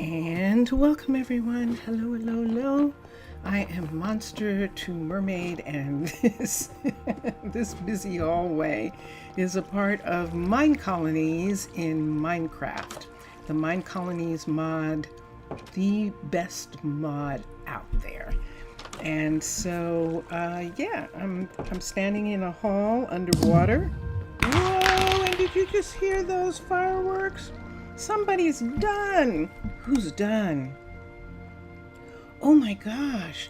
And welcome everyone. Hello, hello, hello. I am Monster to Mermaid, and this busy hallway is a part of Minecolonies in Minecraft. The Minecolonies mod, the best mod out there. And so, yeah, I'm standing in a hall underwater. Whoa! And did you just hear those fireworks? Somebody's done. Who's done? Oh my gosh.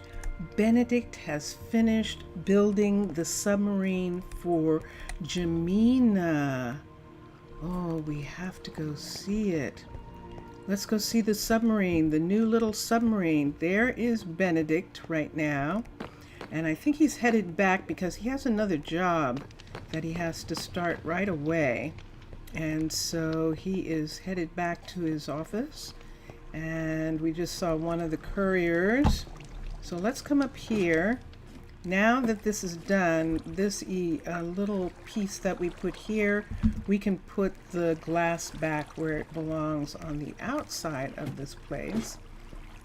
Benedict has finished building the submarine for Jamina. Oh, we have to go see it. Let's go see the submarine, the new little submarine. There is Benedict right now. And I think he's headed back because he has another job that he has to start right away. And so he is headed back to his office, and we just saw one of the couriers. So let's come up here. Now that this is done, this little piece that we put here, we can put the glass back where it belongs on the outside of this place.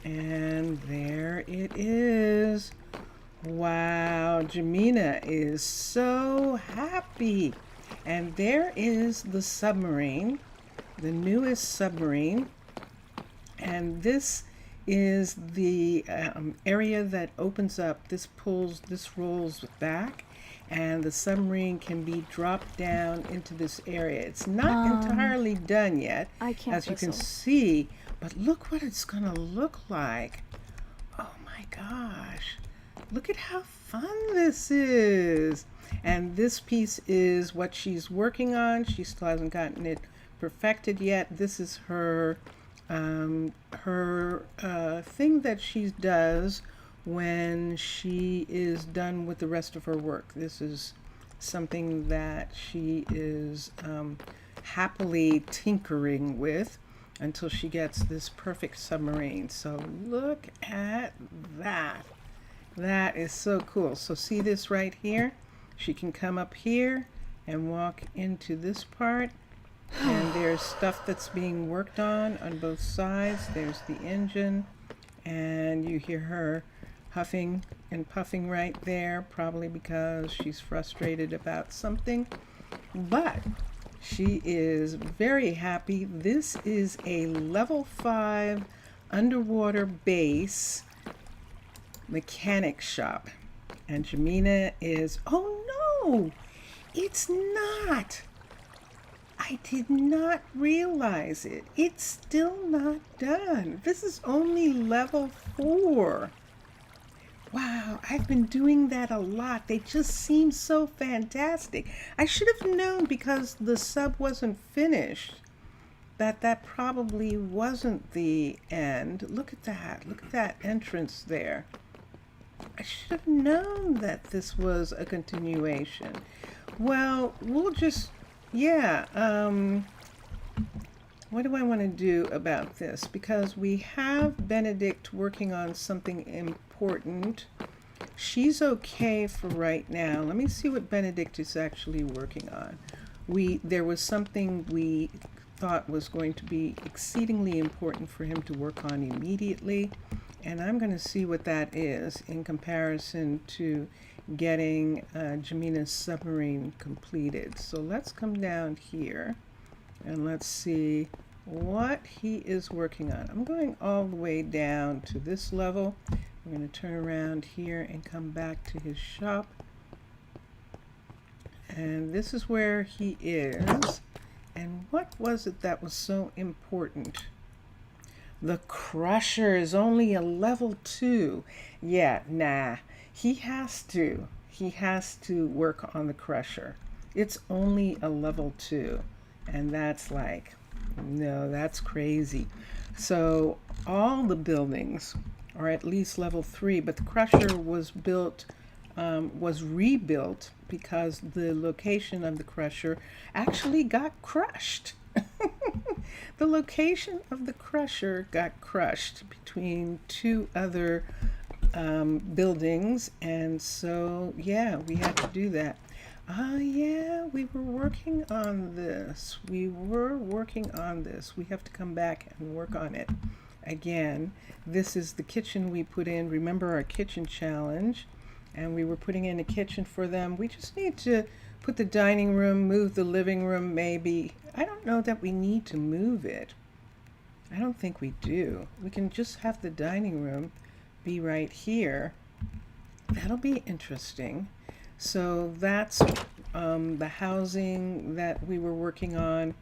And there it is. Wow, Jamina is so happy. And there is the submarine, the newest submarine. And this is the area that opens up. This rolls back, and the submarine can be dropped down into this area. It's not entirely done yet, as you can see, but look what it's gonna look like. Oh my gosh, look at how fun this is. And this piece is what she's working on. She still hasn't gotten it perfected yet. This is her thing that she does when she is done with the rest of her work. This is something that she is happily tinkering with until she gets this perfect submarine. So look at that. That is so cool. So see this right here? She can come up here and walk into this part, and there's stuff that's being worked on both sides. There's the engine, and you hear her huffing and puffing right there, probably because she's frustrated about something, but she is very happy. This is a level 5 underwater base mechanic shop. And Jamina is, oh no, it's not. I did not realize it. It's still not done. This is only level 4. Wow, I've been doing that a lot. They just seem so fantastic. I should have known, because the sub wasn't finished, that probably wasn't the end. Look at that. Look at that entrance there. I should have known that this was a continuation. Well, we'll just, yeah, what do I want to do about this? Because we have Benedict working on something important. She's okay for right now. Let me see what Benedict is actually working on. There was something we thought was going to be exceedingly important for him to work on immediately. And I'm going to see what that is in comparison to getting Jamina's submarine completed. So let's come down here and let's see what he is working on. I'm going all the way down to this level. I'm going to turn around here and come back to his shop. And this is where he is. And what was it that was so important? The crusher is only a level 2. Yeah, nah. He has to work on the crusher. It's only a level 2. And that's like, no, that's crazy. So all the buildings are at least level 3, but the crusher was rebuilt because the location of the crusher actually got crushed. The location of the crusher got crushed between 2 other buildings, and so yeah, we had to do that. Yeah, we were working on this. We have to come back and work on it. again, this is the kitchen we put in. Remember our kitchen challenge? And we were putting in a kitchen for them. We just need to put the dining room, move the living room maybe. I don't know that we need to move it. I don't think we do. We can just have the dining room be right here. That'll be interesting. So that's the housing that we were working on.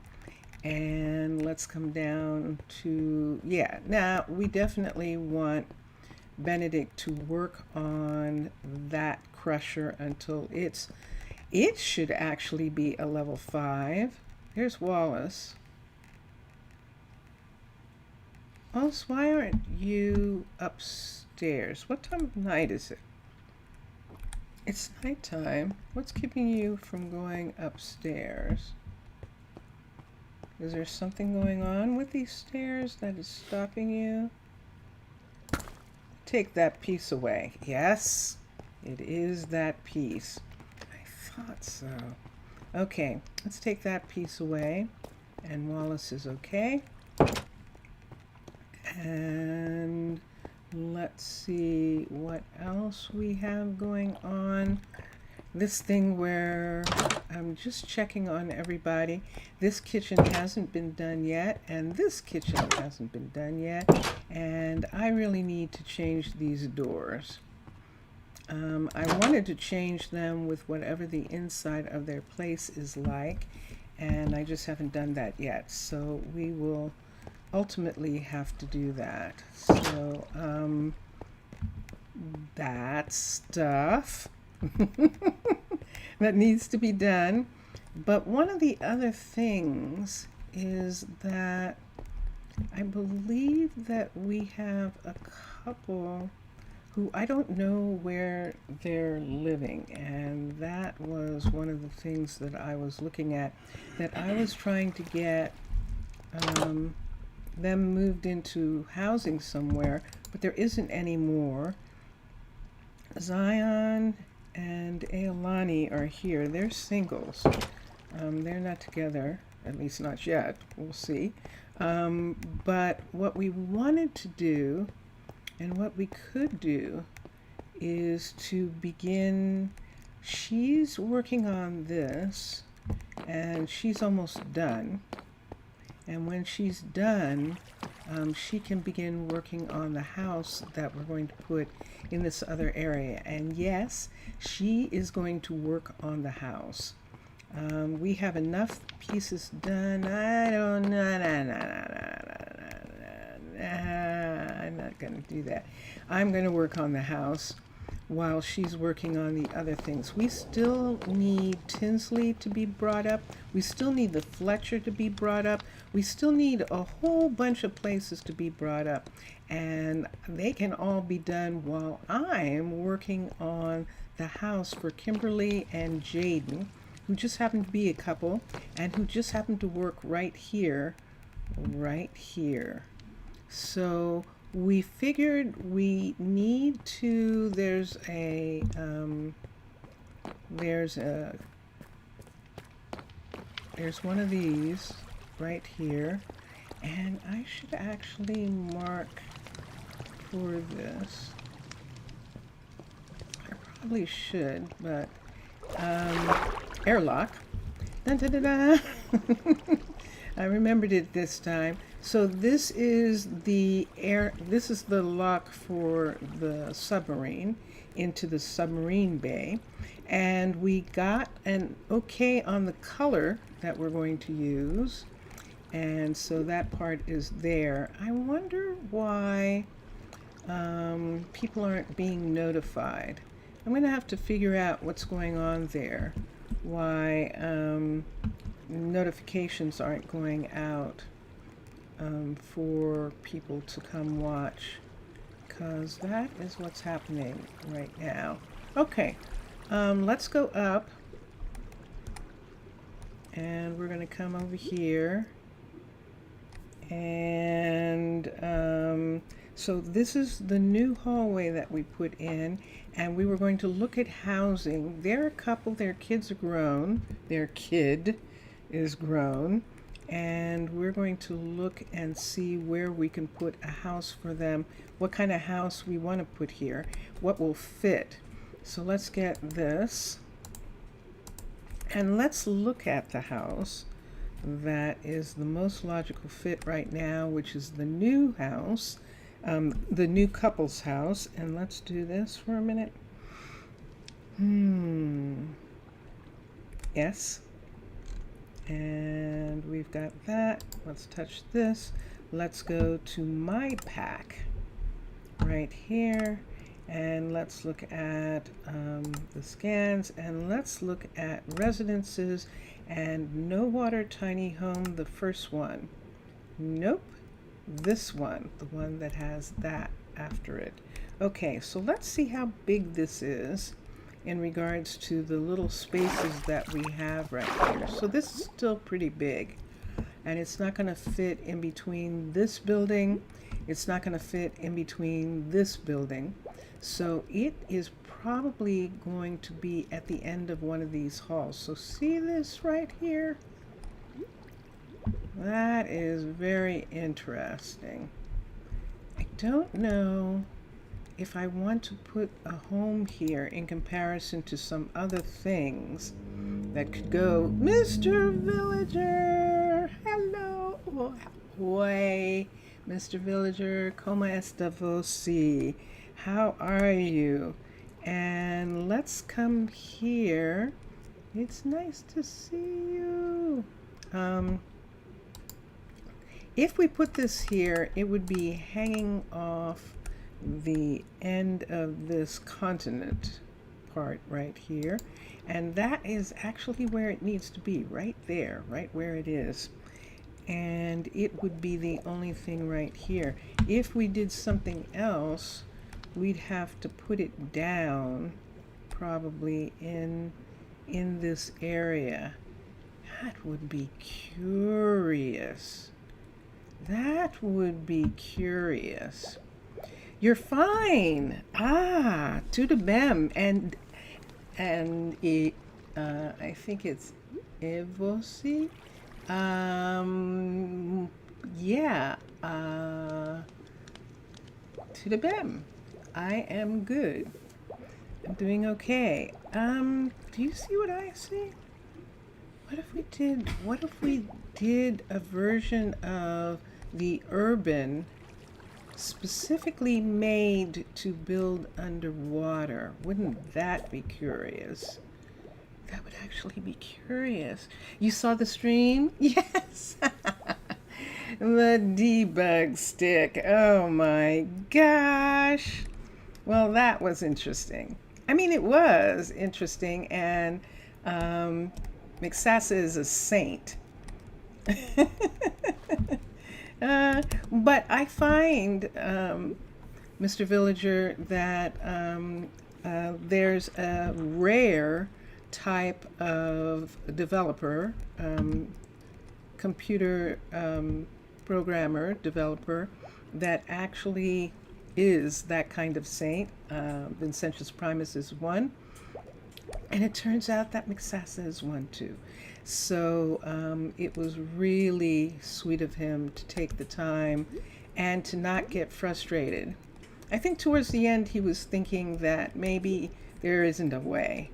And let's come down to, yeah, now we definitely want Benedict to work on that crusher until it should actually be a level 5. Here's Wallace. Wallace, why aren't you upstairs? What time of night is it? It's nighttime. What's keeping you from going upstairs? Is there something going on with these stairs that is stopping you? Take that piece away. Yes, it is that piece. I thought so. Okay, let's take that piece away. And Wallace is okay. And let's see what else we have going on. This thing where I'm just checking on everybody. This kitchen hasn't been done yet, and this kitchen hasn't been done yet, and I really need to change these doors. I wanted to change them with whatever the inside of their place is like, and I just haven't done that yet, so we will ultimately have to do that. So that stuff that needs to be done. But one of the other things is that I believe that we have a couple who I don't know where they're living, and that was one of the things that I was looking at, that I was trying to get them moved into housing somewhere, but there isn't any more. Zion and Ailani are here. They're singles. They're not together, at least not yet. We'll see. But what we wanted to do, and what we could do, is to begin. She's working on this, and she's almost done. And when she's done, she can begin working on the house that we're going to put in this other area. And yes, she is going to work on the house. We have enough pieces done. I don't know. I'm not going to do that. I'm going to work on the house while she's working on the other things. We still need Tinsley to be brought up. We still need the Fletcher to be brought up. We still need a whole bunch of places to be brought up. And they can all be done while I'm working on the house for Kimberly and Jaden, who just happen to be a couple and who just happen to work right here. So we figured we need to, there's one of these right here, and I should actually mark for this. I probably should, but airlock. Dun, dun, dun, dun. I remembered it this time. So this is the lock for the submarine into the submarine bay, and we got an okay on the color that we're going to use, and so that part is there. I wonder why people aren't being notified. I'm going to have to figure out what's going on there, why notifications aren't going out for people to come watch, because that is what's happening right now. Okay, let's go up, and we're going to come over here, and so this is the new hallway that we put in, and we were going to look at housing. They're a couple, their kids are grown, their kid is grown, and we're going to look and see where we can put a house for them, what kind of house we want to put here, what will fit. So let's get this, and let's look at the house that is the most logical fit right now, which is the new house, the new couple's house. And let's do this for a minute. Yes. And we've got that. Let's touch this. Let's go to my pack right here, and let's look at the scans, and let's look at residences, and no water tiny home, the first one. Nope, this one, the one that has that after it. Okay, so let's see how big this is in regards to the little spaces that we have right here. So this is still pretty big, and it's not going to fit in between this building. It's not going to fit in between this building. So it is probably going to be at the end of one of these halls. So see this right here? That is very interesting. I don't know if I want to put a home here in comparison to some other things that could go. Mr. Villager, hello. Oi, Mr. Villager, como está você? How are you? And let's come here. It's nice to see you. If we put this here, it would be hanging off the end of this continent part right here, and that is actually where it needs to be, right there, right where it is. And it would be the only thing right here. If we did something else, we'd have to put it down probably in this area. That would be curious. That would be curious. You're fine. Ah, to the bem. And I think it's Evosi. Yeah. To the bem. I am good. I'm doing okay. Do you see what I see? What if we did a version of the urban specifically made to build underwater? Wouldn't that be curious? That would actually be curious. You saw the stream? Yes. The debug stick. Oh my gosh. Well, that was interesting. I mean, it was interesting, and McSassa is a saint. But I find, Mr. Villager, that there's a rare type of developer, computer programmer, developer, that actually is that kind of saint. Vincentius Primus is one, and it turns out that McSassa is one too. So it was really sweet of him to take the time and to not get frustrated. I think towards the end he was thinking that maybe there isn't a way,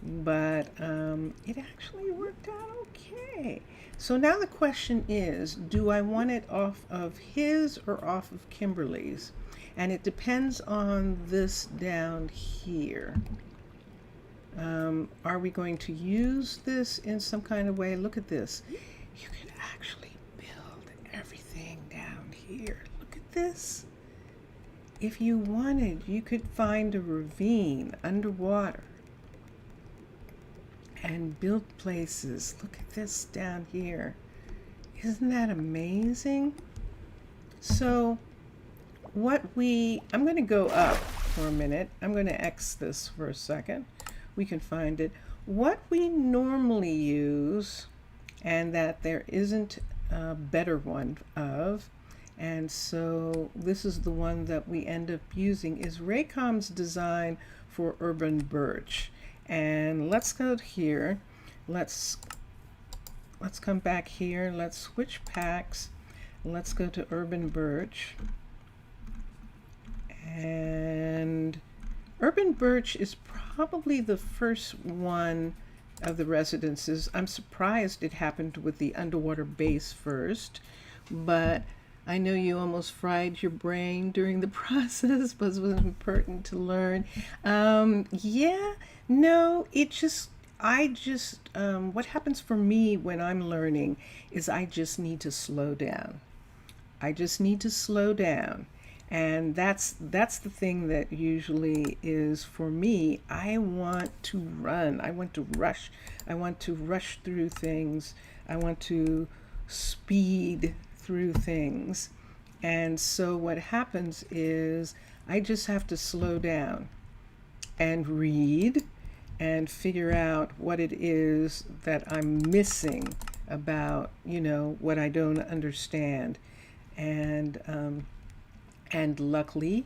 but it actually worked out okay. So now the question is, do I want it off of his or off of Kimberly's? And it depends on this down here. Are we going to use this in some kind of way? Look at this. You can actually build everything down here. Look at this. If you wanted, you could find a ravine underwater and build places. Look at this down here. Isn't that amazing? So I'm going to go up for a minute. I'm going to X this for a second. We can find it. What we normally use, and that there isn't a better one of, and so this is the one that we end up using, is Raycom's design for urban birch. And let's go here. Let's let's come back here. Let's switch packs. Let's go to Urban Birch. And Urban Birch is probably the first one of the residences. I'm surprised it happened with the underwater base first, but I know you almost fried your brain during the process, but it was important to learn. Yeah, no, what happens for me when I'm learning is I just need to slow down. I just need to slow down. And that's the thing that usually is for me. I want to run. I want to rush. I want to rush through things. I want to speed through things. And so what happens is I just have to slow down and read and figure out what it is that I'm missing about, what I don't understand. And luckily,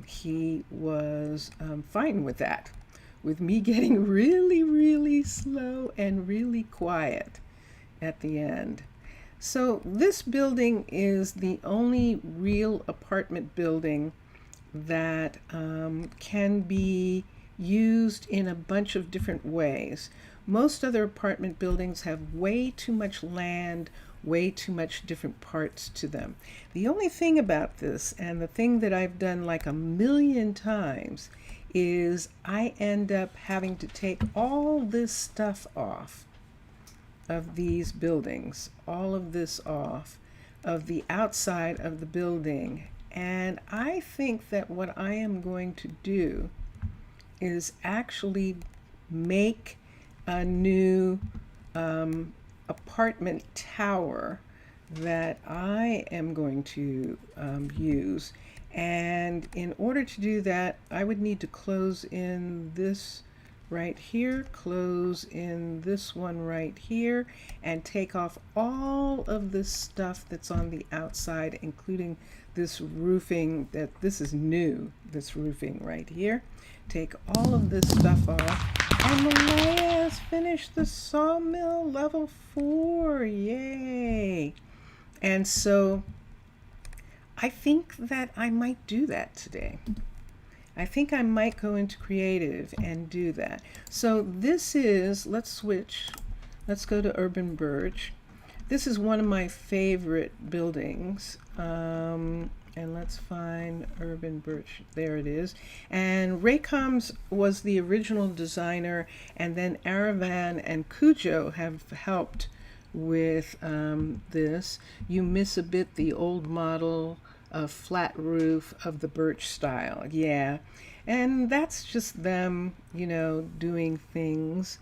he was fine with that, with me getting really, really slow and really quiet at the end. So this building is the only real apartment building that can be used in a bunch of different ways. Most other apartment buildings have way too much land, way too much different parts to them. The only thing about this, and the thing that I've done like a million times, is I end up having to take all this stuff off of these buildings, all of this off of the outside of the building. And I think that what I am going to do is actually make a new apartment tower that I am going to use. And in order to do that, I would need to close in this right here, close in this one right here, and take off all of this stuff that's on the outside, including this roofing. This is new, this roofing right here. Take all of this stuff off. And Malaya has finished the sawmill level 4. Yay! And so I think that I might do that today. I think I might go into creative and do that. So this is, let's switch. Let's go to Urban Birch. This is one of my favorite buildings. And let's find Urban Birch. There it is. And Raycoms was the original designer, and then Aravan and Cujo have helped with this. You miss a bit the old model of flat roof of the Birch style. Yeah. And that's just them, doing things.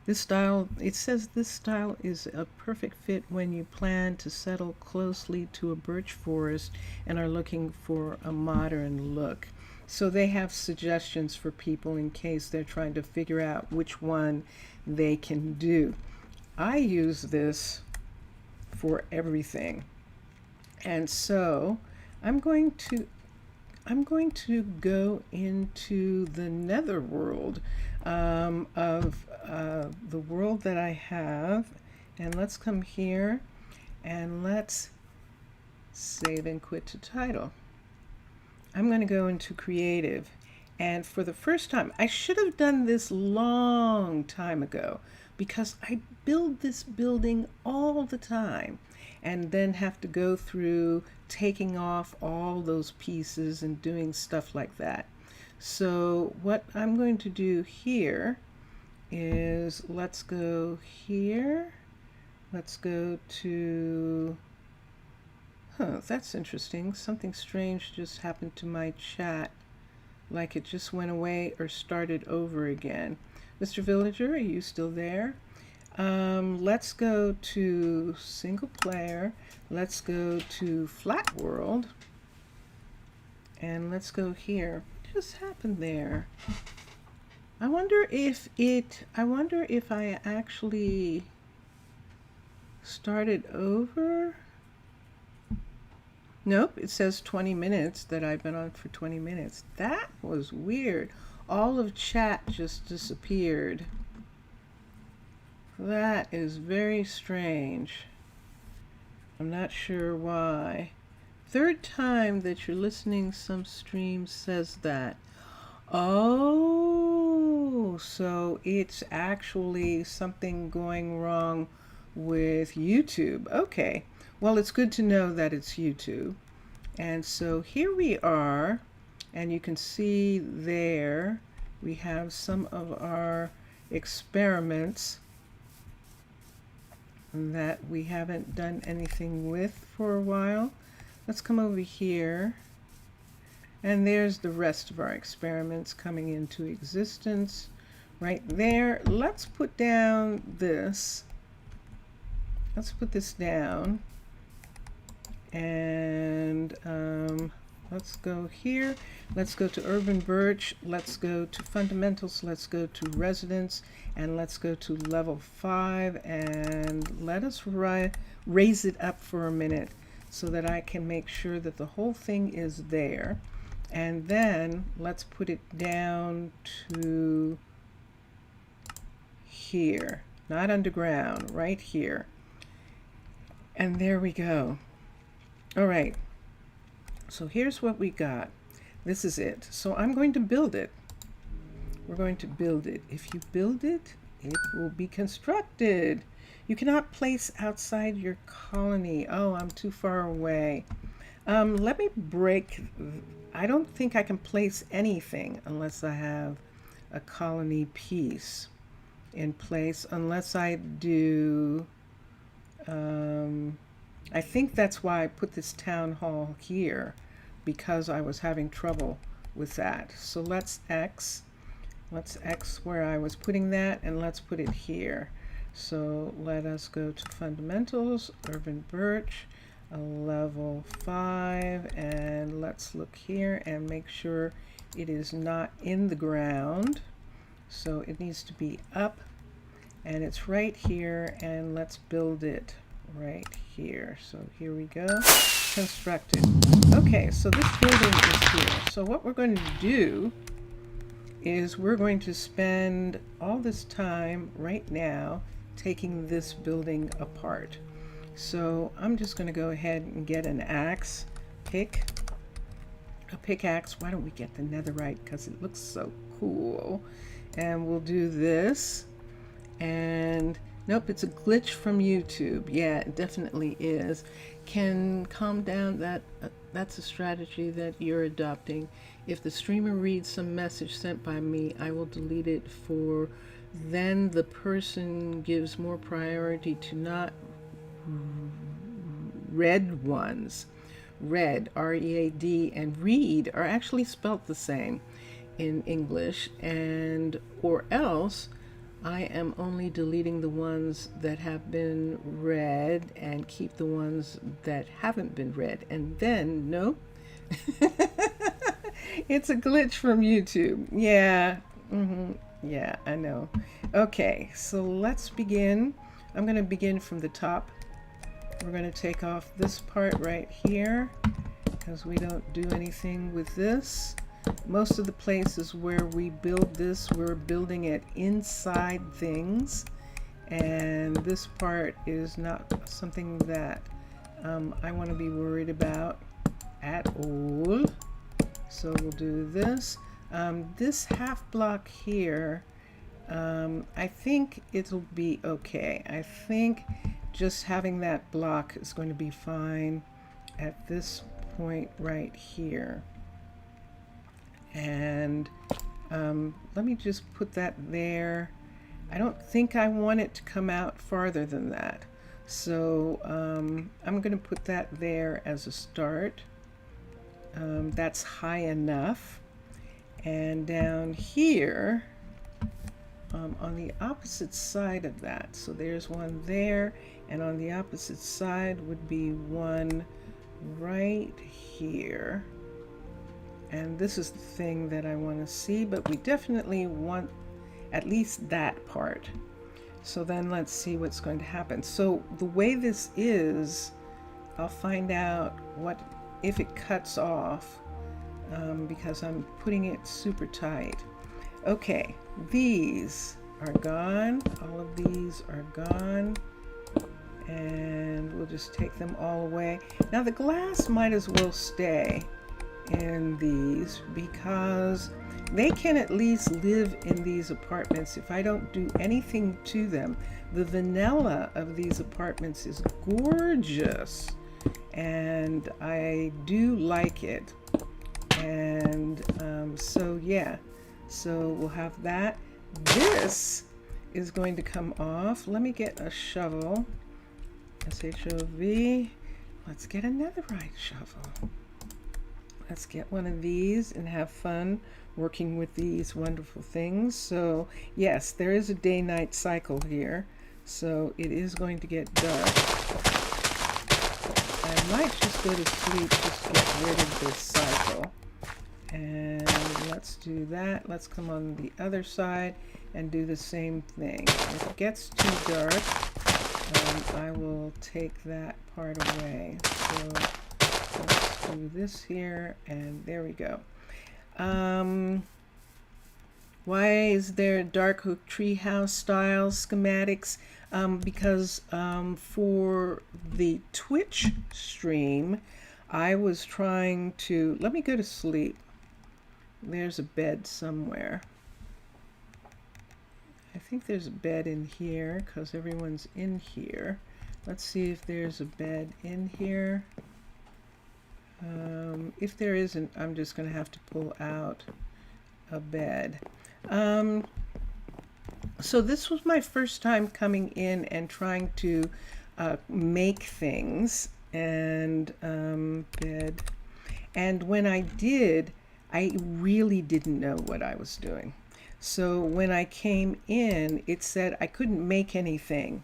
This style, it says this style is a perfect fit when you plan to settle closely to a birch forest and are looking for a modern look. So they have suggestions for people in case they're trying to figure out which one they can do. I use this for everything. And so I'm going to go into the netherworld of the world that I have, and let's come here and let's save and quit to title. I'm going to go into creative, and for the first time, I should have done this long time ago because I build this building all the time and then have to go through taking off all those pieces and doing stuff like that. So what I'm going to do here is let's go here. Let's go to, that's interesting. Something strange just happened to my chat, like it just went away or started over again. Mr. Villager, are you still there? Let's go to single player. Let's go to flat world. And let's go here. What just happened there? I wonder if I actually started over. Nope, it says 20 minutes, that I've been on for 20 minutes. That was weird. All of chat just disappeared. That is very strange. I'm not sure why. Third time that you're listening, some stream says that. Oh, so it's actually something going wrong with YouTube. Okay. Well, it's good to know that it's YouTube. And so here we are, and you can see there we have some of our experiments that we haven't done anything with for a while. Let's come over here, and there's the rest of our experiments coming into existence right there. Let's put down this. Let's put this down, and let's go here. Let's go to urban birch. Let's go to fundamentals. Let's go to residence, and let's go to level 5, and let us raise it up for a minute so that I can make sure that the whole thing is there. And then let's put it down to here, not underground, right here. And there we go. All right, so here's what we got. This is it. So I'm going to build it. We're going to build it. If you build it, it will be constructed. You cannot place outside your colony. Oh, I'm too far away. Let me break. I don't think I can place anything unless I have a colony piece in place, unless I do. I think that's why I put this town hall here, because I was having trouble with that. So let's X where I was putting that, and let's put it here. So let us go to fundamentals, urban birch, a level 5, and let's look here and make sure it is not in the ground. So it needs to be up, and it's right here, and let's build it right here. So here we go, constructed. Okay, so this building is here. So what we're going to do is we're going to spend all this time right now taking this building apart. So I'm just going to go ahead and get an axe, a pickaxe. Why don't we get the netherite, because it looks so cool. And we'll do this. And nope, it's a glitch from YouTube. Yeah, it definitely is. Can calm down. That's a strategy that you're adopting. If the streamer reads some message sent by me, I will delete it, for then the person gives more priority to not read ones. Read, R-E-A-D, and read are actually spelt the same in English, and or else I am only deleting the ones that have been read and keep the ones that haven't been read. And then, no, it's a glitch from YouTube. Yeah, yeah, I know. Okay, so let's begin. I'm going to begin from the top. We're going to take off this part right here, because we don't do anything with this. Most of the places where we build this, we're building it inside things, and this part is not something that I want to be worried about at all. So we'll do this. This half block here, I think it'll be okay. I think just having that block is going to be fine at this point right here. And let me just put that there. I don't think I want it to come out farther than that. So I'm going to put that there as a start. That's high enough. And down here, on the opposite side of that, so there's one there, and on the opposite side would be one right here. And this is the thing that I want to see, but we definitely want at least that part. So then let's see what's going to happen. So the way this is, I'll find out what if it cuts off, because I'm putting it super tight. Okay, these are gone. All of these are gone. And we'll just take them all away. Now the glass might as well stay in these because they can at least live in these apartments if I don't do anything to them. The vanilla of these apartments is gorgeous and I do like it. And so yeah, so we'll have that. This is going to come off. Let me get a shovel. SHOV. Let's get another right shovel. Let's get one of these and have fun working with these wonderful things. So yes, there is a day-night cycle here. So it is going to get dark. I might just go to sleep just to get rid of this cycle. And let's do that. Let's come on the other side and do the same thing. If it gets too dark, I will take that part away. So let's do this here, and there we go. Why is there dark oak treehouse style schematics? Because for the Twitch stream, I was trying to, let me go to sleep. There's a bed somewhere. I think there's a bed in here because everyone's in here. Let's see if there's a bed in here. If there isn't, I'm just going to have to pull out a bed. So this was my first time coming in and trying to make things and bed. And when I did, I really didn't know what I was doing. So when I came in, it said I couldn't make anything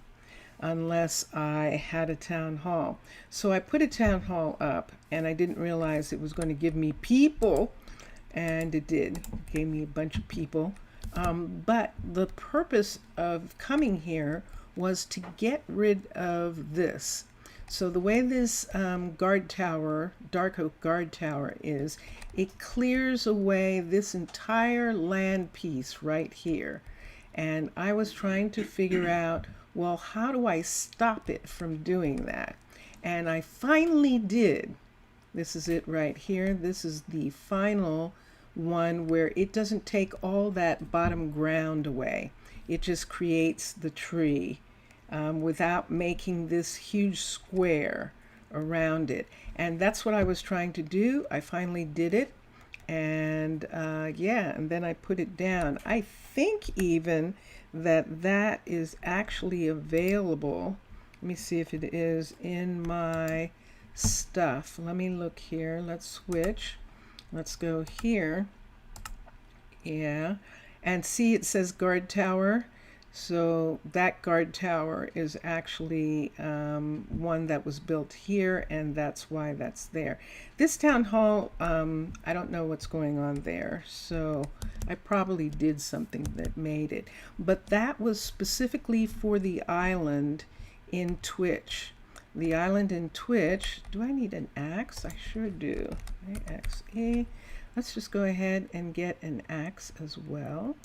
unless I had a town hall. So I put a town hall up and I didn't realize it was going to give me people, and it did. It gave me a bunch of people. But the purpose of coming here was to get rid of this. So the way this guard tower, dark oak guard tower is, it clears away this entire land piece right here. And I was trying to figure out, well, how do I stop it from doing that? And I finally did. This is it right here. This is the final one where it doesn't take all that bottom ground away. It just creates the tree without making this huge square around it. And that's what I was trying to do. I finally did it. And yeah, and then I put it down. I think even that is actually available. Let me see if it is in my stuff. Let me look here. Let's switch. Let's go here. Yeah. And see, it says guard tower. So that guard tower is actually one that was built here, and that's why that's there. This town hall, I don't know what's going on there, so I probably did something that made it. But that was specifically for the island in Twitch. The island in Twitch, do I need an axe? I sure do. AXE. Let's just go ahead and get an axe as well.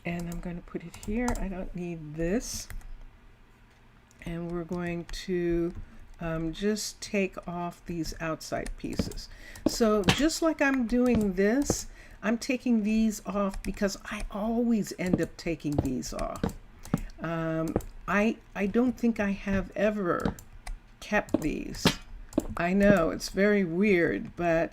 And I'm going to put it here. I don't need this. And we're going to just take off these outside pieces. So just like I'm doing this, I'm taking these off because I always end up taking these off. I don't think I have ever kept these. I know it's very weird, but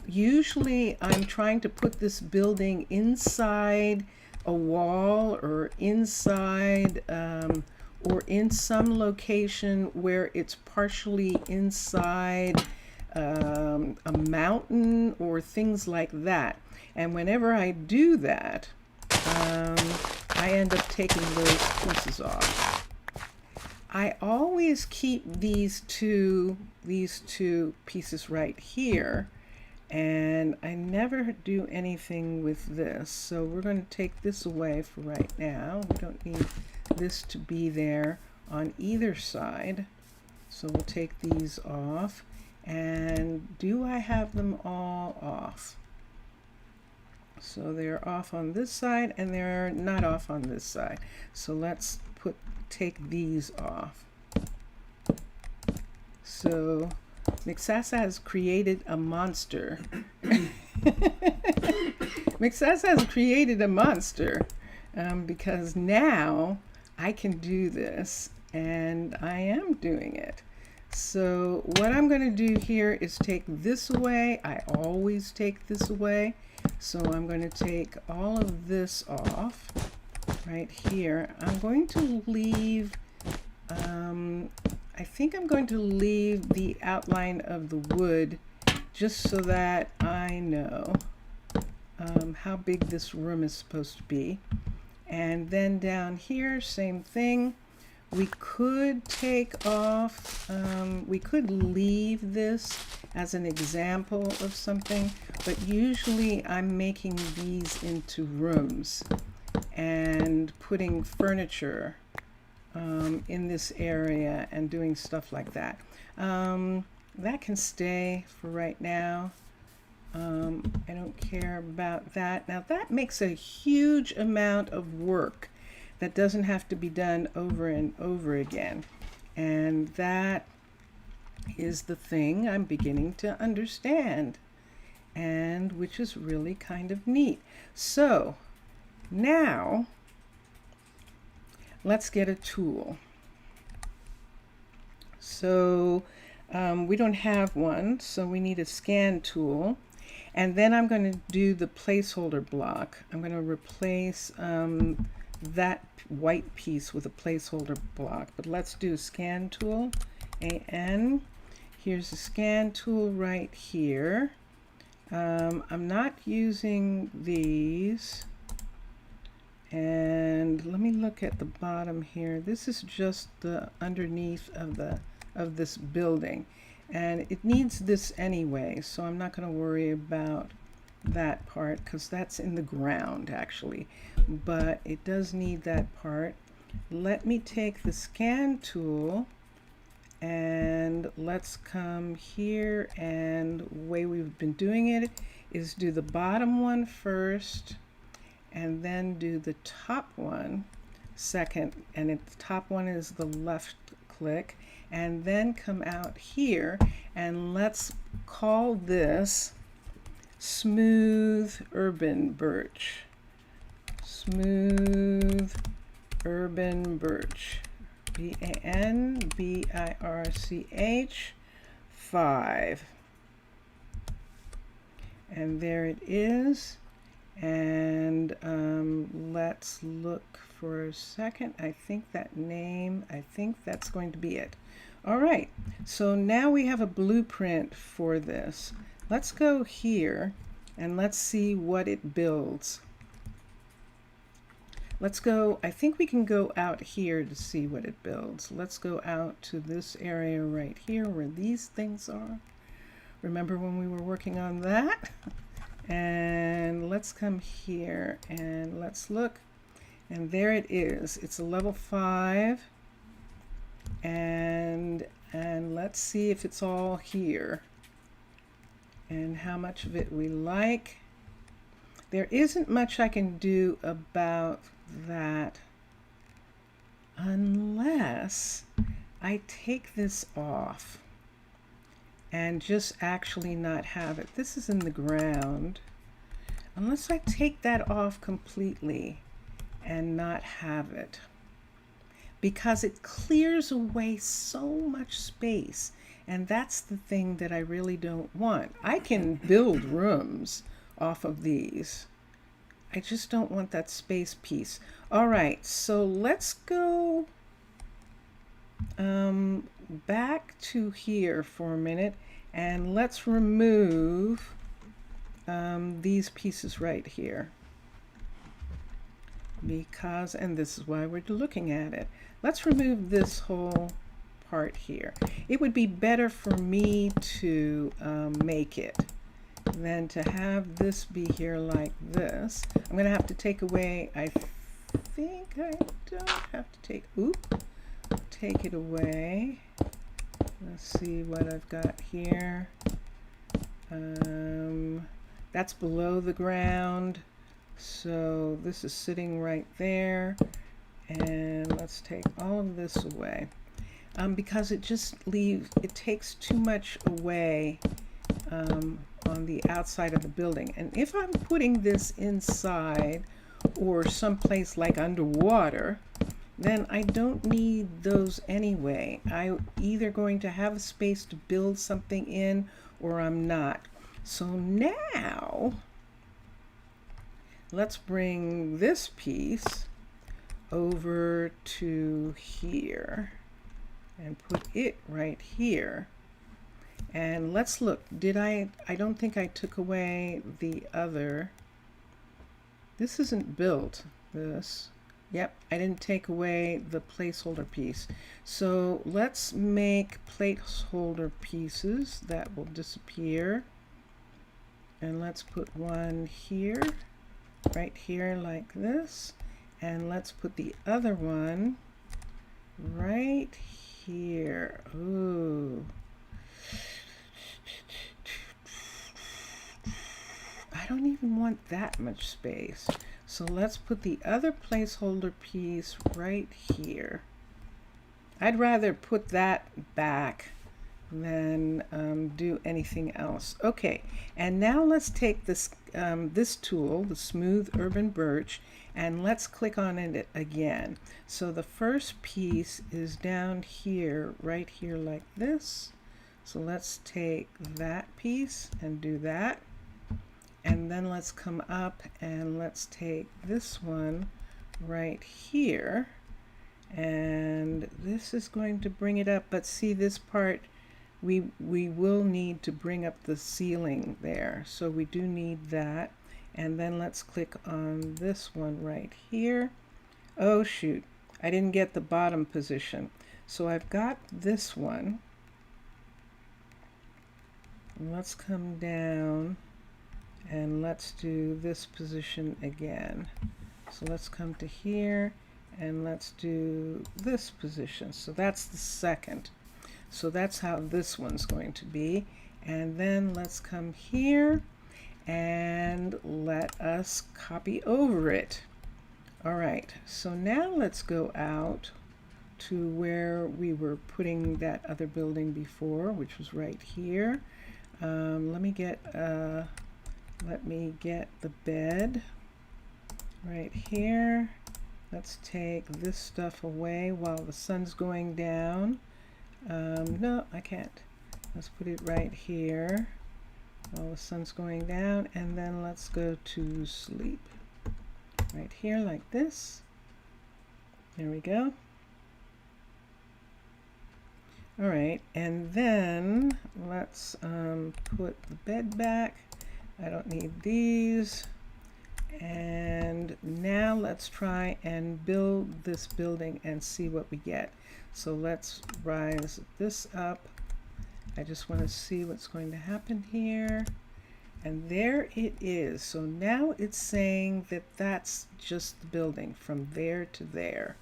usually I'm trying to put this building inside a wall or inside or in some location where it's partially inside a mountain or things like that. And whenever I do that, I end up taking those pieces off. I always keep these two pieces right here, and I never do anything with this. So we're going to take this away for right now. We don't need this to be there on either side. So we'll take these off. And do I have them all off? So they're off on this side and they're not off on this side. So let's take these off. So Mixasa has created a monster. Mixasa has created a monster because now I can do this, and I am doing it. So what I'm going to do here is take this away. I always take this away. So I'm going to take all of this off right here. I'm going to leave, I think I'm going to leave the outline of the wood just so that I know how big this room is supposed to be. And then down here, same thing. We could take off, we could leave this as an example of something, but usually I'm making these into rooms and putting furniture in this area and doing stuff like that. That can stay for right now. I don't care about that. Now that makes a huge amount of work that doesn't have to be done over and over again. And that is the thing I'm beginning to understand, and which is really kind of neat. So now let's get a tool. So we don't have one, so we need a scan tool. And then I'm going to do the placeholder block. I'm going to replace that white piece with a placeholder block. But let's do a scan tool, AN. Here's the scan tool right here. I'm not using these. And let me look at the bottom here. This is just the underneath of this building. And it needs this anyway, so I'm not going to worry about that part because that's in the ground actually, but it does need that part. Let me take the scan tool and let's come here, and the way we've been doing it is do the bottom one first and then do the top one second, and the top one is the left click, and then come out here and let's call this Smooth Urban Birch. Smooth Urban Birch. BANBIRCH 5. And there it is. And let's look for a second. I think that's going to be it. All right, so now we have a blueprint for this. Let's go here and let's see what it builds. Let's go, I think we can go out here to see what it builds. Let's go out to this area right here where these things are. Remember when we were working on that? And let's come here and let's look. And there it is. It's a level 5. And let's see if it's all here and how much of it we like. There isn't much I can do about that unless I take this off and just actually not have it. This is in the ground. Unless I take that off completely and not have it, because it clears away so much space, and that's the thing that I really don't want. I can build rooms off of these. I just don't want that space piece. All right, so let's go back to here for a minute, and let's remove these pieces right here. Because, and this is why we're looking at it. Let's remove this whole part here. It would be better for me to make it than to have this be here like this. I'm going to have to take away, I think I don't have to take it away. Let's see what I've got here. That's below the ground. So this is sitting right there, and let's take all of this away, because it takes too much away on the outside of the building. And if I'm putting this inside or someplace like underwater, then I don't need those anyway. I'm either going to have a space to build something in or I'm not. So now let's bring this piece over to here and put it right here. And let's look. I don't think I took away the other. This isn't built, this. Yep, I didn't take away the placeholder piece. So let's make placeholder pieces that will disappear. And let's put one here, right here like this. And let's put the other one right here. Ooh. I don't even want that much space. So let's put the other placeholder piece right here. I'd rather put that back than do anything else. Okay, and now let's take this this tool, the Smooth Urban Birch, and let's click on it again. So the first piece is down here, right here like this. So let's take that piece and do that. And then let's come up and let's take this one right here. And this is going to bring it up. But see, this part, we will need to bring up the ceiling there. So we do need that. And then let's click on this one right here. Oh, shoot. I didn't get the bottom position. So I've got this one. Let's come down. And let's do this position again. So let's come to here and let's do this position. So that's the second. So that's how this one's going to be. And then let's come here and let us copy over it. All right, so now let's go out to where we were putting that other building before, which was right here. Let me get the bed right here. Let's take this stuff away while the sun's going down. No, I can't. Let's put it right here while the sun's going down, and then let's go to sleep. Right here like this. There we go. All right, and then let's put the bed back. I don't need these. And now let's try and build this building and see what we get. So let's rise this up. I just want to see what's going to happen here. And there it is. So now it's saying that that's just the building from there to there.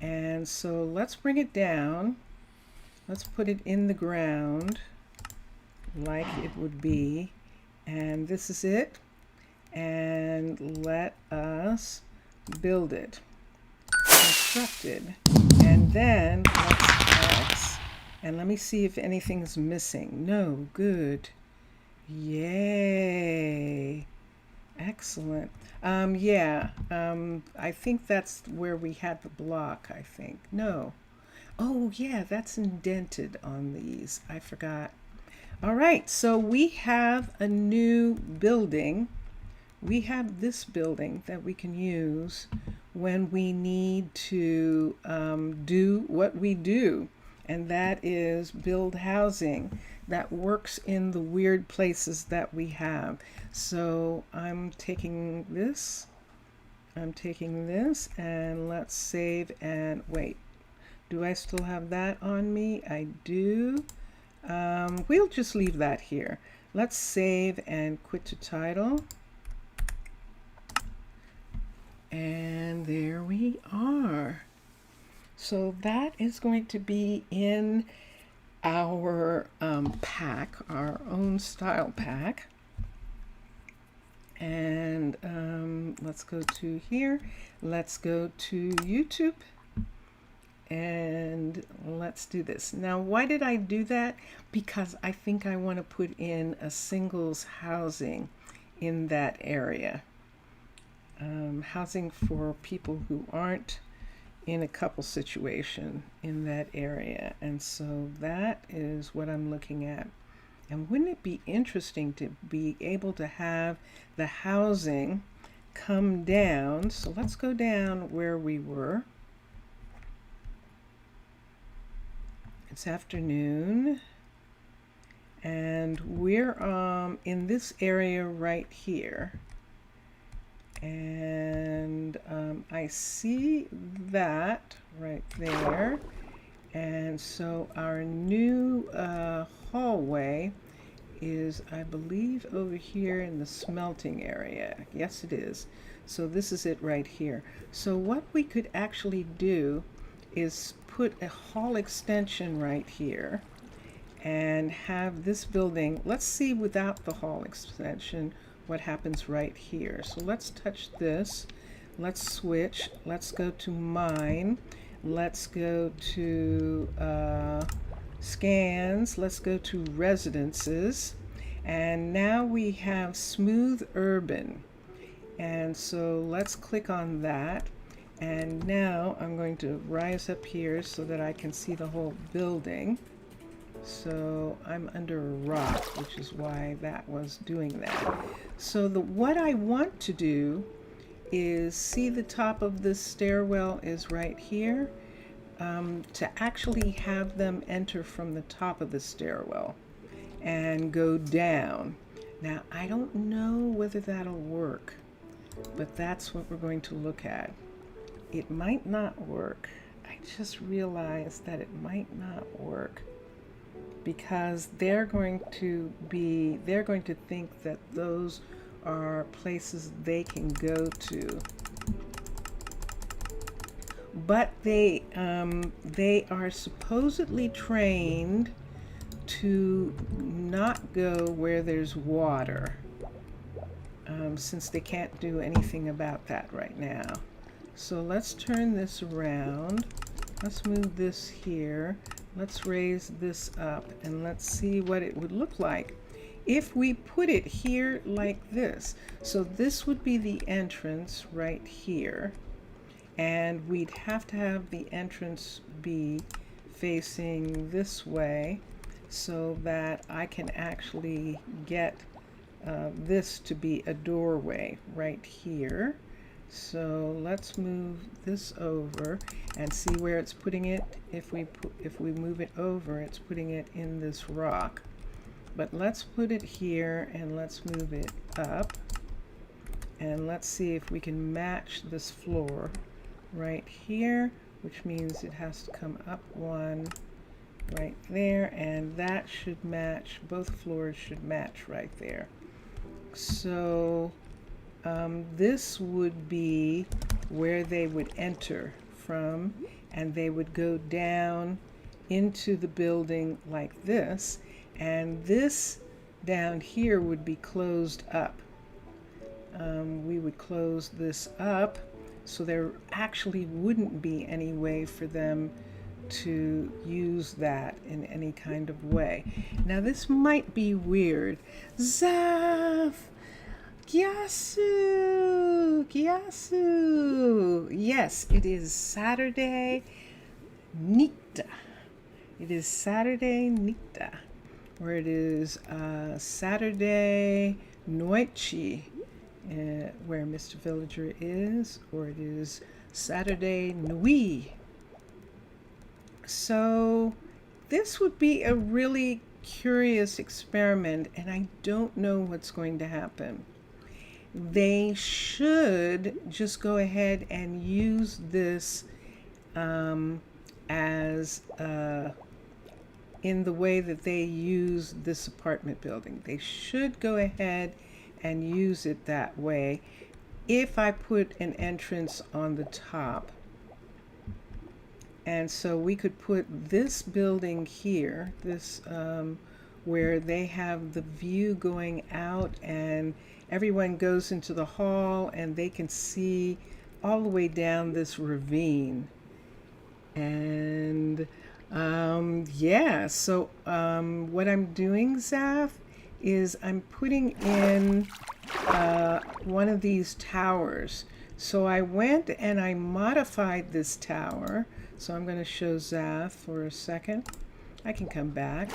And so let's bring it down. Let's put it in the ground like it would be. And this is it. And let us build it. Constructed. And then let's X. And let me see if anything's missing. No, good. Yay. Excellent. I think that's where we had the block, I think. No. Oh, yeah, that's indented on these. I forgot. All right, so we have a new building. We have this building that we can use when we need to do what we do, and that is build housing that works in the weird places that we have. So I'm taking this, and let's save and wait. Do I still have that on me? I do. We'll just leave that here. Let's save and quit to title. And there we are. So that is going to be in our pack, our own style pack. And let's go to here. Let's go to YouTube. And let's do this. Now, why did I do that? Because I think I want to put in a singles housing in that area. Housing for people who aren't in a couple situation in that area. And so that is what I'm looking at. And wouldn't it be interesting to be able to have the housing come down? So let's go down where we were. It's afternoon, and we're in this area right here. And I see that right there. And so our new hallway is, I believe, over here in the smelting area. Yes, it is. So this is it right here. So what we could actually do is put a hall extension right here and have this building. Let's see without the hall extension what happens right here. So let's touch this. Let's switch. Let's go to mine. Let's go to scans. Let's go to residences. And now we have smooth urban. And so let's click on that. And now I'm going to rise up here so that I can see the whole building. So I'm under a rock, which is why that was doing that. So what I want to do is see the top of this stairwell is right here, to actually have them enter from the top of the stairwell and go down. Now, I don't know whether that'll work, but that's what we're going to look at. It might not work. I just realized that it might not work because they're going to think that those are places they can go to. But they are supposedly trained to not go where there's water, since they can't do anything about that right now. So let's turn this around. Let's move this here. Let's raise this up and let's see what it would look like if we put it here like this. So this would be the entrance right here. And we'd have to have the entrance be facing this way so that I can actually get this to be a doorway right here. So let's move this over and see where it's putting it. If we move it over, it's putting it in this rock. But let's put it here and let's move it up. And let's see if we can match this floor right here, which means it has to come up one right there, and that should match, both floors should match right there. So this would be where they would enter from, and they would go down into the building like this, and this down here would be closed up. We would close this up so there actually wouldn't be any way for them to use that in any kind of way. Now this might be weird. Zaf! Gyasu! Gyasu! Yes, it is Saturday Nita. It is Saturday Nita, or it is Saturday Noitchi, where Mr. Villager is, or it is Saturday Nui. So this would be a really curious experiment, and I don't know what's going to happen. They should just go ahead and use this as in the way that they use this apartment building. They should go ahead and use it that way if I put an entrance on the top. And so we could put this building here, this where they have the view going out and everyone goes into the hall and they can see all the way down this ravine. And yeah, so what I'm doing, Zaf, is I'm putting in one of these towers. So I went and I modified this tower. So I'm going to show Zaf for a second. I can come back.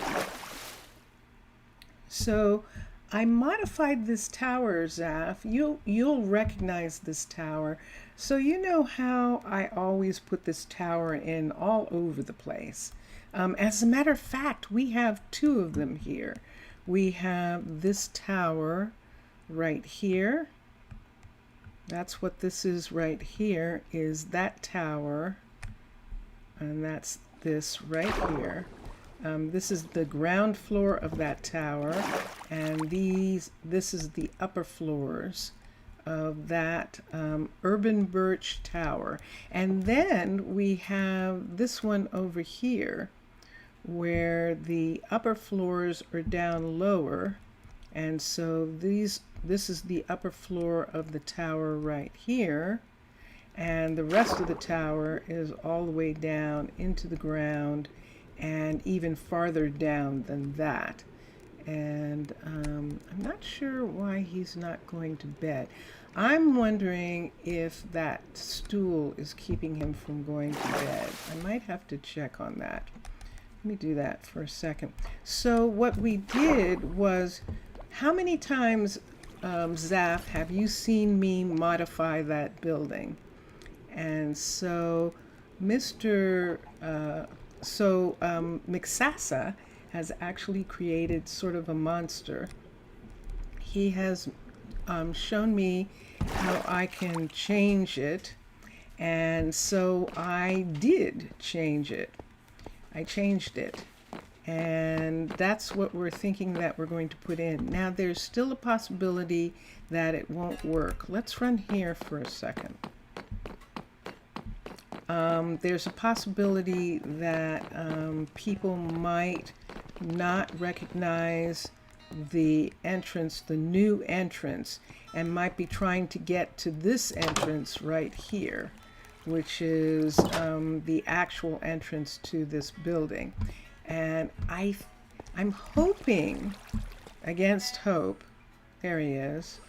So I modified this tower, Zaf. You'll recognize this tower. So you know how I always put this tower in all over the place. As a matter of fact, we have two of them here. We have this tower right here. That's what this is right here, is that tower. And that's this right here. This is the ground floor of that tower, and this is the upper floors of that urban birch tower. And then we have this one over here where the upper floors are down lower, and so this is the upper floor of the tower right here, and the rest of the tower is all the way down into the ground and even farther down than that. And I'm not sure why he's not going to bed. I'm wondering if that stool is keeping him from going to bed. I might have to check on that. Let me do that for a second. So what we did was, how many times, Zaf, have you seen me modify that building? And so Mixasa has actually created sort of a monster. He has shown me how I can change it, and so I did change it. I changed it, and that's what we're thinking that we're going to put in. Now there's still a possibility that it won't work. Let's run here for a second. There's a possibility that people might not recognize the entrance, the new entrance, and might be trying to get to this entrance right here, which is the actual entrance to this building. And I'm hoping, against hope, there he is.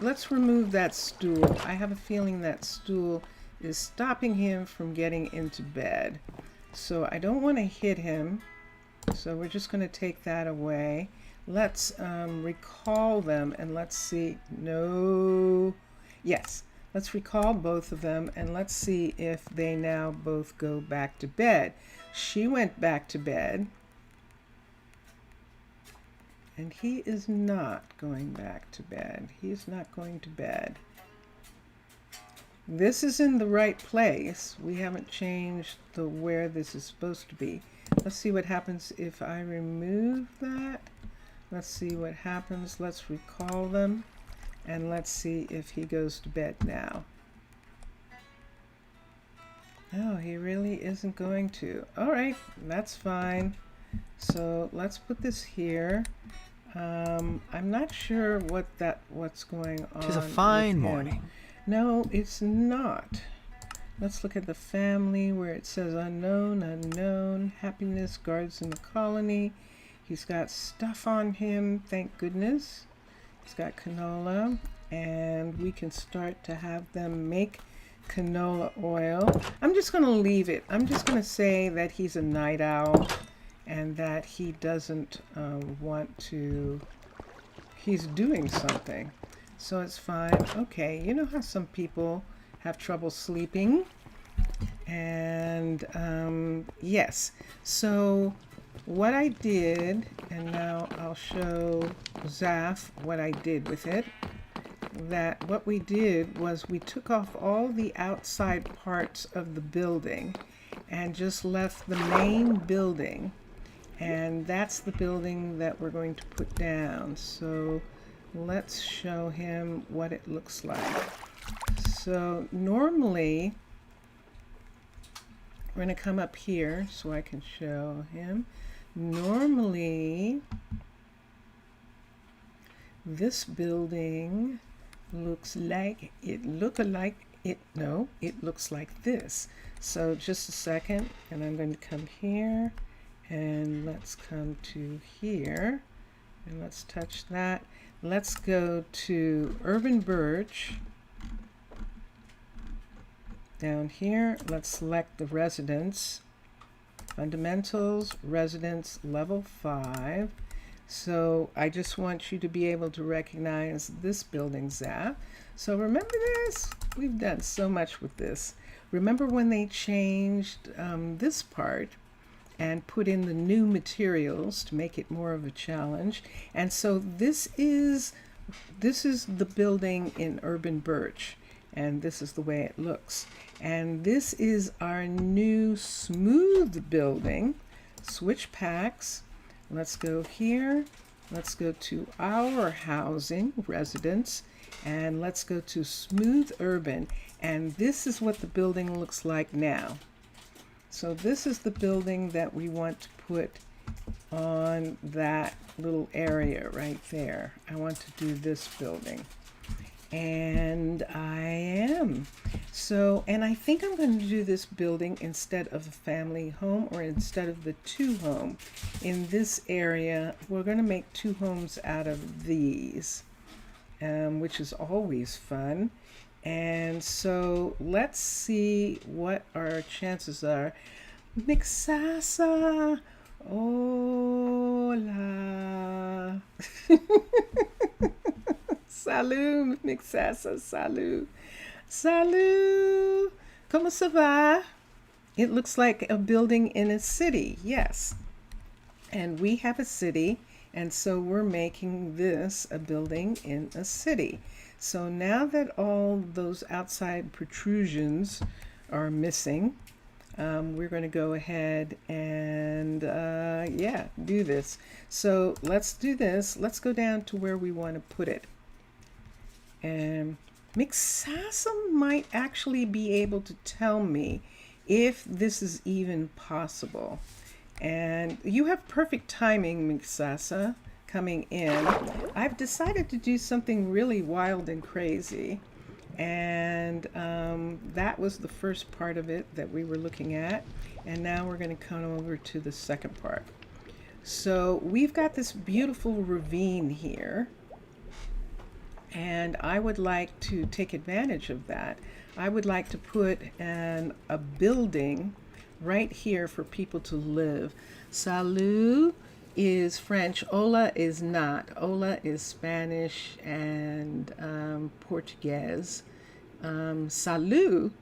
Let's remove that stool. I have a feeling that stool is stopping him from getting into bed. So I don't want to hit him. So we're just going to take that away. Let's recall them and let's see. No. Yes. Let's recall both of them and let's see if they now both go back to bed. She went back to bed. And he is not going back to bed. He's not going to bed. This is in the right place. We haven't changed the where this is supposed to be. Let's see what happens if I remove that. Let's see what happens. Let's recall them. And let's see if he goes to bed now. No, he really isn't going to. All right, that's fine. So let's put this here. I'm not sure what's going on. Tis a fine morning. No, it's not. Let's look at the family where it says unknown, unknown, happiness guards in the colony. He's got stuff on him, thank goodness. He's got canola, and we can start to have them make canola oil. I'm just going to leave it. I'm just going to say that he's a night owl and that he doesn't want to, he's doing something. So it's fine. Okay, you know how some people have trouble sleeping? And yes, so what I did, and now I'll show Zaf what I did with it, that what we did was we took off all the outside parts of the building and just left the main building, and that's the building that we're going to put down. So let's show him what it looks like. So normally, we're going to come up here so I can show him. Normally, this building looks like it looks like this. So just a second, and I'm going to come here, and let's come to here, and let's touch that. Let's go to Urban Birch. Down here, let's select the residence. Fundamentals, residence, level 5. So I just want you to be able to recognize this building zap. So remember this? We've done so much with this. Remember when they changed this part and put in the new materials to make it more of a challenge? And so this is the building in Urban Birch, and this is the way it looks. And this is our new smooth building. Switch packs. Let's go here. Let's go to our housing residence, and let's go to smooth urban. And this is what the building looks like now. So this is the building that we want to put on that little area right there. I want to do this building. And I am. So, and I think I'm going to do this building instead of a family home, or instead of the 2 home. In this area, we're going to make 2 homes out of these, which is always fun. And so let's see what our chances are. Mixasa, hola. Salut, Mixasa, salut. Salut. Comment ça va? It looks like a building in a city, yes. And we have a city, and so we're making this a building in a city. So now that all those outside protrusions are missing, we're going to go ahead and do this. So let's do this. Let's go down to where we want to put it. And Mixasa might actually be able to tell me if this is even possible. And you have perfect timing, Mixasa, coming in. I've decided to do something really wild and crazy. And that was the first part of it that we were looking at. And now we're going to come over to the second part. So we've got this beautiful ravine here. And I would like to take advantage of that. I would like to put a building right here for people to live. Salut is French. Hola is not. Hola is Spanish and Portuguese. Salut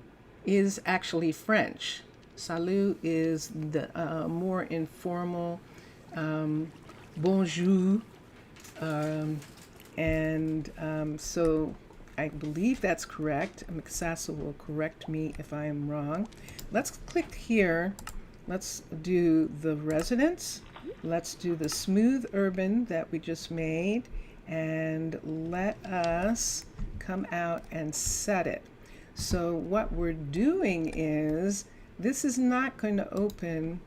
is actually French. Salut is the more informal bonjour. So I believe that's correct. Mixasa will correct me if I am wrong. Let's click here. Let's do the residence. Let's do the smooth urban that we just made, and let us come out and set it. So what we're doing is, this is not going to open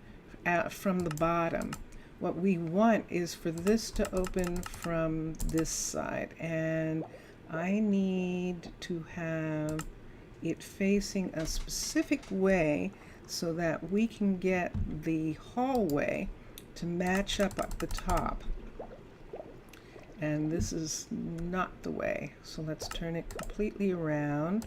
out from the bottom. What we want is for this to open from this side, and I need to have it facing a specific way so that we can get the hallway to match up at the top. And this is not the way, so let's turn it completely around.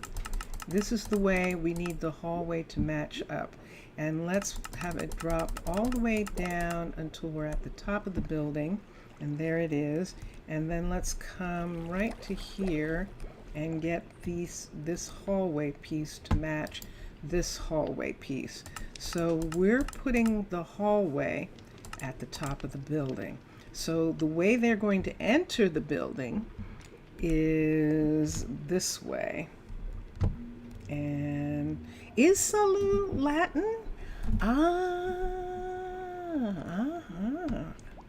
This is the way we need the hallway to match up. And let's have it drop all the way down until we're at the top of the building. And there it is. And then let's come right to here and get this hallway piece to match this hallway piece. So we're putting the hallway at the top of the building. So the way they're going to enter the building is this way. And is salut Latin?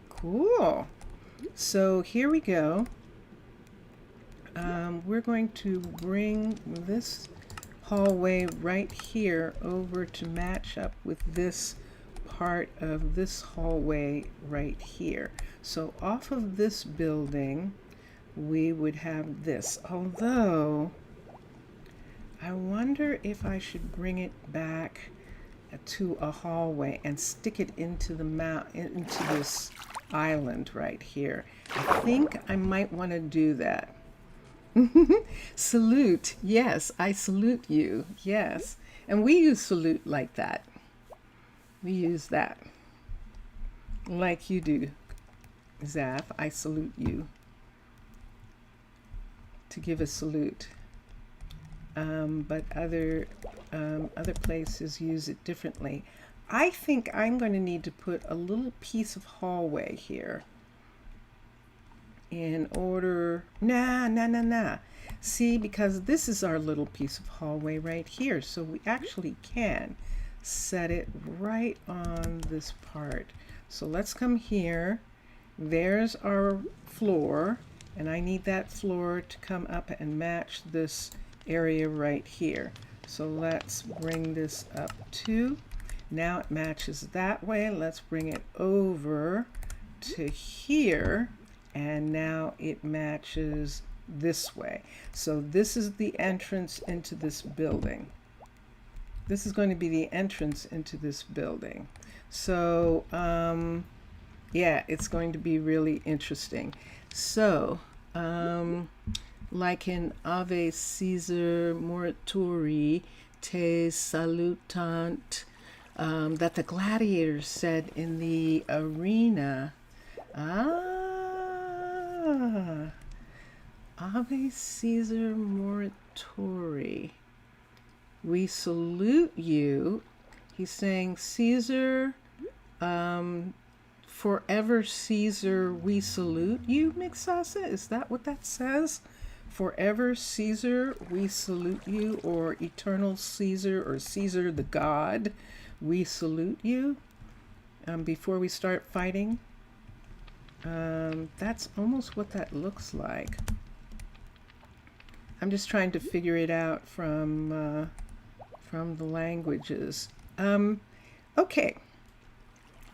Cool. So here we go. We're going to bring this hallway right here over to match up with this part of this hallway right here. So off of this building, we would have this. Although, I wonder if I should bring it back to a hallway and stick it into the into this island right here. I think I might want to do that. Salute. Yes, I salute you. Yes. And we use salute like that. We use that. Like you do. Zaf, I salute you. To give a salute. But other places use it differently. I think I'm going to need to put a little piece of hallway here in order, nah. See, because this is our little piece of hallway right here, so we actually can set it right on this part. So let's come here. There's our floor, and I need that floor to come up and match this area right here. So let's bring this up too. Now it matches that way. Let's bring it over to here, and now it matches this way. So this is the entrance into this building. This is going to be the entrance into this building. So yeah, it's going to be really interesting. So like in Ave Caesar morituri te salutant, that the gladiators said in the arena. Ave Caesar morituri. We salute you. He's saying, Caesar, forever Caesar, we salute you, Mixasa? Is that what that says? Forever Caesar, we salute you, or eternal Caesar, or Caesar the God, we salute you, before we start fighting. That's almost what that looks like. I'm just trying to figure it out from the languages. Okay,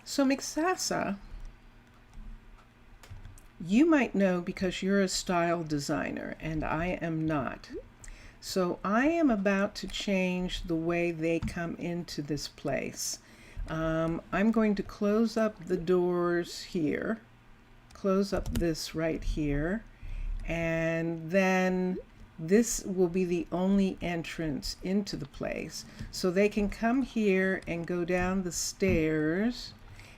so Mixasa, you might know because you're a style designer and I am not. So I am about to change the way they come into this place. I'm going to close up the doors here, close up this right here, and then this will be the only entrance into the place. So they can come here and go down the stairs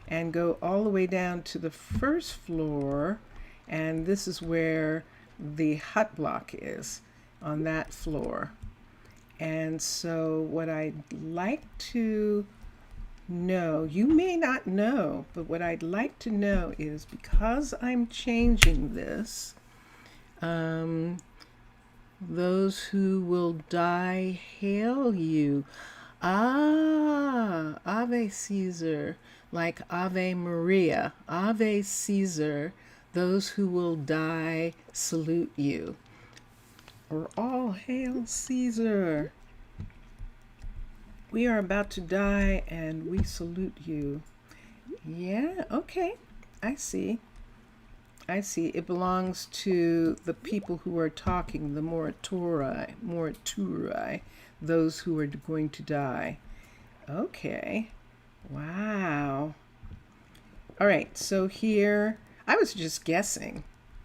and go all the way down to the first floor, and this is where the hut block is, on that floor. And so what I'd like to know, you may not know, but what I'd like to know is, because I'm changing this, those who will die hail you. Ave Caesar, like Ave Maria. Ave Caesar, those who will die salute you. Or all hail Caesar. We are about to die and we salute you. Yeah, okay, I see. I see. It belongs to the people who are talking, the morituri, those who are going to die. Okay. Wow. All right, so here, I was just guessing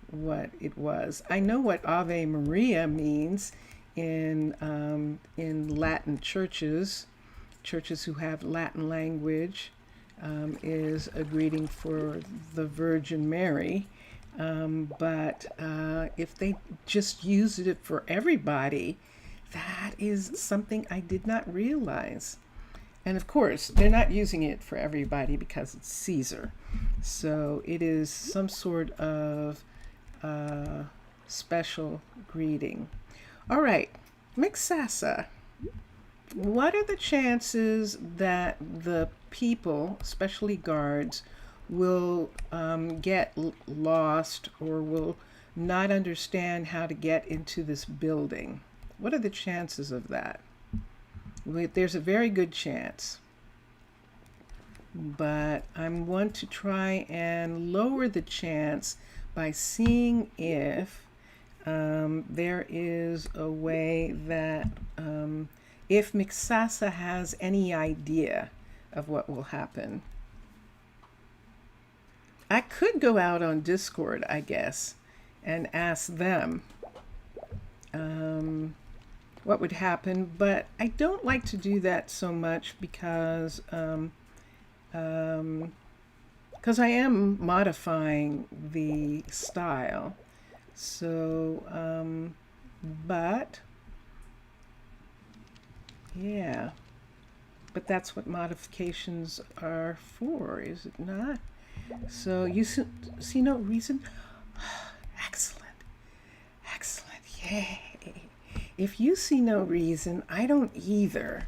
what it was. I know what Ave Maria means in Latin churches. Churches who have Latin language is a greeting for the Virgin Mary. But if they just use it for everybody, that is something I did not realize. And of course, they're not using it for everybody because it's Caesar. So it is some sort of special greeting. All right, Mixasa, what are the chances that the people, especially guards, will get lost or will not understand how to get into this building? What are the chances of that? There's a very good chance, but I want to try and lower the chance by seeing if there is a way that if Mixasa has any idea of what will happen. I could go out on Discord, I guess, and ask them what would happen, but I don't like to do that so much because I am modifying the style. So, but yeah, but that's what modifications are for, is it not? So you see no reason. Excellent, excellent, yay. If you see no reason, I don't either.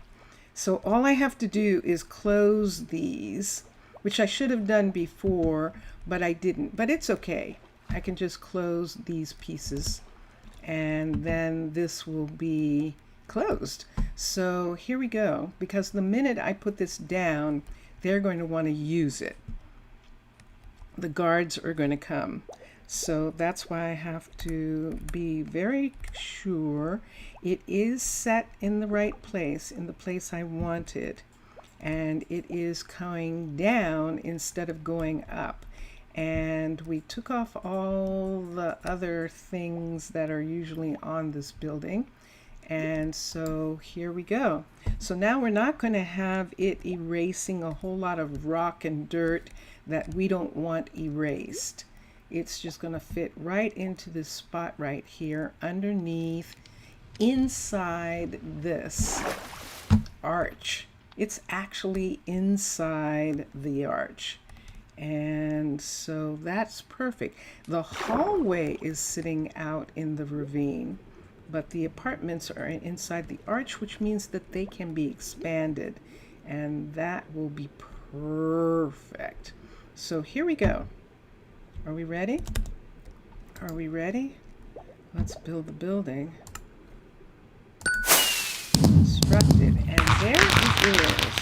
So all I have to do is close these, which I should have done before, but I didn't. But it's okay. I can just close these pieces, and then this will be closed. So here we go, because the minute I put this down, they're going to want to use it. The guards are going to come. So that's why I have to be very sure it is set in the right place, in the place I want it, and it is coming down instead of going up. And we took off all the other things that are usually on this building. And so here we go. So now we're not going to have it erasing a whole lot of rock and dirt that we don't want erased. It's just going to fit right into this spot right here underneath, inside this arch. It's actually inside the arch. And so that's perfect. The hallway is sitting out in the ravine, but the apartments are inside the arch, which means that they can be expanded, and that will be perfect. So here we go. Are we ready? Are we ready? Let's build the building. Constructed, and there it is.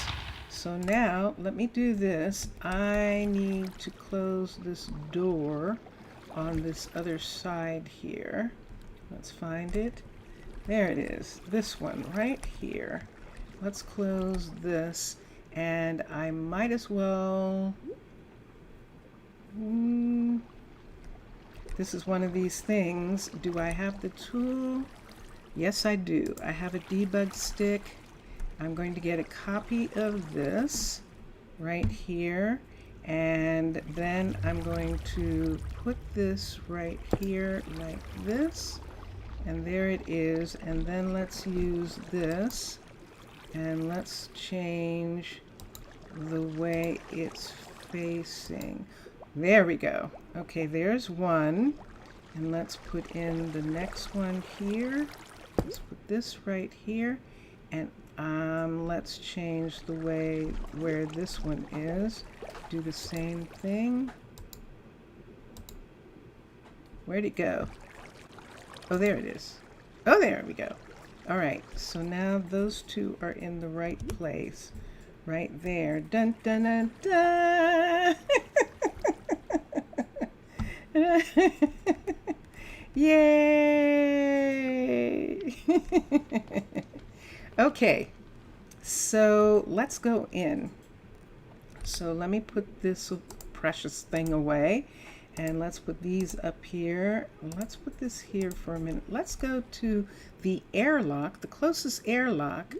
So now let me do this. I need to close this door on this other side here. Let's find it. There it is. This one right here. Let's close this, and I might as well. This is one of these things. Do I have the tool? Yes, I do. I have a debug stick. I'm going to get a copy of this right here, and then I'm going to put this right here like this, and there it is. And then let's use this, and let's change the way it's facing. There we go. Okay, there's one, and let's put in the next one here. Let's put this right here, and let's change the way where this one is. Do the same thing. Where'd it go? Oh, there it is. Oh, there we go. All right, so now those two are in the right place. Right there. Dun, dun, dun, dun. Yay! Okay, so let's go in. So let me put this precious thing away, and let's put these up here. Let's put this here for a minute. Let's go to the airlock, the closest airlock,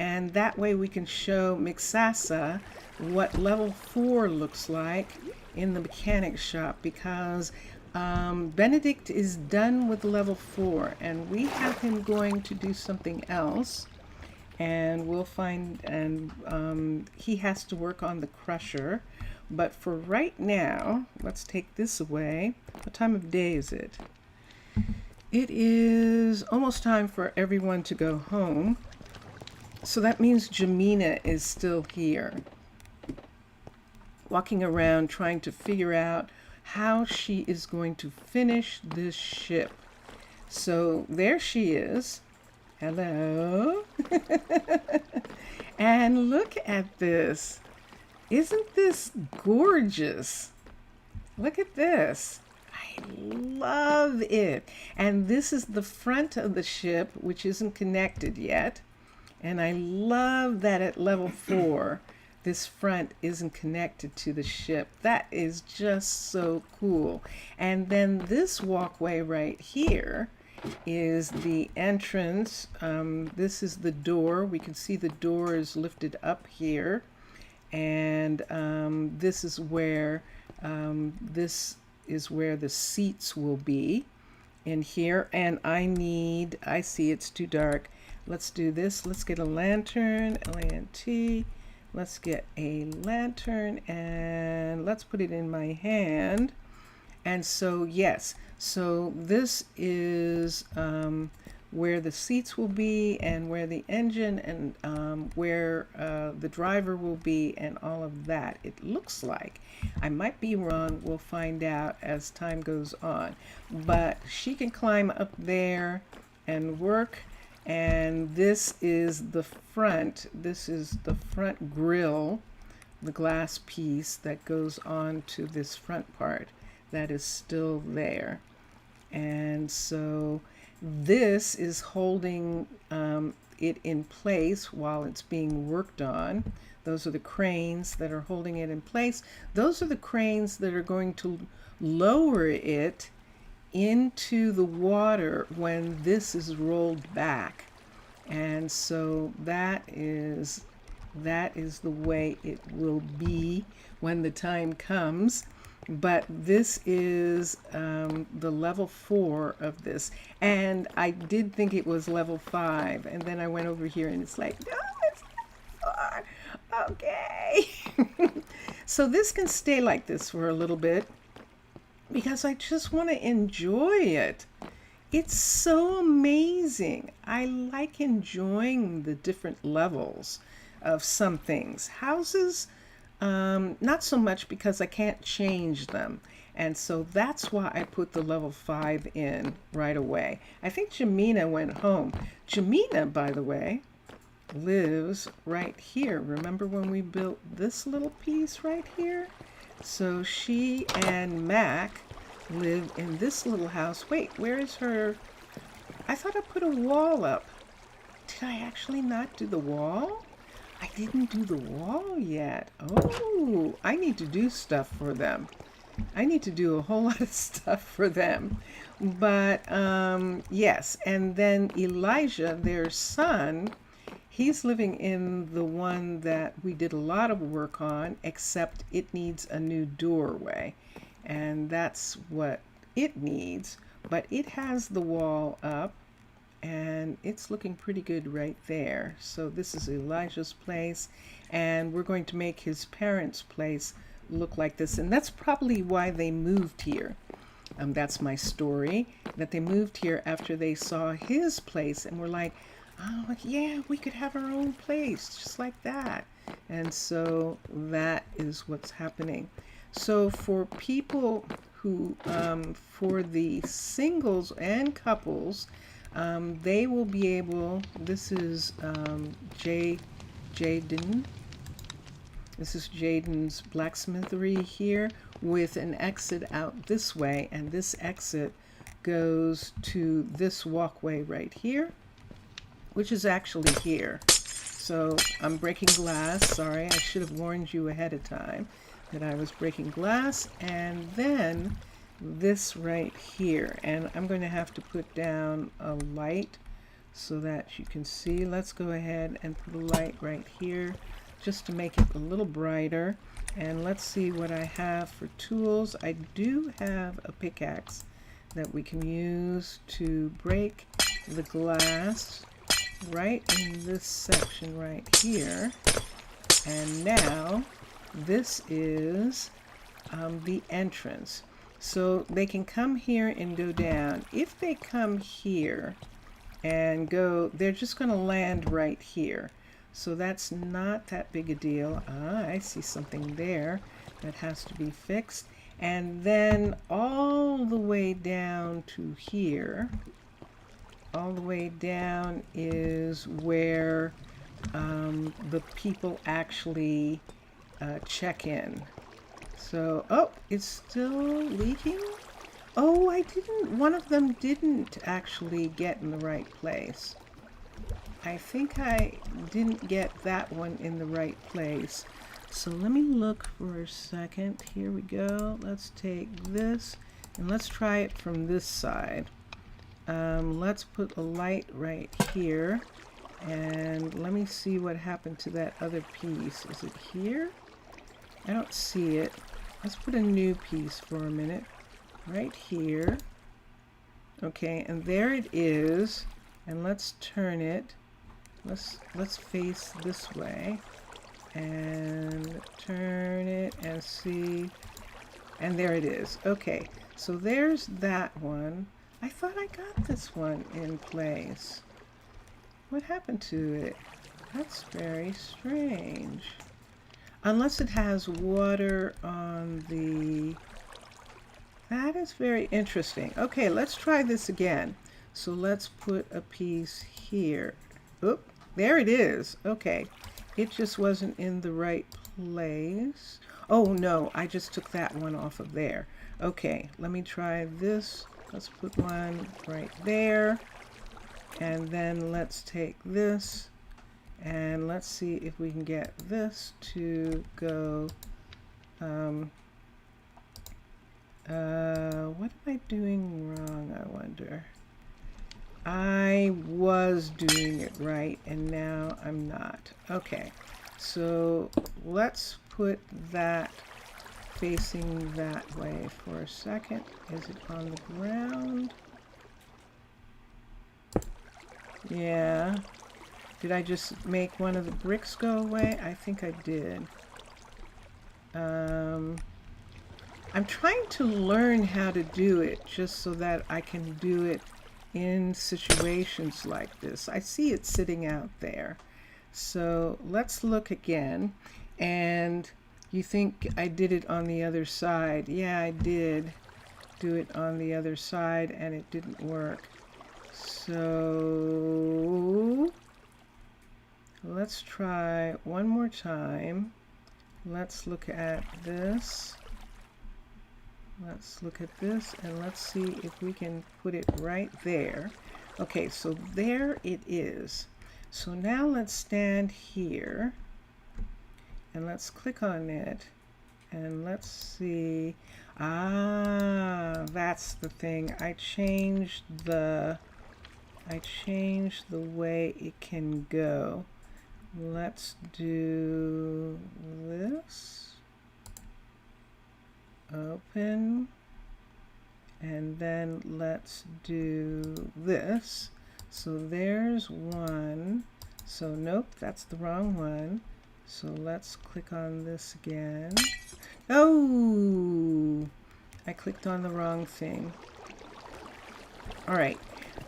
and that way we can show Mixasa what level 4 looks like in the mechanic shop, because Benedict is done with level 4, and we have him going to do something else, and we'll find, and he has to work on the crusher. But for right now, let's take this away. What time of day is it? It is almost time for everyone to go home. So that means Jamina is still here, walking around trying to figure out how she is going to finish this ship. So there she is. Hello. And look at this. Isn't this gorgeous? Look at this. I I love it. And this is the front of the ship, which isn't connected yet. And I love that at level 4, this front isn't connected to the ship. That is just so cool. And then this walkway right here is the entrance. This is the door. We can see the door is lifted up here. And this is where the seats will be in here. And I see it's too dark. Let's do this. Let's get a lantern, L-A-N-T. Let's get a lantern and let's put it in my hand. And so, yes, so this is where the seats will be and where the engine and where the driver will be and all of that. It looks like. I might be wrong. We'll find out as time goes on. But she can climb up there and work. And this is the front. This is the front grille, the glass piece that goes on to this front part that is still there. And so this is holding it in place while it's being worked on. Those are the cranes that are holding it in place. Those are the cranes that are going to lower it into the water when this is rolled back. And so that is the way it will be when the time comes. But this is the level 4 of this, and I did think it was level 5, and then I went over here and it's like, no, it's level 4. Okay. So this can stay like this for a little bit, because I just want to enjoy it. It's so amazing. I like enjoying the different levels of some things. Houses, not so much, because I can't change them. And so that's why I put the level 5 in right away. I think Jamina went home. Jamina, by the way, lives right here. Remember when we built this little piece right here? So she and Mac live in this little house. Wait, where is her? I thought I put a wall up. Did I actually not do the wall? I didn't do the wall yet. Oh, I need to do stuff for them. I need to do a whole lot of stuff for them. But yes, and then Elijah, their son, he's living in the one that we did a lot of work on, except it needs a new doorway. And that's what it needs. But it has the wall up, and it's looking pretty good right there. So this is Elijah's place, and we're going to make his parents' place look like this. And that's probably why they moved here. That's my story, that they moved here after they saw his place and were like, oh yeah, we could have our own place just like that. And so that is what's happening. So for people who, for the singles and couples, they will be able, this is Jaden. This is Jaden's blacksmithery here with an exit out this way, and this exit goes to this walkway right here, which is actually here. So I'm breaking glass. Sorry, I should have warned you ahead of time that I was breaking glass. And then this right here, and I'm going to have to put down a light so that you can see. Let's go ahead and put a light right here just to make it a little brighter. And let's see what I have for tools. I do have a pickaxe that we can use to break the glass right in this section right here. And now this is the entrance. So they can come here and go down. If they come here and go, they're just going to land right here. So that's not that big a deal. Ah, I see something there that has to be fixed. And then all the way down to here, all the way down is where the people actually check in. So, oh, it's still leaking? Oh, I didn't, one of them didn't actually get in the right place. I think I didn't get that one in the right place. So let me look for a second. Here we go. Let's take this and let's try it from this side. Let's put a light right here. And let me see what happened to that other piece. Is it here? I don't see it. Let's put a new piece for a minute. Right here. Okay, and there it is. And let's turn it. Let's face this way. And turn it and see. And there it is. Okay, so there's that one. I thought I got this one in place. What happened to it? That's very strange. Unless it has water on the... That is very interesting. Okay, let's try this again. So let's put a piece here. Oop, there it is. Okay, it just wasn't in the right place. Oh no, I just took that one off of there. Okay, let me try this. Let's put one right there. And then let's take this and let's see if we can get this to go. What am I doing wrong, I wonder? I was doing it right and now I'm not. Okay, so let's put that facing that way for a second. Is it on the ground? Yeah. Did I just make one of the bricks go away? I think I did. I'm trying to learn how to do it just so that I can do it in situations like this. I see it sitting out there. So let's look again. And you think I did it on the other side. Yeah, I did do it on the other side and it didn't work. So let's try one more time. Let's look at this. Let's look at this and let's see if we can put it right there. Okay, so there it is. So now let's stand here and let's click on it and let's see. Ah, that's the thing. I changed the way it can go. Let's do this. Open. And then let's do this. So there's one. So nope, that's the wrong one. So let's click on this again. Oh, I clicked on the wrong thing. All right.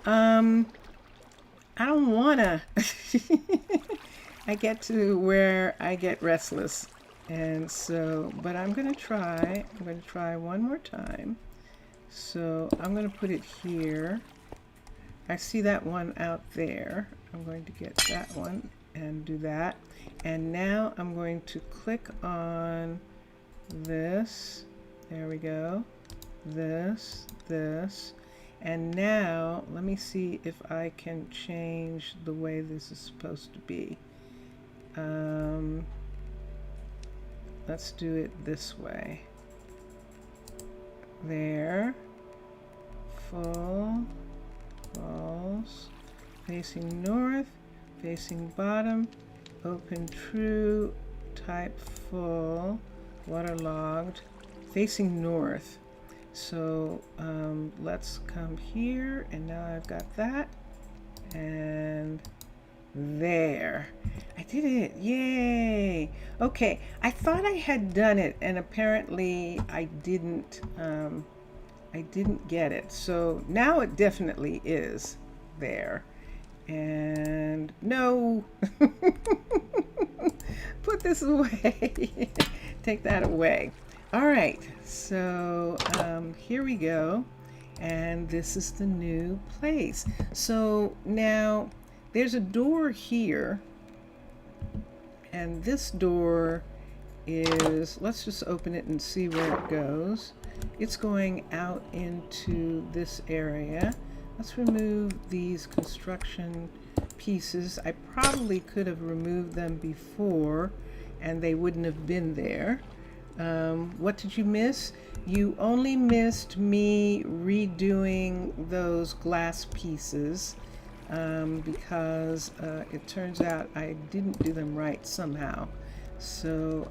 I don't wanna. I get to where I get restless. And so, but I'm going to try one more time. So I'm going to put it here. I see that one out there. I'm going to get that one and do that. And now I'm going to click on this. There we go. This. And now let me see if I can change the way this is supposed to be. Let's do it this way. There. Full. False. Facing north. Facing bottom. Open true. Type full. Waterlogged. Facing north. So let's come here. And now I've got that. And there. I did it. Yay. Okay. I thought I had done it and apparently I didn't get it. So now it definitely is there. And no. Put this away. Take that away. All right. So here we go. And this is the new place. So now there's a door here, and this door is, let's just open it and see where it goes. It's going out into this area. Let's remove these construction pieces. I probably could have removed them before and they wouldn't have been there. What did you miss? You only missed me redoing those glass pieces because it turns out I didn't do them right somehow. So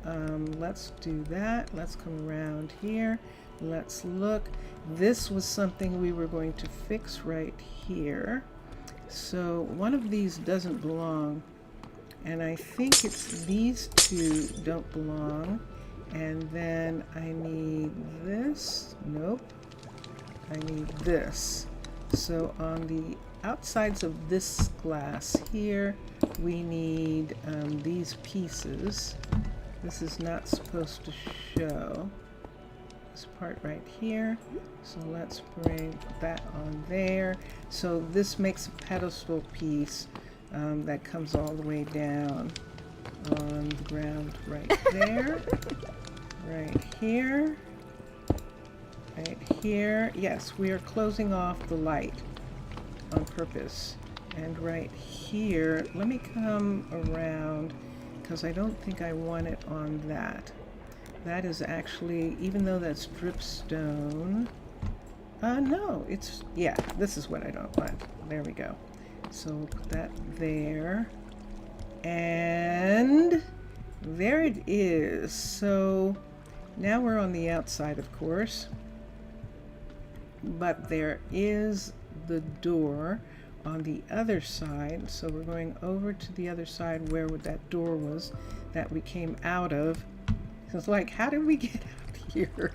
let's do that. Let's come around here. Let's look. This was something we were going to fix right here. So one of these doesn't belong, and I think it's these two don't belong. And then I need this. Nope. I need this. So on the outsides of this glass here, we need these pieces. This is not supposed to show. This part right here. So let's bring that on there. So this makes a pedestal piece that comes all the way down on the ground right there. Right here. Right here. Yes, we are closing off the light on purpose. And right here, let me come around because I don't think I want it on that. That is actually, even though that's dripstone, no, it's, yeah, this is what I don't want. There we go. So we'll put that there. And there it is. So now we're on the outside, of course, but there is the door on the other side. So we're going over to the other side where that door was that we came out of. So it's like, how did we get out here?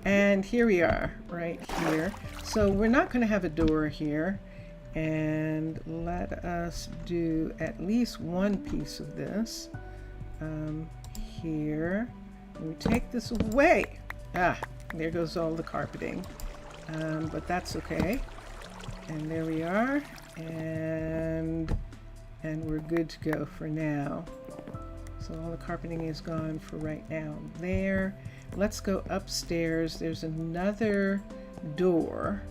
And here we are, right here. So we're not going to have a door here. And let us do at least one piece of this here. And we take this away. Ah, there goes all the carpeting. But that's okay. And there we are. And we're good to go for now. So all the carpeting is gone for right now there. Let's go upstairs. There's another door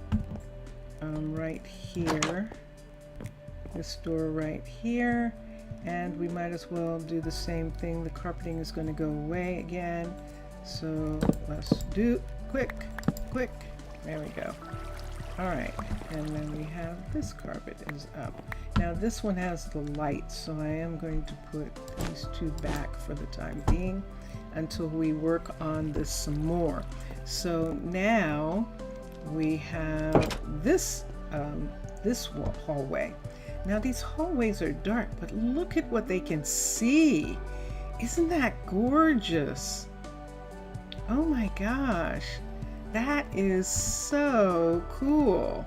right here. This door right here. And we might as well do the same thing. The carpeting is going to go away again. So let's do quick. There we go. All right, and then we have this carpet is up. Now this one has the light, so I am going to put these two back for the time being until we work on this some more. So now we have this hallway. Now these hallways are dark, but look at what they can see. Isn't that gorgeous? Oh my gosh. That is so cool.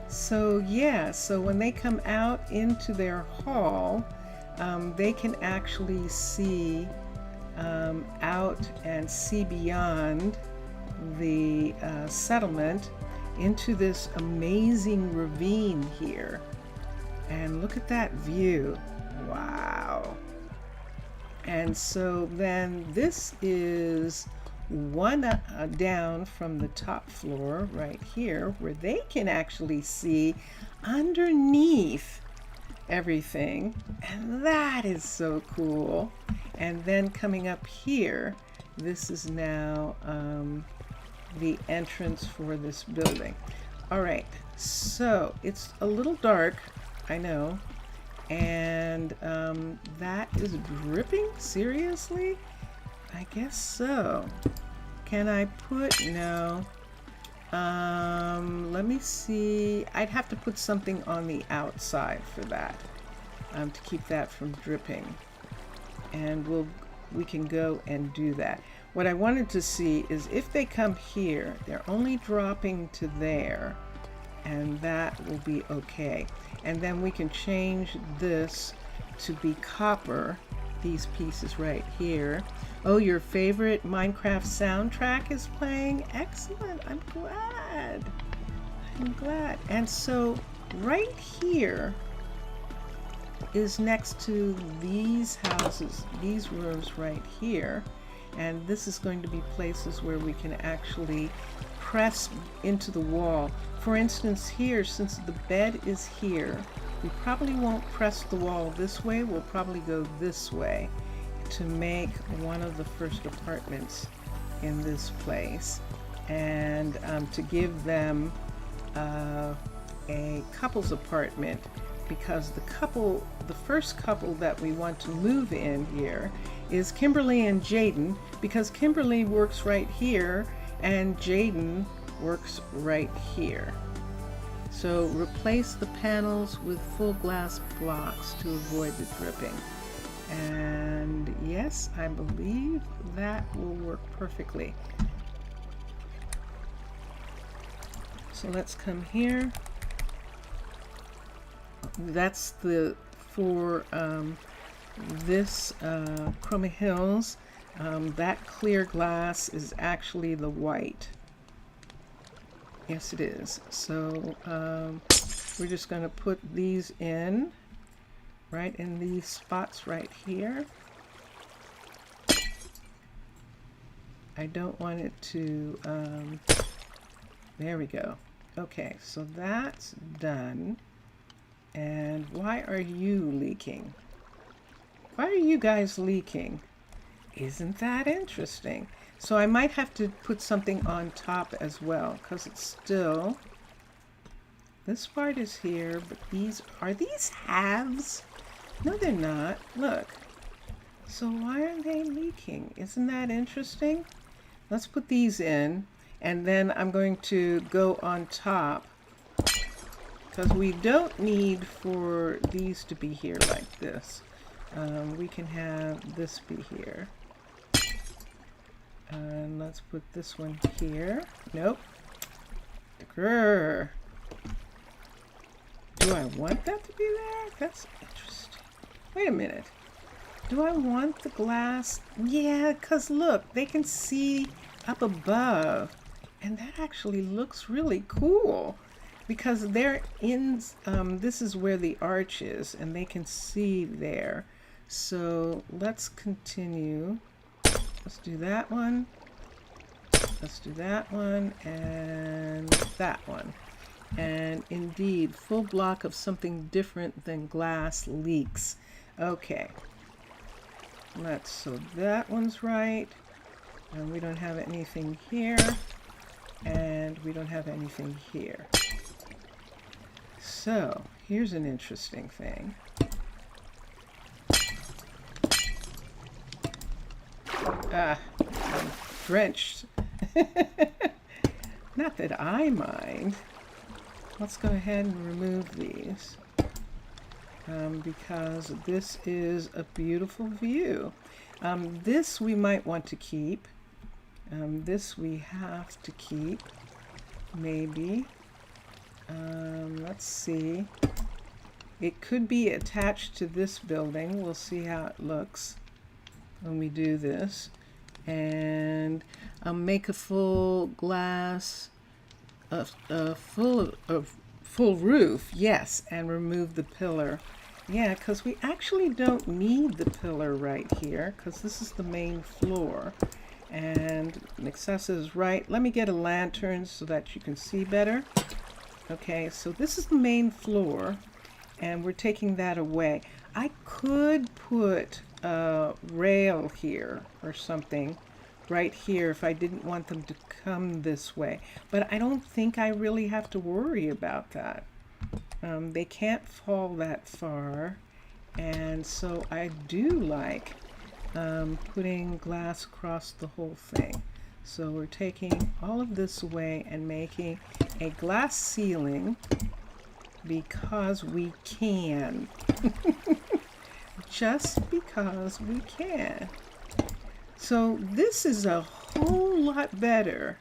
So yeah, so when they come out into their hall, they can actually see out and see beyond the settlement into this amazing ravine here. And look at that view. Wow. And so then this is one down from the top floor right here where they can actually see underneath everything, and that is so cool. And then coming up here, this is now the entrance for this building. All right, so it's a little dark, I know, and that is dripping. Seriously? I guess so. Can I put, no. Let me see. I'd have to put something on the outside for that, to keep that from dripping. And we can go and do that. What I wanted to see is if they come here, they're only dropping to there, and that will be okay. And then we can change this to be copper, these pieces right here. Oh, your favorite Minecraft soundtrack is playing? Excellent. I'm glad. And so right here, is next to these houses, these rooms right here. And this is going to be places where we can actually press into the wall. For instance, here, since the bed is here, we probably won't press the wall this way. We'll probably go this way to make one of the first apartments in this place, and to give them a couple's apartment, because the first couple that we want to move in here is Kimberly and Jaden, because Kimberly works right here and Jaden works right here. So replace the panels with full glass blocks to avoid the dripping. And yes, I believe that will work perfectly. So let's come here. That's for this Chroma Hills. That clear glass is actually the white. Yes, it is. So we're just going to put these in, right in these spots right here. I don't want it to, there we go. Okay, so that's done. And why are you leaking? Why are you guys leaking? Isn't that interesting? So I might have to put something on top as well, because it's still, this part is here, but are these halves? No, they're not. Look. So why are they leaking? Isn't that interesting? Let's put these in, and then I'm going to go on top, because we don't need for these to be here like this. We can have this be here. And let's put this one here. Nope. Grrr. Do I want that to be there? That's interesting. Wait a minute. Do I want the glass? Yeah, because look, they can see up above. And that actually looks really cool. Because they're in, this is where the arch is, and they can see there. So let's continue. Let's do that one. Let's do that one and that one. And indeed, full block of something different than glass leaks. Okay. So that one's right. And we don't have anything here. And we don't have anything here. So here's an interesting thing. I'm drenched. Not that I mind. Let's go ahead and remove these because this is a beautiful view. This we might want to keep. This we have to keep, maybe. Let's see. It could be attached to this building. We'll see how it looks when we do this. And make a full glass, full roof, yes, and remove the pillar. Yeah, because we actually don't need the pillar right here, because this is the main floor. And Nexessa is right. Let me get a lantern so that you can see better. Okay, so this is the main floor, and we're taking that away. I could put a rail here or something right here if I didn't want them to come this way, but I don't think I really have to worry about that. They can't fall that far, and so I do like putting glass across the whole thing. So we're taking all of this away and making a glass ceiling because we can. Just because we can. So this is a whole lot better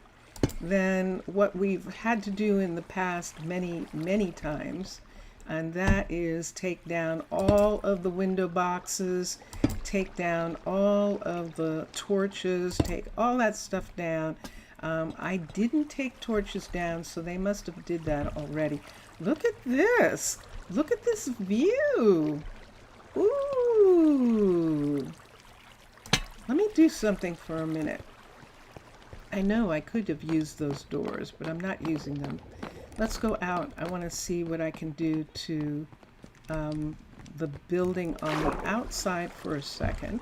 than what we've had to do in the past many times, and that is take down all of the window boxes, take down all of the torches, take all that stuff down. I didn't take torches down, so they must have did that already. Look at this. Look at this view. Ooh. Let me do something for a minute. I know I could have used those doors, but I'm not using them. Let's go out. I want to see what I can do to the building on the outside for a second.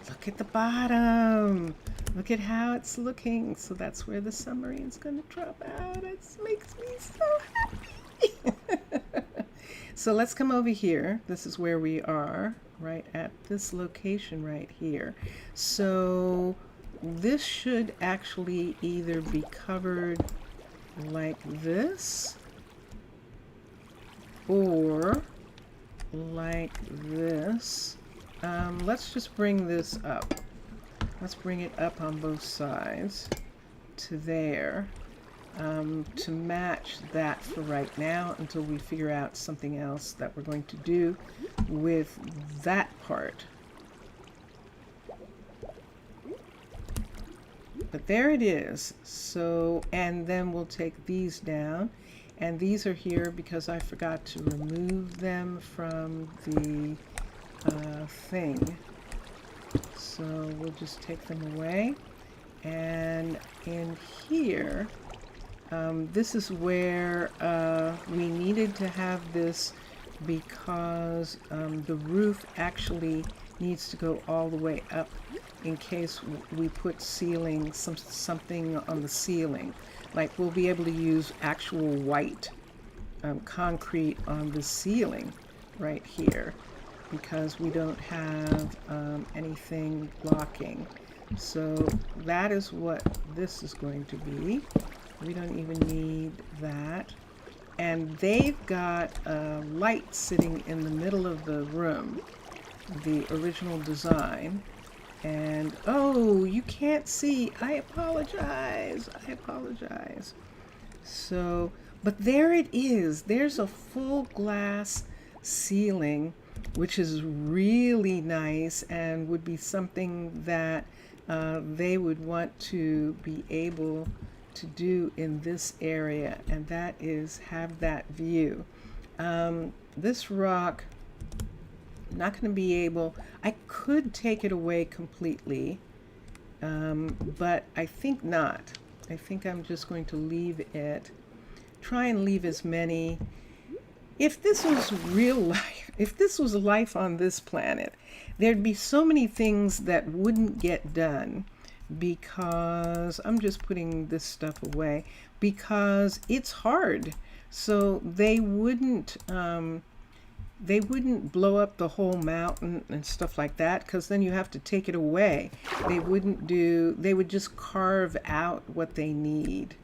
Look at the bottom. Look at how it's looking. So that's where the submarine's going to drop out. It makes me so happy. So let's come over here. This is where we are, right at this location right here. So this should actually either be covered like this or like this. Let's just bring this up. Let's bring it up on both sides to there to match that for right now until we figure out something else that we're going to do with that part. But there it is. So, and then we'll take these down. And these are here because I forgot to remove them from the thing. So we'll just take them away. And in here, this is where we needed to have this because the roof actually needs to go all the way up in case we put ceiling, something on the ceiling. Like we'll be able to use actual white concrete on the ceiling right here because we don't have anything blocking. So that is what this is going to be. We don't even need that. And they've got a light sitting in the middle of the room, the original design. And oh, you can't see. I apologize. I apologize. So, but there it is. There's a full glass ceiling, which is really nice and would be something that they would want to be able to do in this area, and that is have that view. This rock, not going to be able, I could take it away completely, but I think not. I think I'm just going to leave it, try and leave as many. If this was real life, if this was life on this planet, there'd be so many things that wouldn't get done because I'm just putting this stuff away because it's hard. So they wouldn't blow up the whole mountain and stuff like that because then you have to take it away. They would just carve out what they need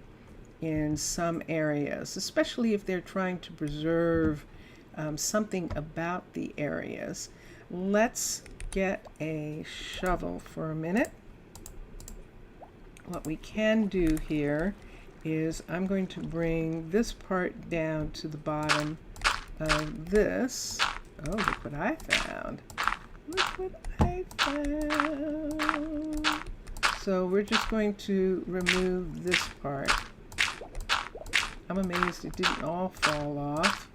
in some areas, especially if they're trying to preserve something about the areas. Let's get a shovel for a minute. What we can do here is I'm going to bring this part down to the bottom of this. Oh, look what I found. Look what I found. So we're just going to remove this part. I'm amazed it didn't all fall off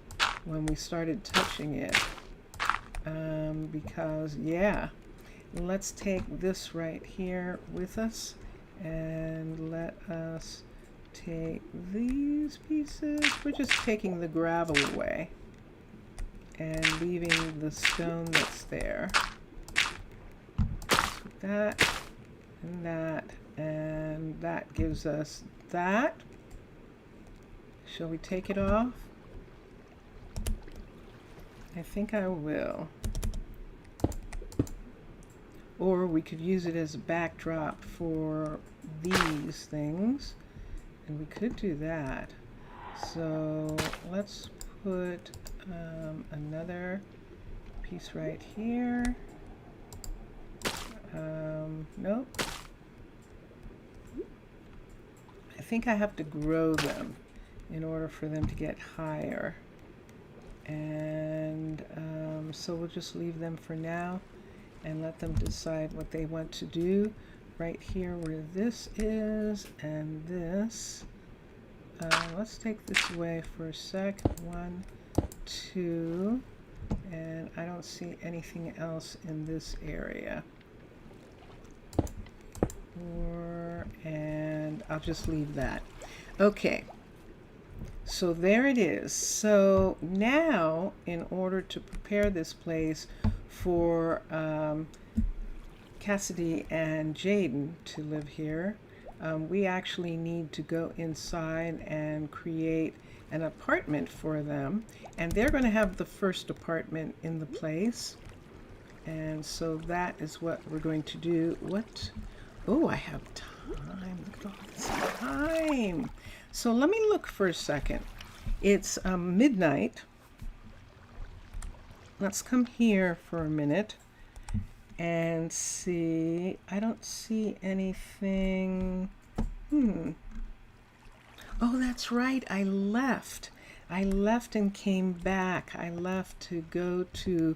when we started touching it. Because, yeah. Let's take this right here with us. And let us take these pieces. We're just taking the gravel away and leaving the stone that's there. That and that, and that gives us that. Shall we take it off? I think I will. Or we could use it as a backdrop for these things, and we could do that. So let's put another piece right here. Nope. I think I have to grow them in order for them to get higher. And so we'll just leave them for now and let them decide what they want to do. Right here where this is and this. Let's take this away for a sec. 1, 2. And I don't see anything else in this area. And I'll just leave that. Okay, so there it is. So now, in order to prepare this place for Cassidy and Jaden to live here, we actually need to go inside and create an apartment for them. And they're going to have the first apartment in the place. And so that is what we're going to do. What? Oh, I have time. Look at all this time. So let me look for a second. It's midnight. Let's come here for a minute and see. I don't see anything. Oh, that's right. I left and came back. I left to go to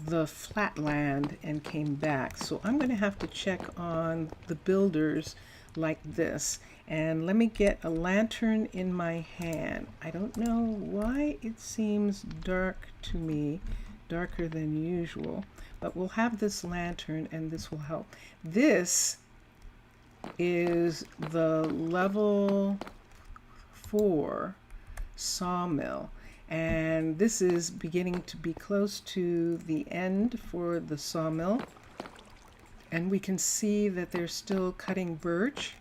the flatland and came back. So I'm going to have to check on the builders like this. And let me get a lantern in my hand. I don't know why it seems dark to me, darker than usual, but we'll have this lantern and this will help. This is the level 4 sawmill, and this is beginning to be close to the end for the sawmill, and we can see that they're still cutting birch,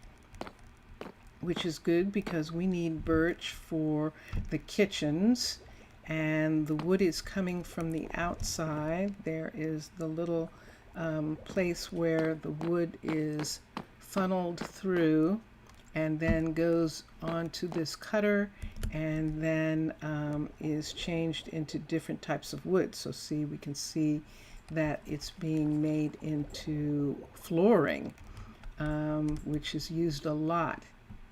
which is good because we need birch for the kitchens, and the wood is coming from the outside. There is the little place where the wood is funneled through and then goes onto this cutter and then is changed into different types of wood. So see, we can see that it's being made into flooring, which is used a lot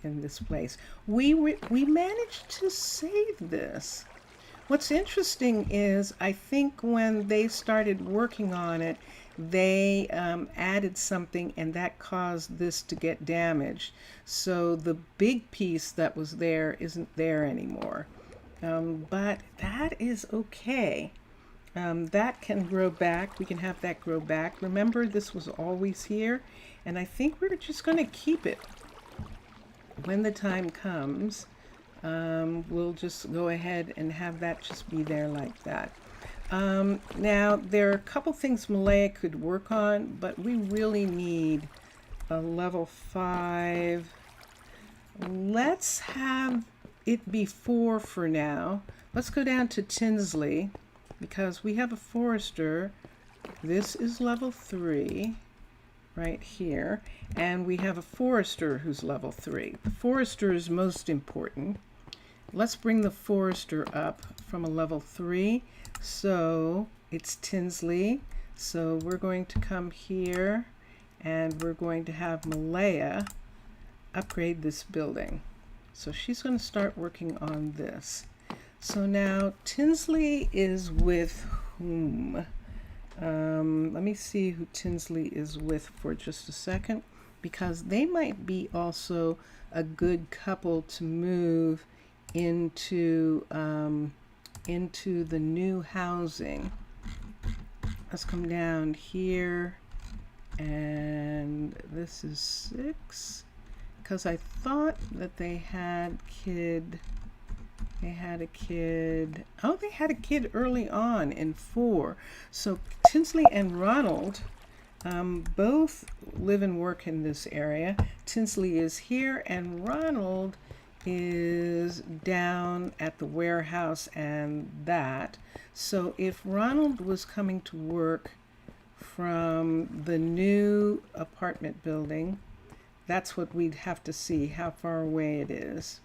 in this place. We managed to save this. What's interesting is I think when they started working on it, they added something and that caused this to get damaged. So the big piece that was there isn't there anymore. But that is okay. That can grow back. We can have that grow back. Remember, this was always here, and I think we're just going to keep it. When the time comes, we'll just go ahead and have that just be there like that. Now, there are a couple things Malaya could work on, but we really need a level 5. Let's have it be 4 for now. Let's go down to Tinsley because we have a forester. This is level 3 right here, and we have a forester who's level 3. The forester is most important. Let's bring the forester up from a level 3. So it's Tinsley. So we're going to come here and we're going to have Malaya upgrade this building. So she's going to start working on this. So now Tinsley is with whom? Let me see who Tinsley is with for just a second, because they might be also a good couple to move into the new housing. Let's come down here, and this is 6, because I thought that they had a kid. Oh, they had a kid early on in 4. So Tinsley and Ronald both live and work in this area. Tinsley is here and Ronald is down at the warehouse and that. So if Ronald was coming to work from the new apartment building, that's what we'd have to see, how far away it is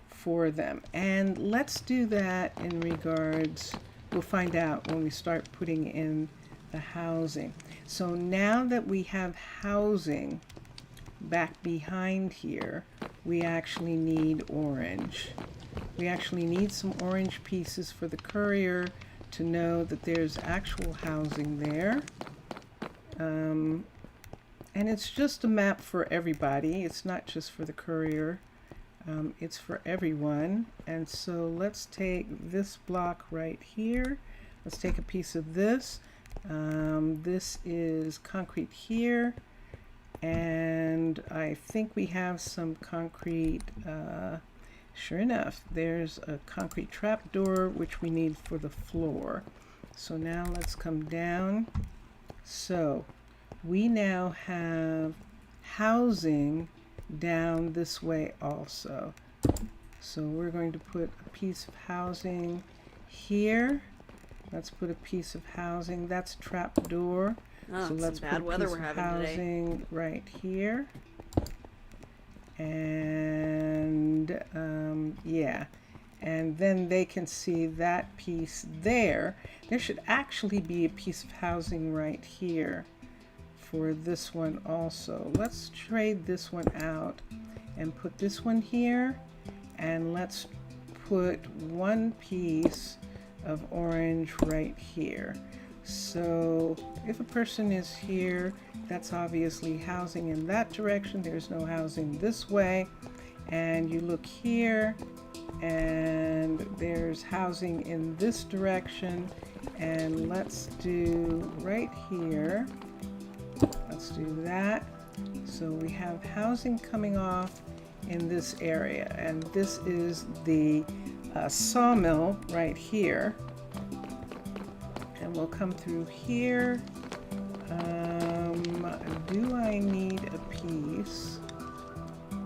for them. And let's do that in regards, we'll find out when we start putting in the housing. So now that we have housing back behind here, we actually need orange. We actually need some orange pieces for the courier to know that there's actual housing there. And it's just a map for everybody. It's not just for the courier. It's for everyone. And so let's take this block right here. let's take a piece of this. This is concrete here, and I think we have some concrete. Sure enough, there's a concrete trapdoor which we need for the floor. So now let's come down. So we now have housing down this way also. So we're going to put a piece of housing here. Let's put a piece of housing. That's trapdoor. Oh, so let's some bad put a weather piece we're of having today. housing right here. And yeah, and then they can see that piece there. There should actually be a piece of housing right here for this one also. Let's trade this one out and put this one here, and let's put one piece of orange right here. So if a person is here, that's obviously housing in that direction. There's no housing this way. And you look here, and there's housing in this direction. And let's do right here. Let's do that. So we have housing coming off in this area. And this is the sawmill right here. And we'll come through here. Do I need a piece?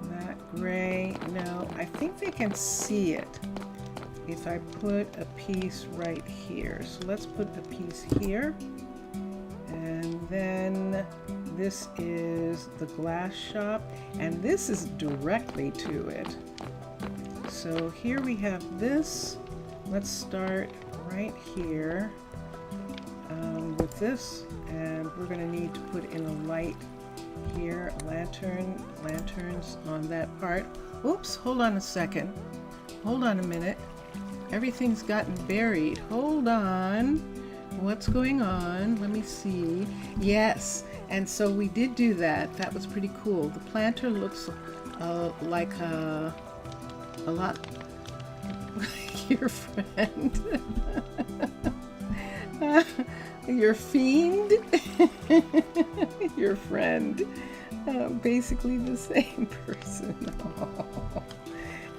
That gray? No, I think they can see it if I put a piece right here. So let's put a piece here. And then this is the glass shop, and this is directly to it. So here we have this. Let's start right here. With this, and we're going to need to put in a light here, a lanterns on that part. Oops, hold on a second. Hold on a minute. Everything's gotten buried. Hold on. What's going on? Let me see. Yes, and so we did do that. That was pretty cool. The planter looks like a lot like your friend. Your fiend, your friend, basically the same person. Oh,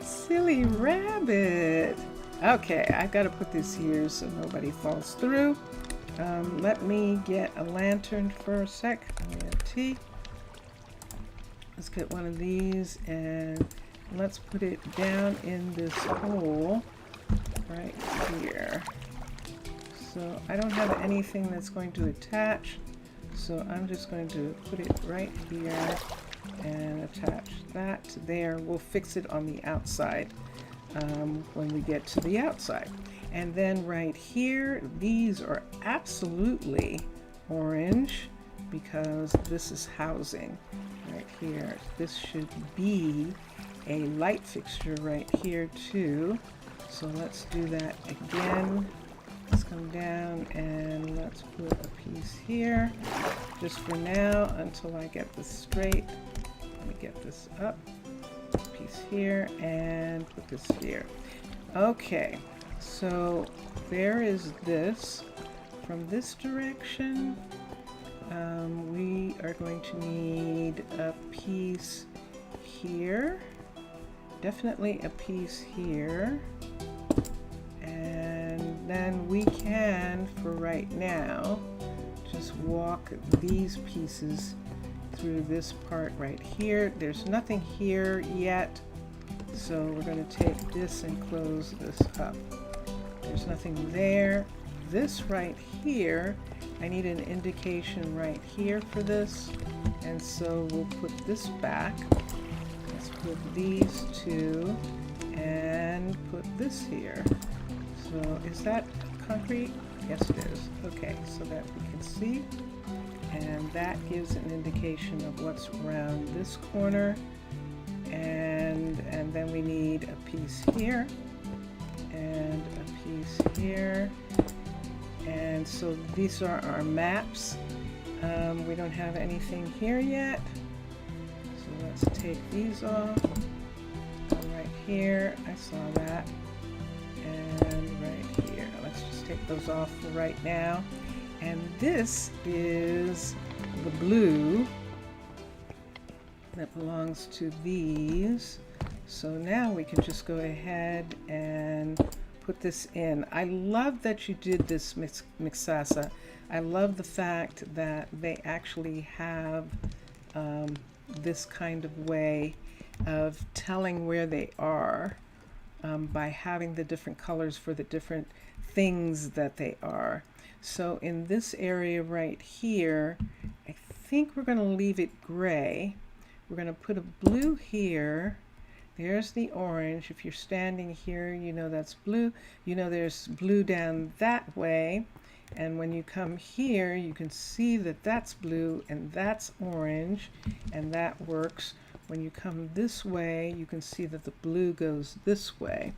silly rabbit. Okay, I've got to put this here so nobody falls through. Let me get a lantern for a sec. Tea. Let's get one of these and let's put it down in this hole right here. So I don't have anything that's going to attach, so I'm just going to put it right here and attach that to there. We'll fix it on the outside when we get to the outside. And then right here, these are absolutely orange because this is housing right here. This should be a light fixture right here too. So let's do that again. Let's come down and let's put a piece here just for now until I get this straight. Let me get this up. Piece here and put this here. Okay, so there is this. From this direction, we are going to need a piece here. Definitely a piece here. And then we can, for right now, just walk these pieces through this part right here. There's nothing here yet, so we're going to take this and close this up. There's nothing there. This right here, I need an indication right here for this, and so we'll put this back. Let's put these two and put this here. So is that concrete? Yes, it is. Okay, so that we can see. And that gives an indication of what's around this corner. And then we need a piece here and a piece here. And so these are our maps. We don't have anything here yet. So let's take these off. Right here, I saw that. and right here. Let's just take those off for right now. And this is the blue that belongs to these. So now we can just go ahead and put this in. I love that you did this, Mixasa. I love the fact that they actually have this kind of way of telling where they are by having the different colors for the different things that they are. So in this area right here, I think we're going to leave it gray. We're going to put a blue here. There's the orange. If you're standing here, you know that's blue. You know there's blue down that way. And when you come here, you can see that that's blue and that's orange, and that works. When you come this way, you can see that the blue goes this way.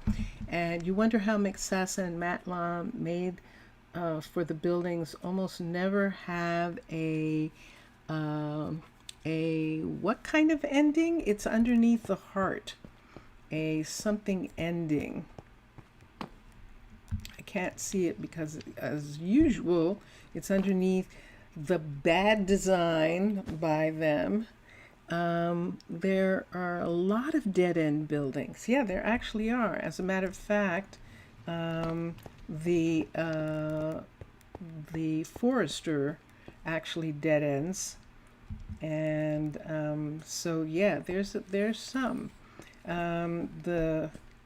And you wonder how Mixasa and Matlon made for the buildings almost never have a what kind of ending? It's underneath the heart, a something ending. I can't see it because as usual, it's underneath the bad design by them. There are a lot of dead-end buildings. Yeah, there actually are. As a matter of fact, the Forester actually dead ends, and so yeah, there's some.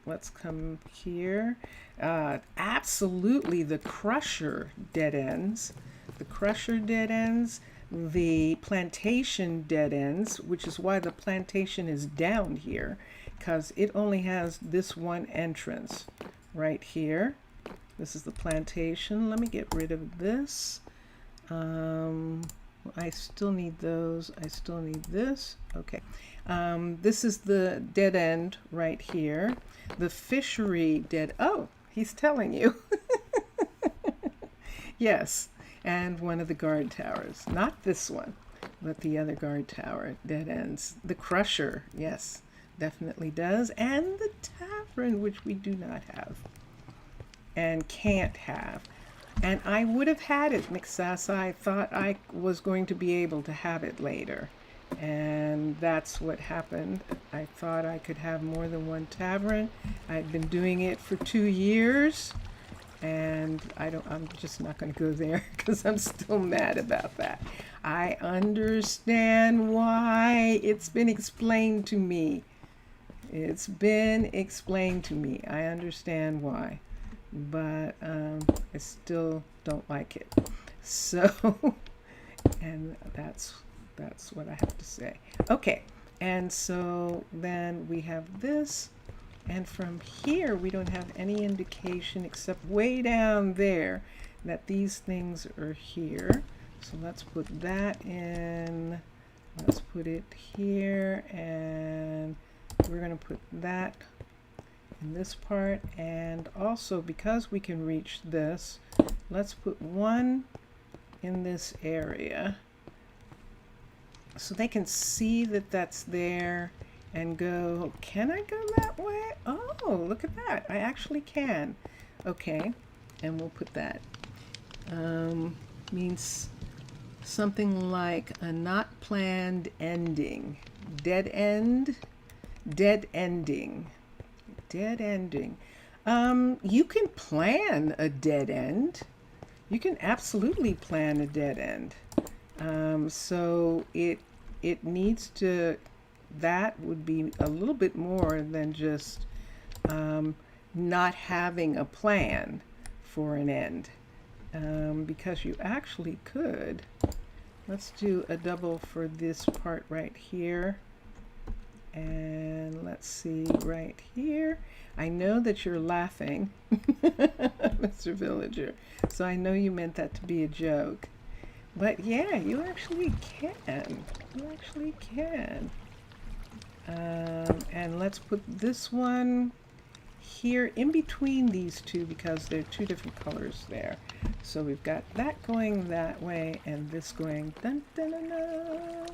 Let's come here. Absolutely, the Crusher dead ends. The Crusher dead ends. The Plantation dead ends, which is why the Plantation is down here, because it only has this one entrance right here. This is the Plantation. Let me get rid of this. I still need those. I still need this. Okay. This is the dead end right here. The Fishery dead. Oh, he's telling you. Yes. And one of the guard towers. Not this one, but the other guard tower dead ends. The Crusher, yes, definitely does. And the Tavern, which we do not have and can't have. And I would have had it, Mixasa. I thought I was going to be able to have it later. And that's what happened. I thought I could have more than one tavern. I'd been doing it for 2 years. And I'm just not going to go there because I'm still mad about that. I understand why. It's been explained to me. It's been explained to me. I understand why. But I still don't like it. So, and that's what I have to say. Okay, and so then we have this, and from here we don't have any indication except way down there that these things are here. So let's put that in. Let's put it here, and we're going to put that in this part. And also, because we can reach this, let's put one in this area so they can see that that's there and go, can I go that way? Oh, look at that. I actually can. Okay, and we'll put that. Means something like a not planned ending. Dead end, dead ending. Dead ending. You can plan a dead end. You can absolutely plan a dead end. So it needs to, that would be a little bit more than just not having a plan for an end. Because you actually could. Let's do a double for this part right here. And let's see right here. I know that you're laughing, Mr. Villager. So I know you meant that to be a joke. But yeah, you actually can. You actually can. And let's put this one here in between these two because they're two different colors there. So we've got that going that way and this going dun dun dun dun.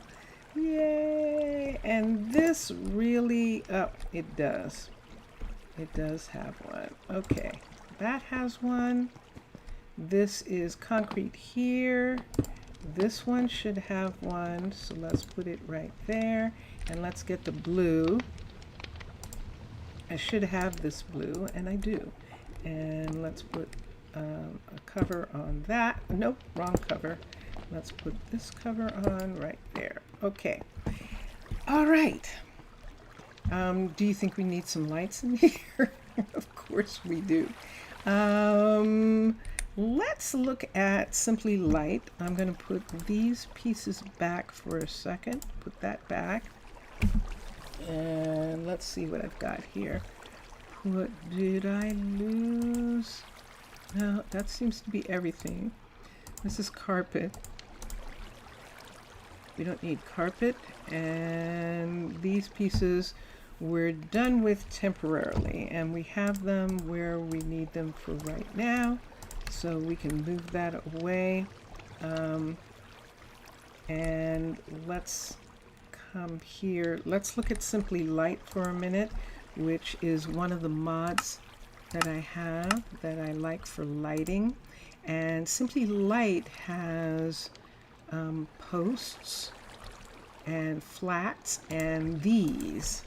Yay! And this really, oh, it does. It does have one. Okay, that has one. This is concrete here. This one should have one, so let's put it right there. And let's get the blue. I should have this blue, and I do. And let's put a cover on that. Nope, wrong cover. Let's put this cover on right there. Okay. All right. Do you think we need some lights in here? Of course we do. Let's look at Simply Light. I'm going to put these pieces back for a second. Put that back. And let's see what I've got here. What did I lose? No, that seems to be everything. This is carpet. We don't need carpet. And these pieces we're done with temporarily. And we have them where we need them for right now. So we can move that away. And let's come here. Let's look at Simply Light for a minute, which is one of the mods that I have that I like for lighting. And Simply Light has posts and flats and these.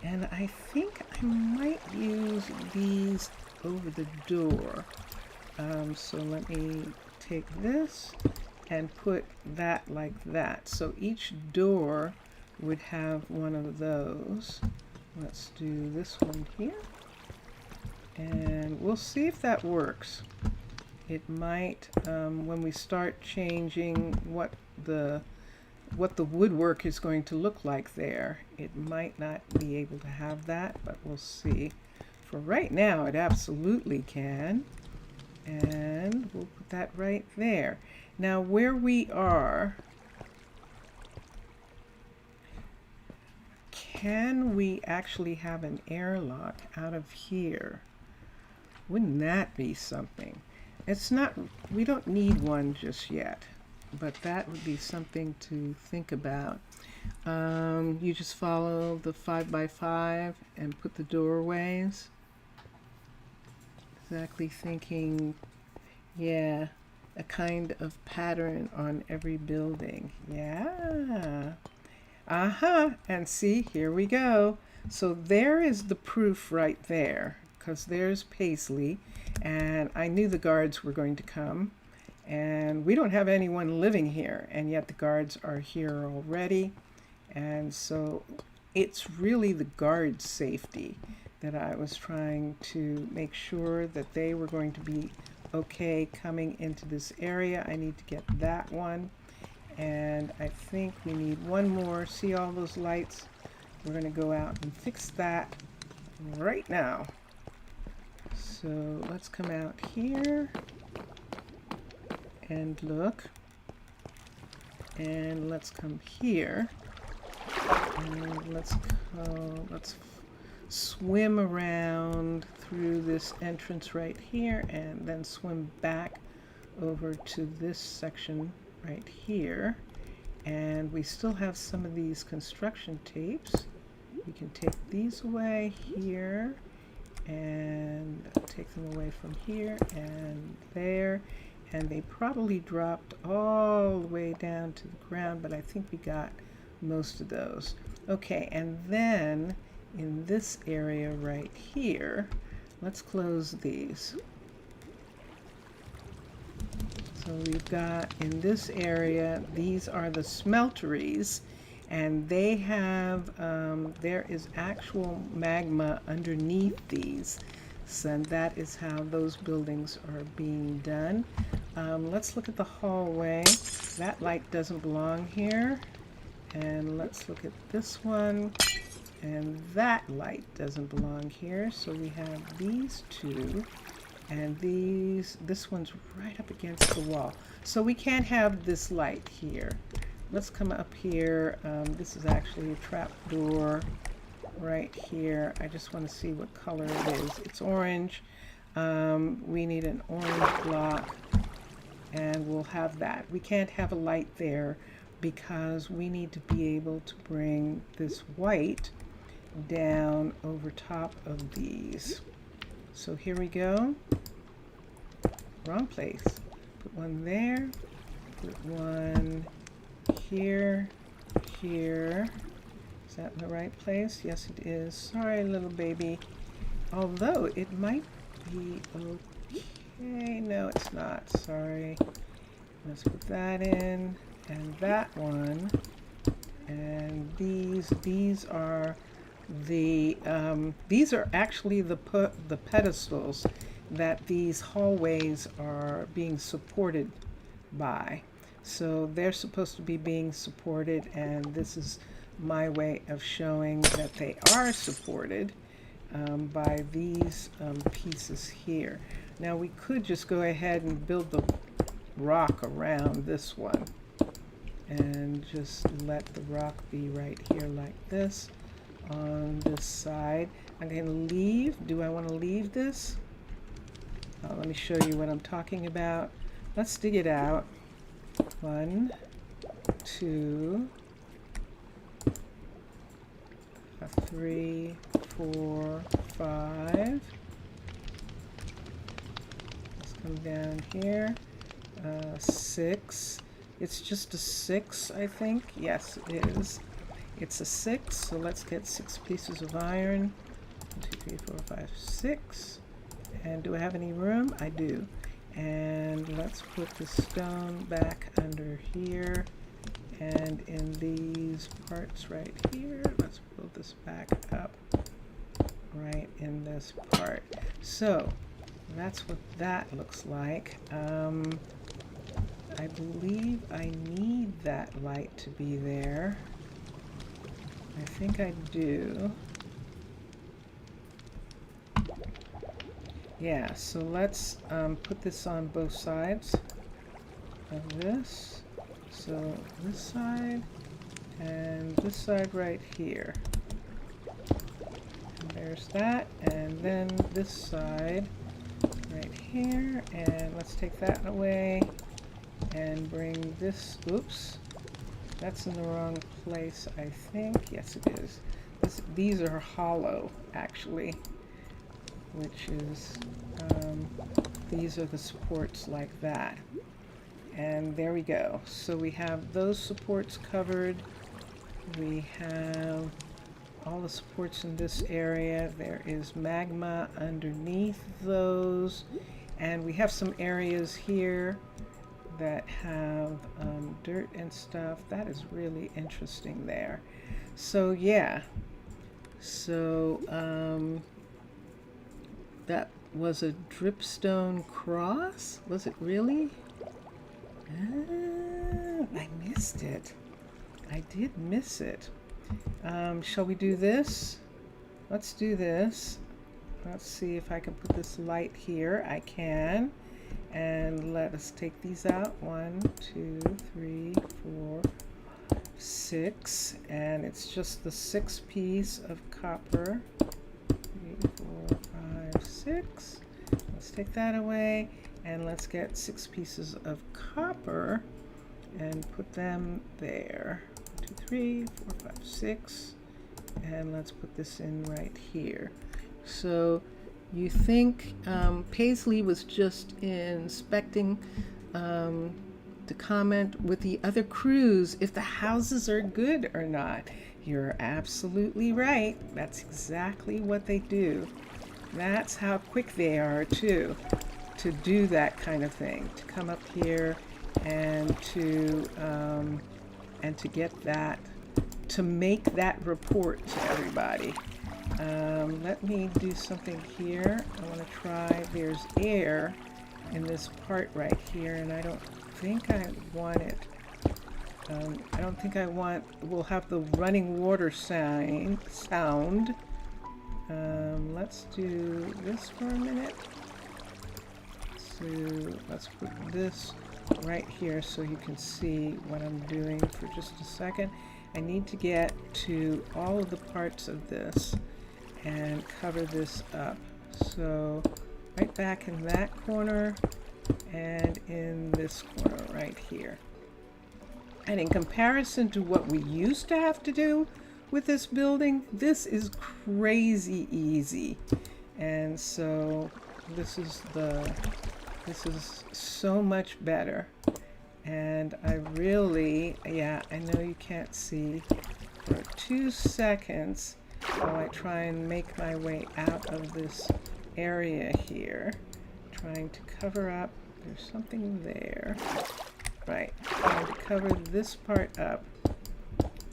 And I think I might use these over the door. So let me take this and put that like that. So each door would have one of those. Let's do this one here. And we'll see if that works. It might, when we start changing what the woodwork is going to look like there, it might not be able to have that, but we'll see. For right now, it absolutely can. And we'll put that right there. Now where we are, can we actually have an airlock out of here? Wouldn't that be something? It's not, we don't need one just yet, but that would be something to think about. You just follow the 5x5 and put the doorways. Exactly thinking, yeah, a kind of pattern on every building. Yeah. And see, here we go. So there is the proof right there, because there's Paisley, and I knew the guards were going to come, and we don't have anyone living here, and yet the guards are here already. And so it's really the guards' safety that I was trying to make sure that they were going to be okay coming into this area. I need to get that one. And I think we need one more. See all those lights? We're going to go out and fix that right now. So let's come out here and look. And let's come here. And let's swim around through this entrance right here and then swim back over to this section right here. And we still have some of these construction tapes. We can take these away here and take them away from here and there. And they probably dropped all the way down to the ground, but I think we got most of those. Okay, and then in this area right here, let's close these. So we've got in this area, these are the smelteries, and they have, there is actual magma underneath these. So that is how those buildings are being done. Let's look at the hallway. That light doesn't belong here. And let's look at this one. And that light doesn't belong here. So we have these two. And this one's right up against the wall. So we can't have this light here. Let's come up here. This is actually a trap door right here. I just want to see what color it is. It's orange. We need an orange block, and we'll have that. We can't have a light there because we need to be able to bring this white down over top of these. So here we go. Wrong place. Put one there, put one here, here. Is that in the right place? Yes, it is. Sorry, little baby. Although it might be okay. No, it's not. Sorry. Let's put that in, and that one, and these are the these are actually the pedestals that these hallways are being supported by. So they're supposed to be being supported, and this is my way of showing that they are supported by these pieces here. Now we could just go ahead and build the rock around this one and just let the rock be right here like this on this side. I'm going to leave. Do I want to leave this? Let me show you what I'm talking about. Let's dig it out. 1, 2, 3, 4, 5. Let's come down here. 6. It's just a 6, I think. Yes, it is. It's a 6, so let's get 6 pieces of iron. 1, 2, 3, 4, 5, 6. And do I have any room? I do. And let's put the stone back under here. And in these parts right here, let's build this back up right in this part. So that's what that looks like. I believe I need that light to be there. I think I do. Yeah, so let's put this on both sides of this. So this side and this side right here. And there's that, and then this side right here, and let's take that away and bring this, oops, that's in the wrong place, I think. Yes, it is. These are hollow, actually, which is, these are the supports like that. And there we go. So we have those supports covered. We have all the supports in this area. There is magma underneath those. And we have some areas here that have dirt and stuff. That is really interesting there. So yeah. So that was a dripstone cross? Was it really? I missed it. I did miss it. Shall we do this? Let's do this. Let's see if I can put this light here. I can. And let us take these out. 1, 2, 3, 4, 6. And it's just the 6 piece of copper. 3, 4, 5, 6. Let's take that away. And let's get 6 pieces of copper and put them there. 1, 2, 3, 4, 5, 6. And let's put this in right here. So you think Paisley was just inspecting to comment with the other crews if the houses are good or not. You're absolutely right. That's exactly what they do. That's how quick they are too, to do that kind of thing, to come up here and to get that, to make that report to everybody. Let me do something here. I want to try, there's air in this part right here, and I don't think I want it. I don't think I want, we'll have the running water sound. Let's do this for a minute. So let's put this right here so you can see what I'm doing for just a second. I need to get to all of the parts of this and cover this up. So right back in that corner and in this corner right here. And in comparison to what we used to have to do, with this building. This is crazy easy. And so this is so much better. And I really, yeah, I know you can't see, for 2 seconds while I try and make my way out of this area here, trying to cover up, there's something there, right, trying to cover this part up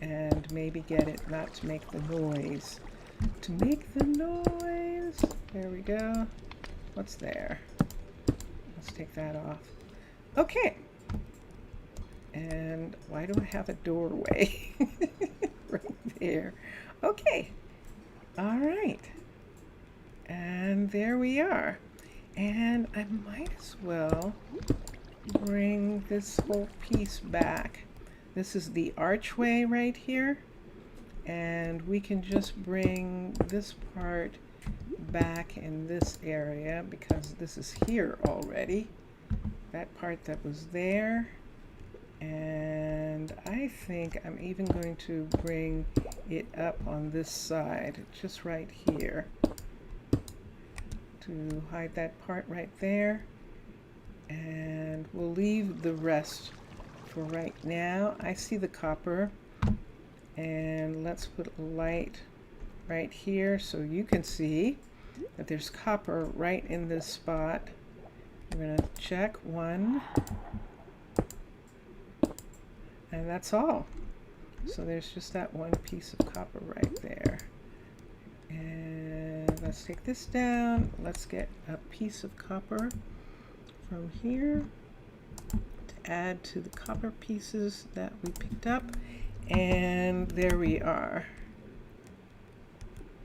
and maybe get it not to make the noise. To make the noise, there we go. What's there? Let's take that off. Okay. And why do I have a doorway right there? Okay. All right. And there we are. And I might as well bring this whole piece back. This is the archway right here. And we can just bring this part back in this area because this is here already. That part that was there. And I think I'm even going to bring it up on this side, just right here, to hide that part right there. And we'll leave the rest for right now. I see the copper, and let's put a light right here so you can see that there's copper right in this spot. We're going to check 1. And that's all. So there's just that one piece of copper right there. And let's take this down. Let's get a piece of copper from here to add to the copper pieces that we picked up. And there we are.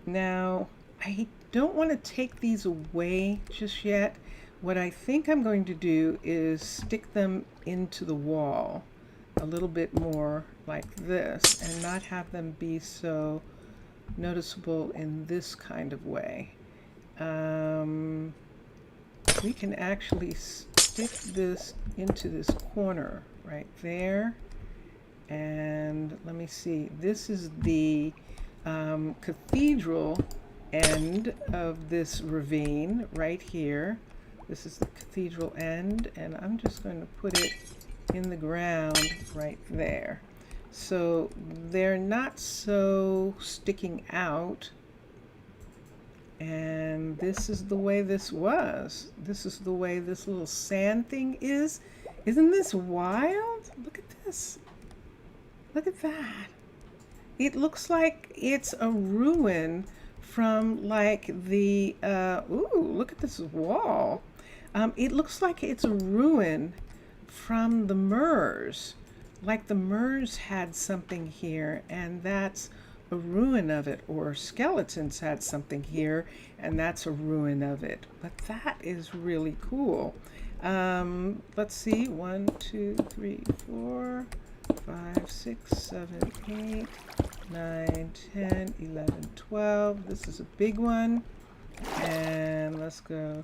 Now, I don't want to take these away just yet. What I think I'm going to do is stick them into the wall a little bit more like this and not have them be so noticeable in this kind of way. We can actually stick this into this corner right there. And let me see, this is the cathedral end of this ravine right here. This is the cathedral end, and I'm just going to put it in the ground right there. So they're not so sticking out. And this is the way this was. This is the way this little sand thing is. Isn't this wild? Look at this. Look at that. It looks like it's a ruin from like the, ooh, look at this wall. It looks like it's a ruin from the MERS, like the MERS had something here and that's a ruin of it, or skeletons had something here and that's a ruin of it. But that is really cool. Let's see, 1, 2, 3, 4, 5, 6, 7, 8, 9, 10, 11, 12. This is a big one. And let's go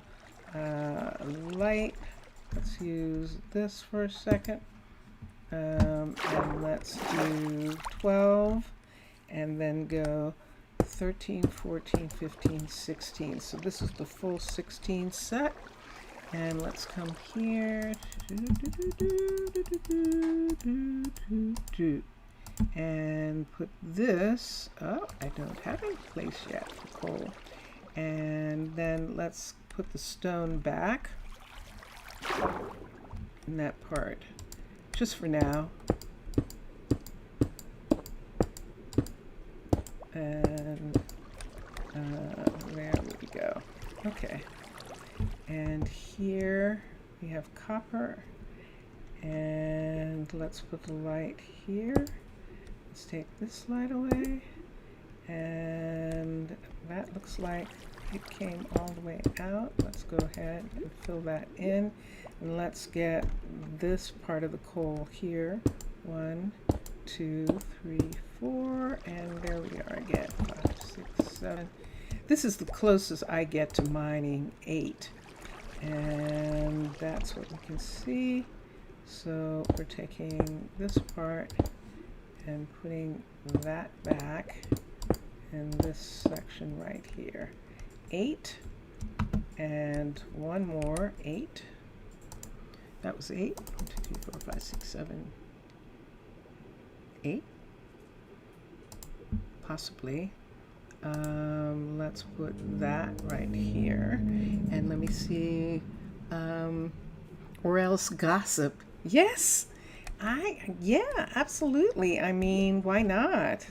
light. Let's use this for a second. And let's do 12 and then go 13, 14, 15, 16. So this is the full 16 set. And let's come here and put this, oh, I don't have any place yet for coal. And then let's put the stone back in that part, just for now. And there we go. Okay. And here we have copper. And let's put the light here. Let's take this light away. And that looks like it came all the way out. Let's go ahead and fill that in. And let's get this part of the coal here. 1, 2, 3, 4, and there we are again. 5, 6, 7. This is the closest I get to mining 8. And that's what we can see. So we're taking this part and putting that back in this section right here. 8 and one more, 8. That was 8. 1, 2, 3, 4, 5, 6, 7, 8. Possibly. Let's put that right here. And let me see. Or else gossip. Yes. Yeah, absolutely. I mean, why not?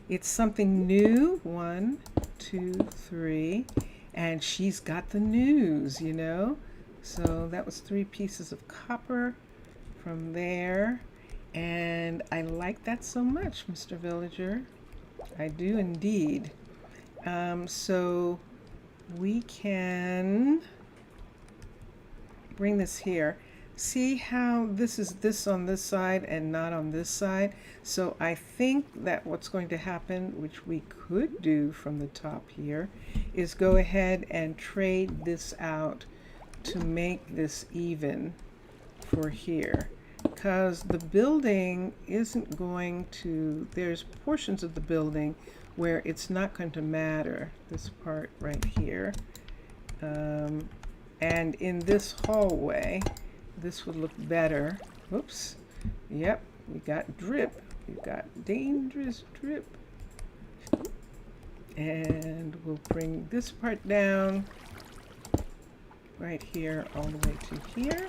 It's something new. 1, 2, 3. And she's got the news, you know. So that was 3 pieces of copper from there. And I like that so much, Mr. Villager. I do indeed. So we can bring this here. See how this is this on this side and not on this side? So I think that what's going to happen, which we could do from the top here, is go ahead and trade this out to make this even for here. Because the building isn't going to, there's portions of the building where it's not going to matter, this part right here. And in this hallway, this would look better. Whoops. Yep, we got drip. We got dangerous drip. And we'll bring this part down right here all the way to here.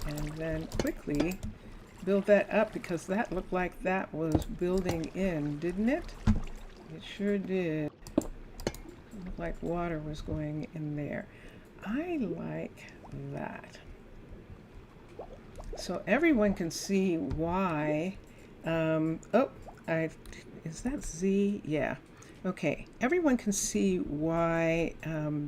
And then quickly build that up, because that looked like that was building in, didn't it? It sure did. It looked like water was going in there. I like that. So everyone can see why. Is that Z? Yeah. Okay. Everyone can see why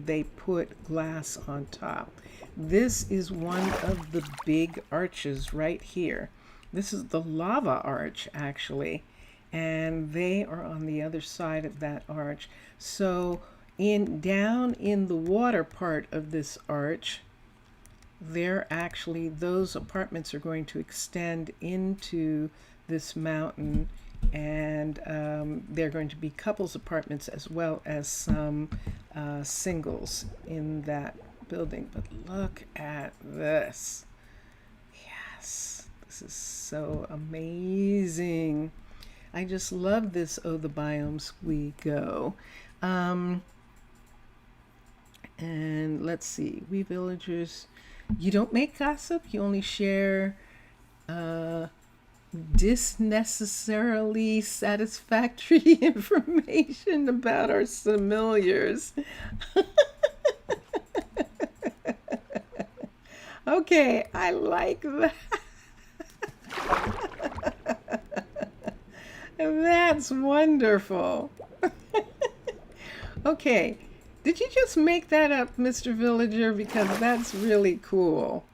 they put glass on top. This is one of the big arches right here. This is the lava arch, actually, and they are on the other side of that arch. So down in the water part of this arch, those apartments are going to extend into this mountain, and they're going to be couples apartments as well as some singles in that building. But look at this. Yes, this is so amazing. I just love this. Oh, the biomes we go. And let's see, we villagers, you don't make gossip, you only share disnecessarily satisfactory information about our familiars. Okay, I like that. That's wonderful. Okay, did you just make that up, Mr. Villager? Because that's really cool.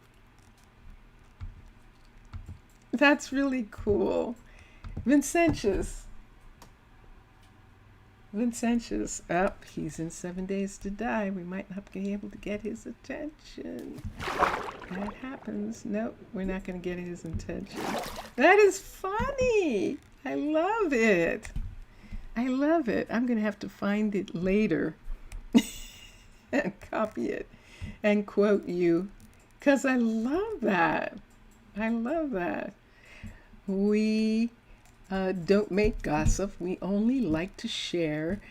That's really cool. Vincentius, up. He's in 7 days to die. We might not be able to get his attention. That happens. Nope, we're not going to get his attention. That is funny. I love it. I love it. I'm going to have to find it later and copy it and quote you, because I love that. I love that. We don't make gossip. We only like to share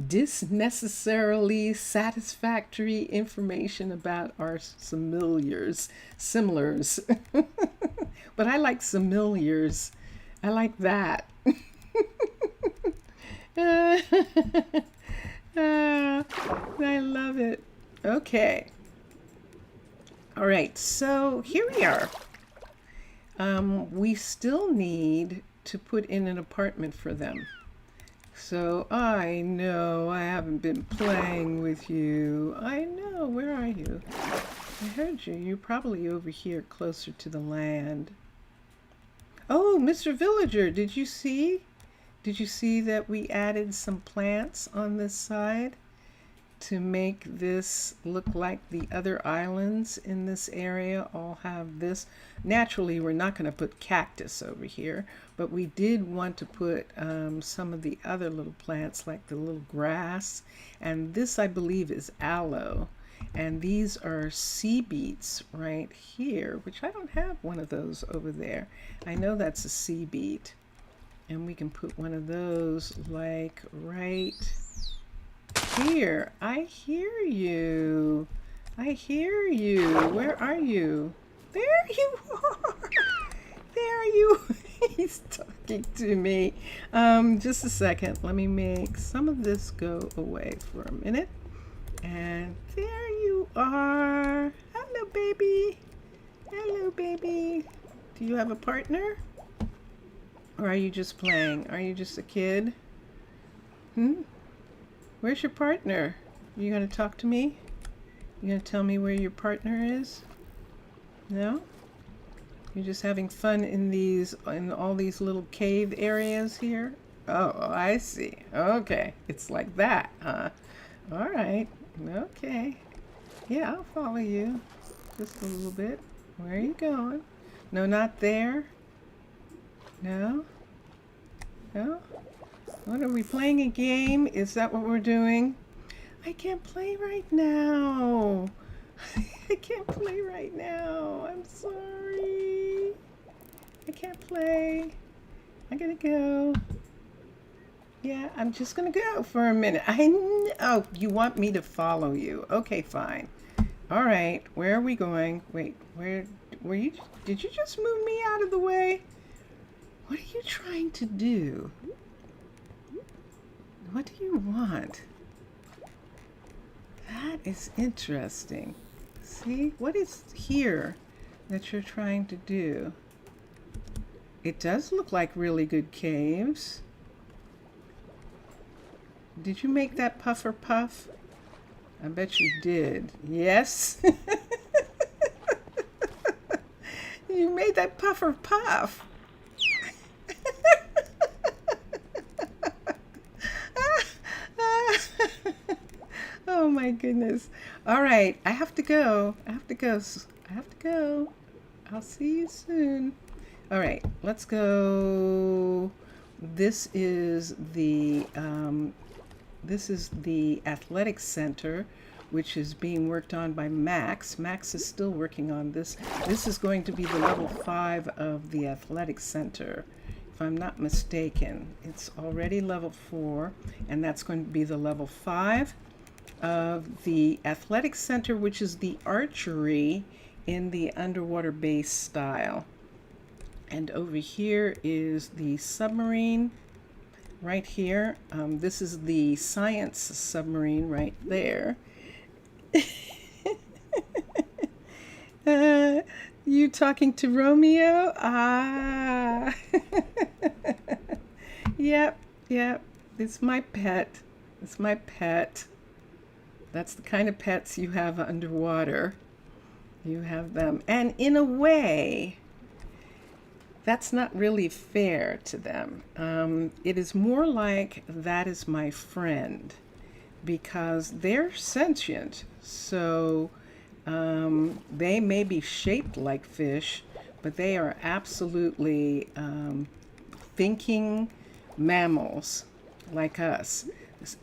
disnecessarily satisfactory information about our similars. But I like similars. I like that. I love it. Okay. All right, so here we are. We still need to put in an apartment for them. So I know I haven't been playing with you. I know, where are you? I heard you. You're probably over here closer to the land. Oh, Mr. Villager, did you see? Did you see that we added some plants on this side? to make this look like the other islands in this area all have this. Naturally, we're not going to put cactus over here, but we did want to put some of the other little plants like the little grass. And this, I believe, is aloe. And these are sea beets right here, which I don't have one of those over there. I know that's a sea beet. And we can put one of those like right here. I hear you. I hear you. Where are you? There you are. There you. He's talking to me. Just a second. Let me make some of this go away for a minute. And there you are. Hello, baby. Hello, baby. Do you have a partner? Or are you just playing? Are you just a kid? Where's your partner? You gonna talk to me? You gonna tell me where your partner is? No? You're just having fun in all these little cave areas here? Oh, I see. Okay. It's like that, huh? All right. Okay. Yeah, I'll follow you. Just a little bit. Where are you going? No, not there. No? No? What, are we playing a game? Is that what we're doing? I can't play right now. I can't play right now. I'm sorry. I can't play. I gotta go. Yeah, I'm just gonna go for a minute. Oh, you want me to follow you? Okay, fine. All right, where are we going? Wait, where were you? Did you just move me out of the way? What are you trying to do? What do you want? That is interesting. See, what is here that you're trying to do? It does look like really good caves. Did you make that puffer puff? I bet you did. Yes. You made that puffer puff. Oh my goodness. All right, I have to go. I have to go. I have to go. I'll see you soon. All right, let's go. This is the athletic center, which is being worked on by Max. Max is still working on this. This is going to be the level 5 of the athletic center, if I'm not mistaken. It's already level 4, and that's going to be the level 5 of the athletic center, which is the archery in the underwater base style. And over here is the submarine right here. This is the science submarine right there. You talking to Romeo? Ah. Yep. It's my pet. It's my pet. That's the kind of pets you have underwater. You have them. And in a way, that's not really fair to them. It is more like that is my friend, because they're sentient. So they may be shaped like fish, but they are absolutely thinking mammals like us.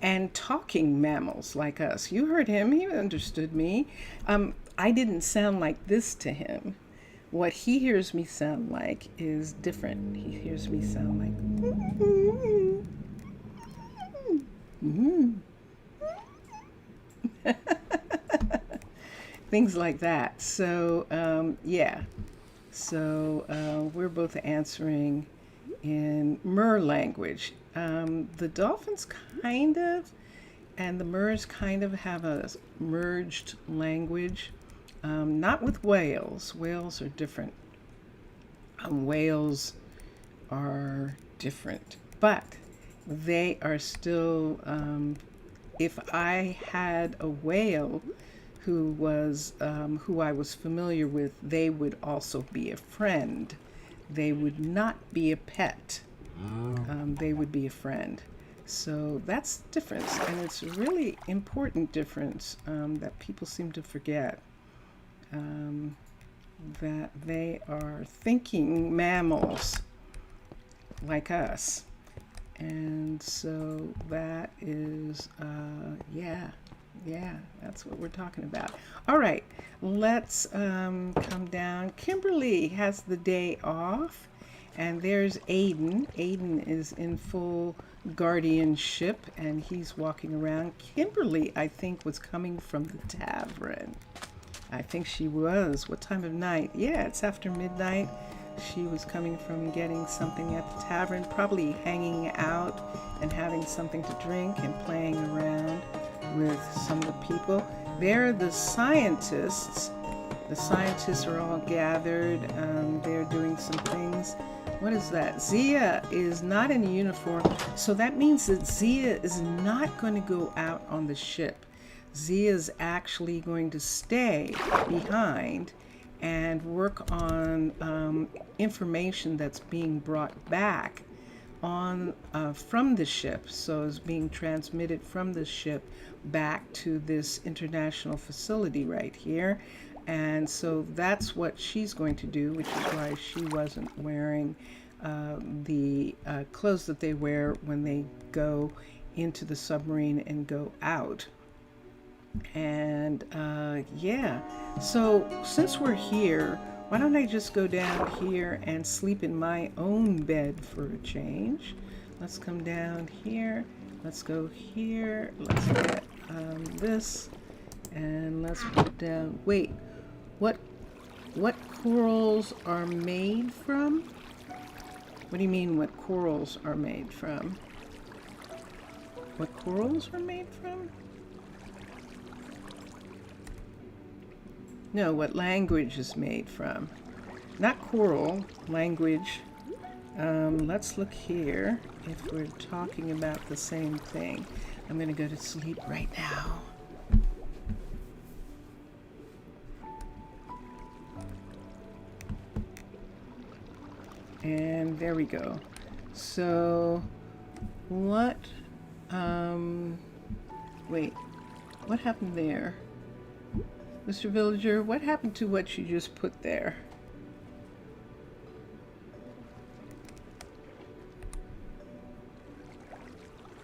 And talking mammals like us. You heard him, he understood me. I didn't sound like this to him. What he hears me sound like is different. He hears me sound like things like that. So yeah, so we're both answering in Mer language. The dolphins kind of, and the Mers kind of have a merged language. Not with whales. Whales are different. Whales are different, but they are still, if I had a whale who I was familiar with, they would also be a friend. They would not be a pet. They would be a friend. So that's the difference, and it's a really important difference that people seem to forget, that they are thinking mammals like us. And so that is, yeah, that's what we're talking about. All right, let's come down. Kimberly has the day off, and there's Aiden. Aiden is in full guardianship, and he's walking around. Kimberly, I think, was coming from the tavern. I think she was. What time of night? Yeah, it's after midnight. She was coming from getting something at the tavern, probably hanging out and having something to drink and playing around with some of the people. They're the scientists. The scientists are all gathered. They're doing some things. What is that? Zia is not in a uniform, so that means that Zia is not going to go out on the ship. Zia is actually going to stay behind and work on information that's being brought back on from the ship. So it's being transmitted from the ship back to this international facility right here. And so that's what she's going to do, which is why she wasn't wearing the clothes that they wear when they go into the submarine and go out. And yeah, so since we're here, why don't I just go down here and sleep in my own bed for a change? Let's come down here. Let's go here. Let's get this, and let's put down. Wait, what corals are made from? What do you mean? What corals are made from? What corals are made from? No, what language is made from. Not coral, language. Let's look here if we're talking about the same thing. I'm going to go to sleep right now. And there we go. So, what, wait, what happened there? Mr. Villager, what happened to what you just put there?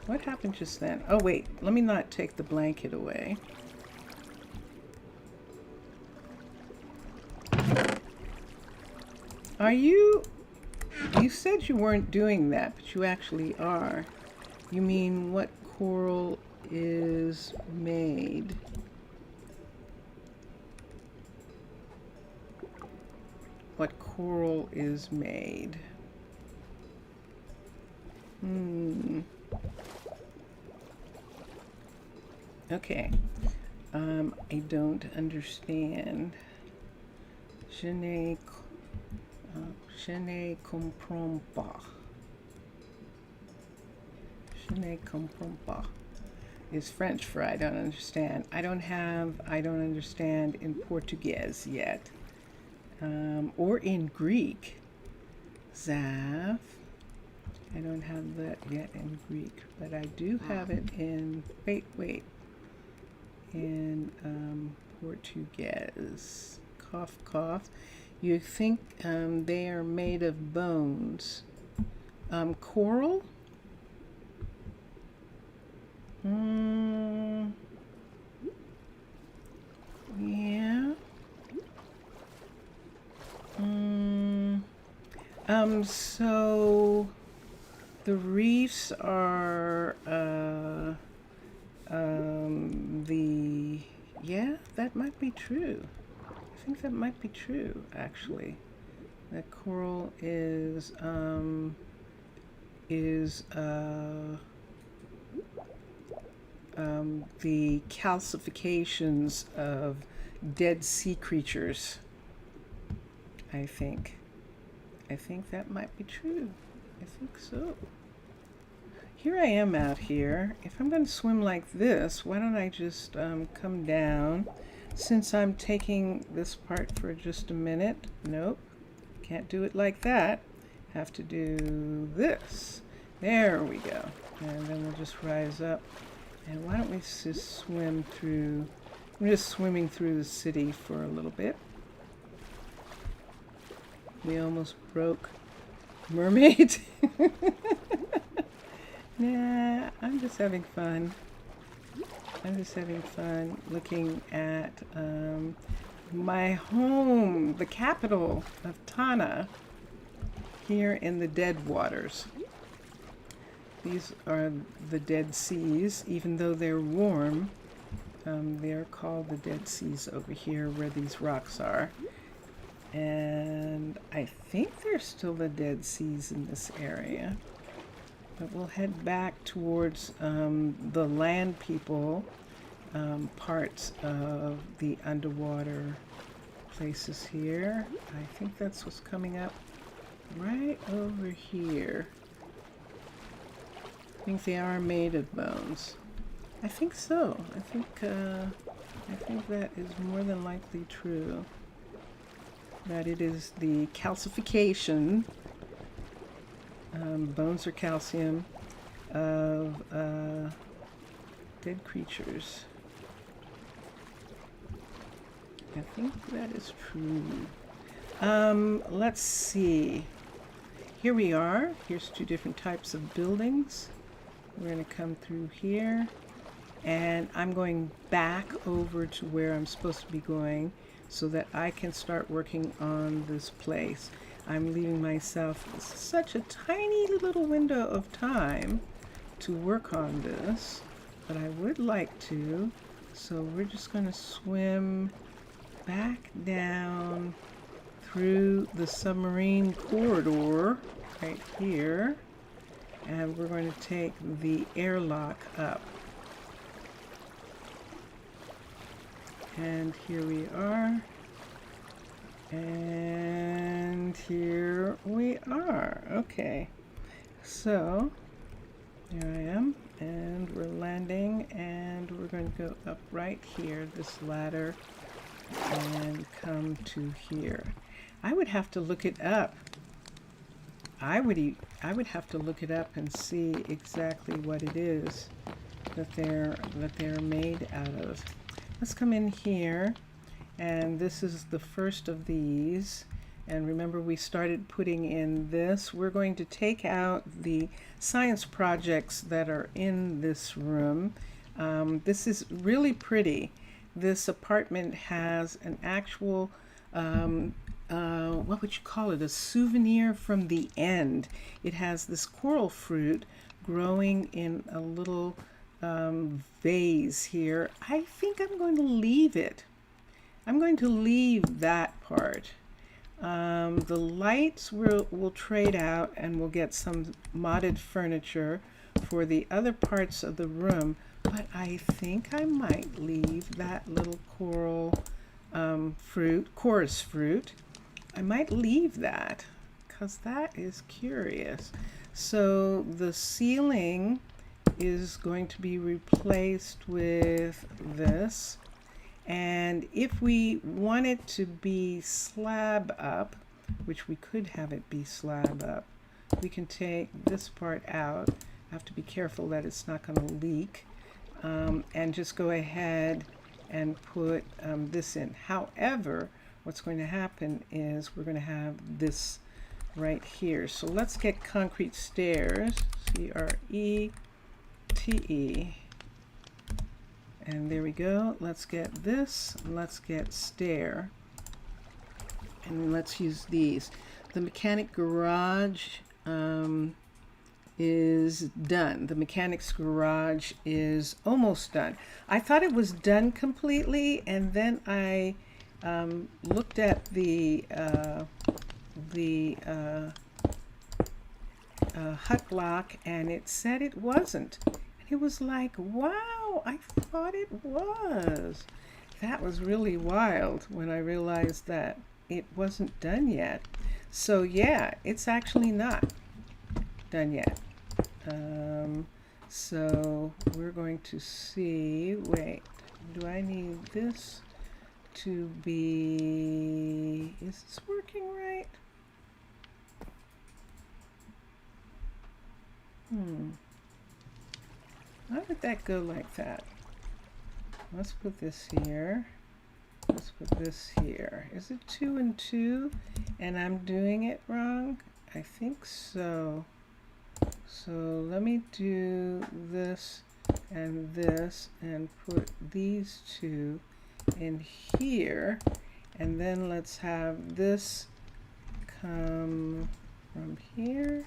What happened just then? Oh wait, let me not take the blanket away. Are you said you weren't doing that, but you actually are. You mean what coral is made? What coral is made? Okay. I don't understand. Je ne comprends pas. Je ne comprends pas. Is French for I don't understand. I don't understand in Portuguese yet. Or in Greek. Zav. I don't have that yet in Greek, but I do have it in, wait. In Portuguese. Cough, cough. You think they are made of bones. Coral? Yeah. So the reefs are yeah, that might be true. I think that might be true, actually. That coral is the calcifications of dead sea creatures. I think that might be true. I think so. Here I am out here. If I'm going to swim like this, why don't I just come down? Since I'm taking this part for just a minute. Nope, can't do it like that. Have to do this. There we go. And then we'll just rise up. And why don't we just swim through, I'm just swimming through the city for a little bit. We almost broke Mermaid. Nah, I'm just having fun. I'm just having fun looking at my home, the capital of Tana, here in the Dead Waters. These are the Dead Seas. Even though they're warm, they're called the Dead Seas over here where these rocks are. And I think they're still the Dead Seas in this area. But we'll head back towards the land people parts of the underwater places here. I think that's what's coming up right over here. I think they are made of bones. I think so. I think that is more than likely true. That it is the calcification, bones or calcium, of dead creatures. I think that is true. Let's see. Here we are. Here's two different types of buildings. We're going to come through here, and I'm going back over to where I'm supposed to be going so that I can start working on this place. I'm leaving myself such a tiny little window of time to work on this, but I would like to. So we're just going to swim back down through the submarine corridor right here, and we're going to take the airlock up. And here we are, and here we are. Okay, so here I am, and we're landing, and we're going to go up right here, this ladder, and come to here. I would have to look it up. I would have to look it up and see exactly what it is that they're made out of. Let's come in here, and this is the first of these. And remember, we started putting in this. We're going to take out the science projects that are in this room. This is really pretty. This apartment has an actual, what would you call it? A souvenir from the end. It has this coral fruit growing in a little vase here. I think I'm going to leave it. I'm going to leave that part. The lights we'll trade out, and we'll get some modded furniture for the other parts of the room, but I think I might leave that little coral chorus fruit. I might leave that because that is curious. So the ceiling is going to be replaced with this. And if we want it to be slab up, which we could have it be slab up, we can take this part out. I have to be careful that it's not going to leak, and just go ahead and put this in. However, what's going to happen is we're going to have this right here. So let's get concrete stairs, C-R-E-T-E. And there we go. Let's get this. Let's get stair. And let's use these. The mechanic garage is done. The mechanic's garage is almost done. I thought it was done completely, and then I looked at the hut block, and it said it wasn't. It was like, wow, I thought it was. That was really wild when I realized that it wasn't done yet. So yeah, it's actually not done yet. So we're going to see, wait, do I need this to be, is this working right? Why would that go like that? Let's put this here. Let's put this here. Is it 2 and 2 and I'm doing it wrong? I think so. So let me do this and put these two in here, and then let's have this come from here.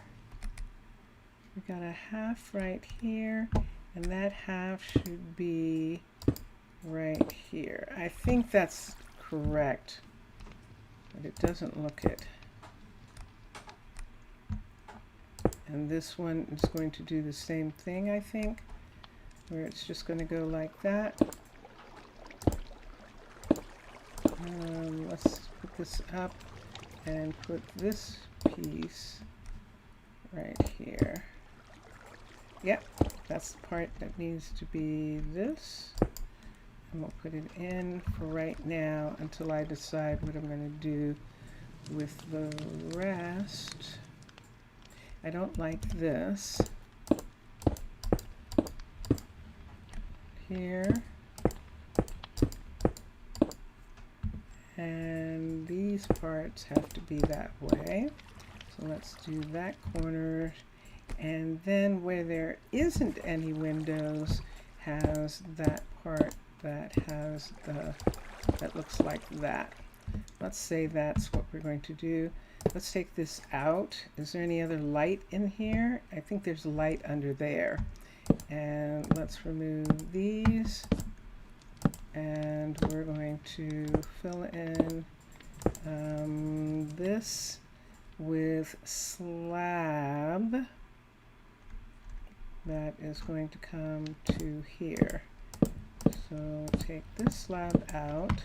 We got a half right here, and that half should be right here. I think that's correct, but it doesn't look it. And this one is going to do the same thing, I think, where it's just going to go like that. Let's put this up and put this piece right here. Yep, that's the part that needs to be this. And we'll put it in for right now until I decide what I'm going to do with the rest. I don't like this here, and these parts have to be that way. So let's do that corner, and then where there isn't any windows has that part that has that looks like that. Let's say that's what we're going to do. Let's take this out. Is there any other light in here? I think there's light under there. And let's remove these. And we're going to fill in this with slab that is going to come to here. So take this slab out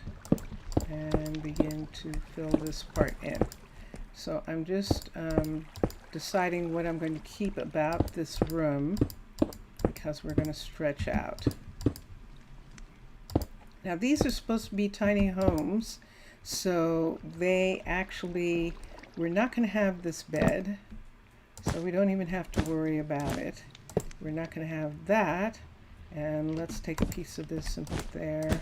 and begin to fill this part in. So I'm just deciding what I'm going to keep about this room, because we're going to stretch out. Now these are supposed to be tiny homes, so they actually, we're not going to have this bed, so we don't even have to worry about it. We're not going to have that, and let's take a piece of this and put there.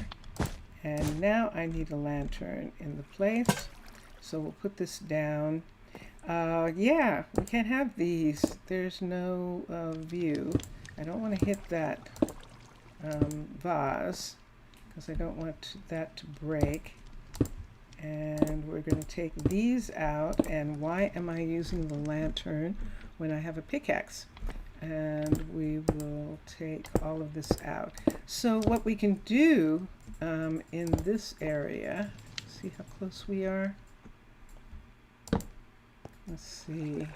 And now I need a lantern in the place. So we'll put this down. Yeah, we can't have these. There's no view. I don't want to hit that vase because I don't want that to break. And we're going to take these out. And why am I using the lantern when I have a pickaxe? And we will take all of this out. So what we can do in this area, see how close we are? Let's see.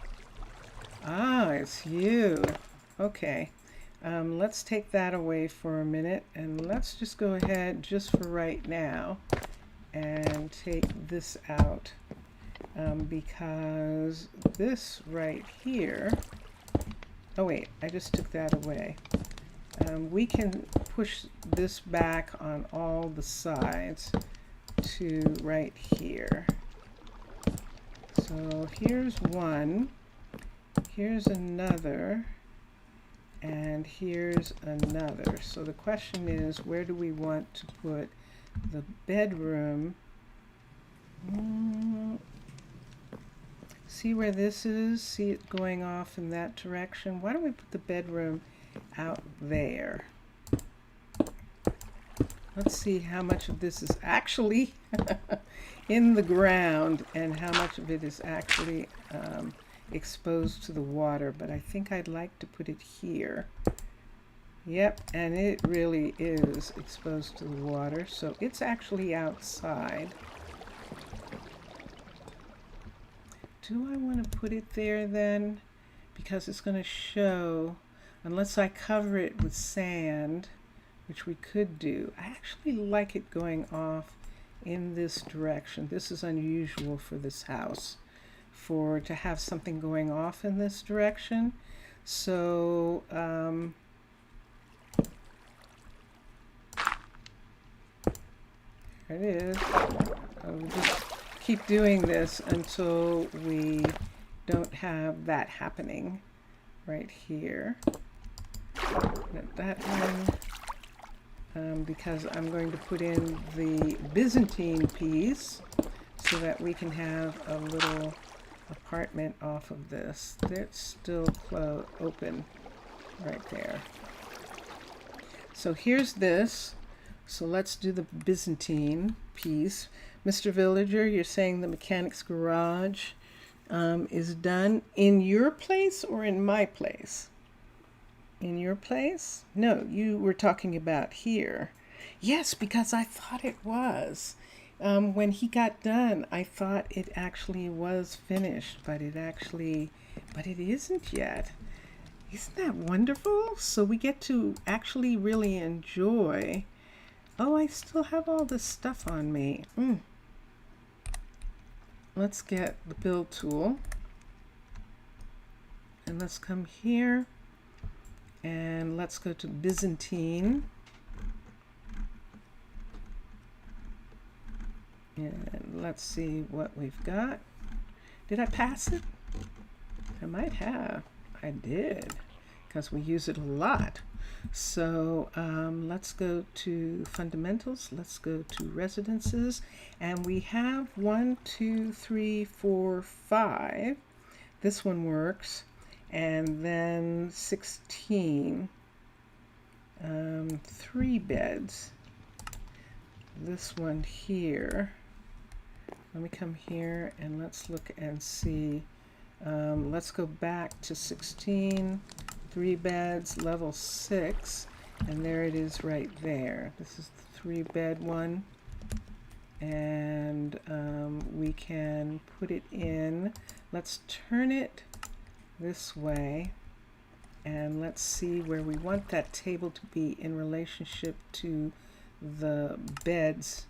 Ah, it's you. Okay. Let's take that away for a minute, and let's just go ahead just for right now and take this out because this right here, oh wait, I just took that away. We can push this back on all the sides to right here. So here's one, here's another, and here's another. So the question is, where do we want to put the bedroom? See where this is? See it going off in that direction? Why don't we put the bedroom out there? Let's see how much of this is actually in the ground and how much of it is actually exposed to the water. But I think I'd like to put it here. Yep, and it really is exposed to the water, so it's actually outside. Do I want to put it there then? Because it's going to show, unless I cover it with sand, which we could do. I actually like it going off in this direction. This is unusual for this house, to have something going off in this direction. So there it is. I'll just keep doing this until we don't have that happening. right here. That one, because I'm going to put in the Byzantine piece so that we can have a little apartment off of this. That's still open right there. So here's this. So let's do the Byzantine piece. Mr. Villager, you're saying the mechanic's garage is done in your place or in my place? In your place? No, you were talking about here. Yes, because I thought it was. When he got done, I thought it actually was finished, but it isn't yet. Isn't that wonderful? So we get to actually really enjoy. Oh, I still have all this stuff on me. Let's get the build tool. And let's come here. And let's go to Byzantine. And let's see what we've got. Did I pass it? I might have. I did, because we use it a lot. So let's go to fundamentals. Let's go to residences. And we have 1, 2, 3, 4, 5. This one works. And then 16. 3 beds. This one here. Let me come here and let's look and see. Let's go back to 16, 3 beds, level 6, and there it is right there. This is the 3-bed one, and we can put it in. Let's turn it this way, and let's see where we want that table to be in relationship to the beds.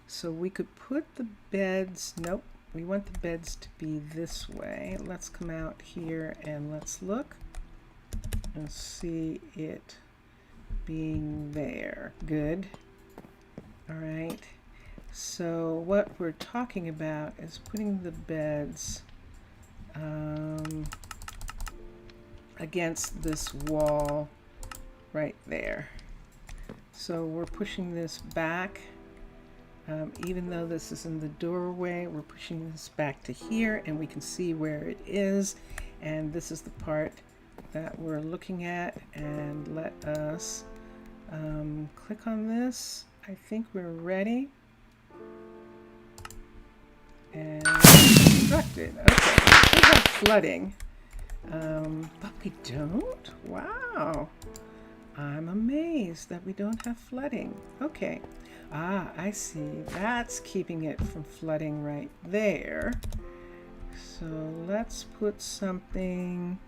So we could put the beds, nope, we want the beds to be this way. Let's come out here and let's look and see it being there. Good. All right. So what we're talking about is putting the beds against this wall right there. So we're pushing this back. Even though this is in the doorway, we're pushing this back to here and we can see where it is. And this is the part that we're looking at. And let us click on this. I think we're ready. And constructed. Okay, we have flooding, but we don't? Wow. I'm amazed that we don't have flooding. Okay. Ah, I see. That's keeping it from flooding right there. So let's put something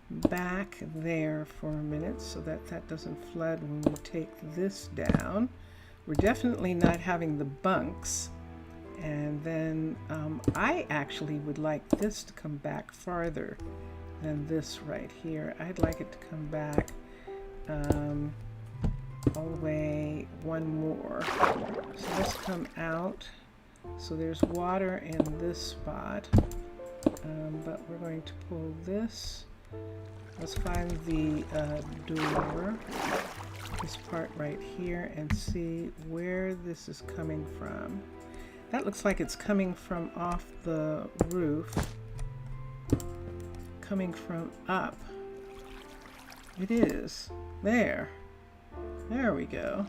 back there for a minute so that that doesn't flood when we take this down. We're definitely not having the bunks. And then I actually would like this to come back farther than this right here. I'd like it to come back all the way one more. So let's come out. So there's water in this spot, but we're going to pull this. Let's find the door, this part right here, and see where this is coming from. That looks like it's coming from off the roof, coming from up. It is. There we go.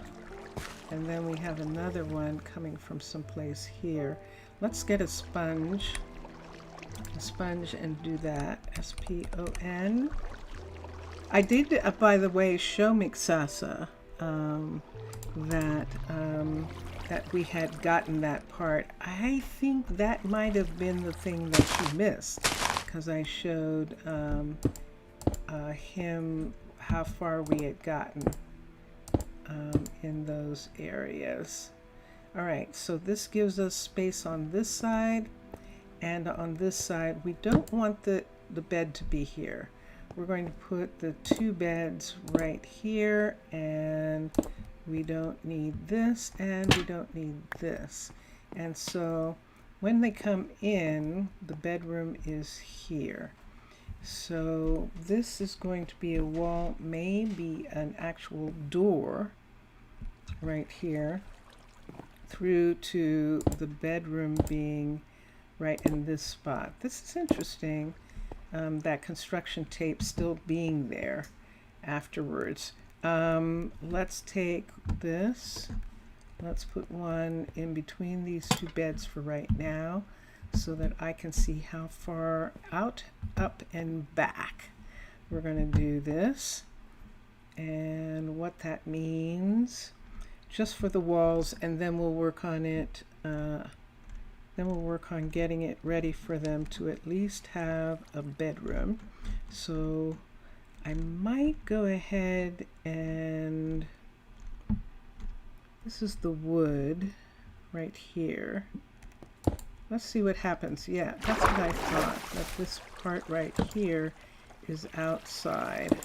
And then we have another one coming from someplace here. Let's get a sponge and do that. S-P-O-N. I did, by the way, show Mixasa that we had gotten that part. I think that might have been the thing that she missed, because I showed him how far we had gotten in those areas. All right, so this gives us space on this side, and on this side we don't want the bed to be here. We're going to put the 2 beds right here, and we don't need this and we don't need this. And so when they come in, the bedroom is here. So this is going to be a wall, maybe an actual door right here, through to the bedroom being right in this spot. This is interesting, that construction tape still being there afterwards. Let's take this. Let's put one in between these two beds for right now so that I can see how far out, up, and back we're going to do this and what that means just for the walls, and then we'll work on it. Then we'll work on getting it ready for them to at least have a bedroom. So I might go ahead and, this is the wood right here. Let's see what happens. Yeah, that's what I thought, that this part right here is outside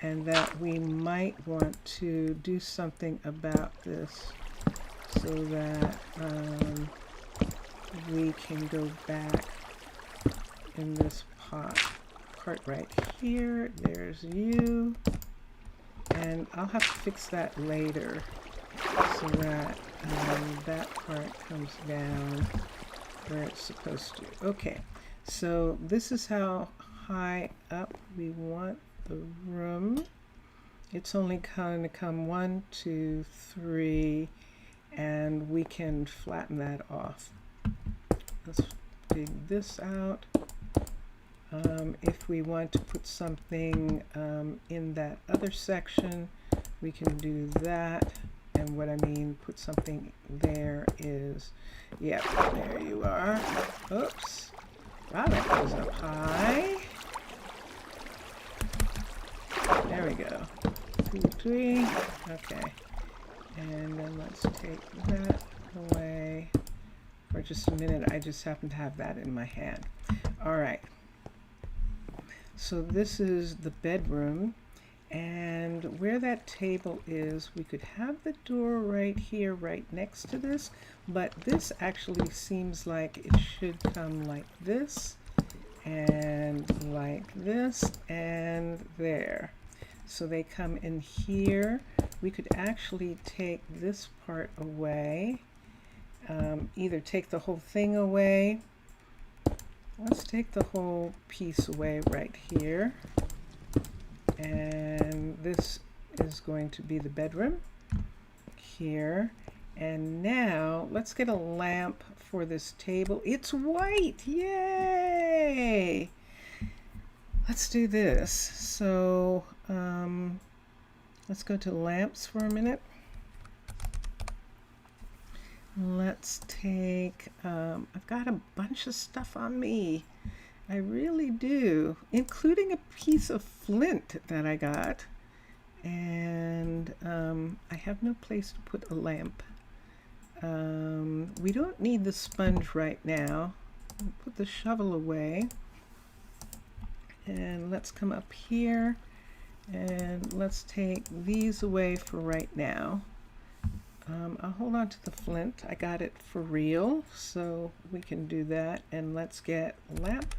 and that we might want to do something about this so that we can go back in this part right here. There's you, and I'll have to fix that later so that that part comes down where it's supposed to. Okay, so this is how high up we want the room. It's only going to come 1, 2, 3, and we can flatten that off. Let's dig this out. If we want to put something in that other section, we can do that. And what I mean, put something there is, yep, there you are. Oops. Wow, that goes up high. There we go. 2, 3. Okay. And then let's take that away. For just a minute, I just happen to have that in my hand. All right. So this is the bedroom. And where that table is, we could have the door right here, right next to this, but this actually seems like it should come like this, and like this, and there. So they come in here. We could actually take this part away, either take the whole thing away. Let's take the whole piece away right here. And this is going to be the bedroom here. And now let's get a lamp for this table. It's white, yay! Let's do this. So let's go to lamps for a minute. Let's take, I've got a bunch of stuff on me. I really do, including a piece of flint that I got. And I have no place to put a lamp. We don't need the sponge right now. I'll put the shovel away. And let's come up here and let's take these away for right now. I'll hold on to the flint. I got it for real, so we can do that. And let's get a lamp.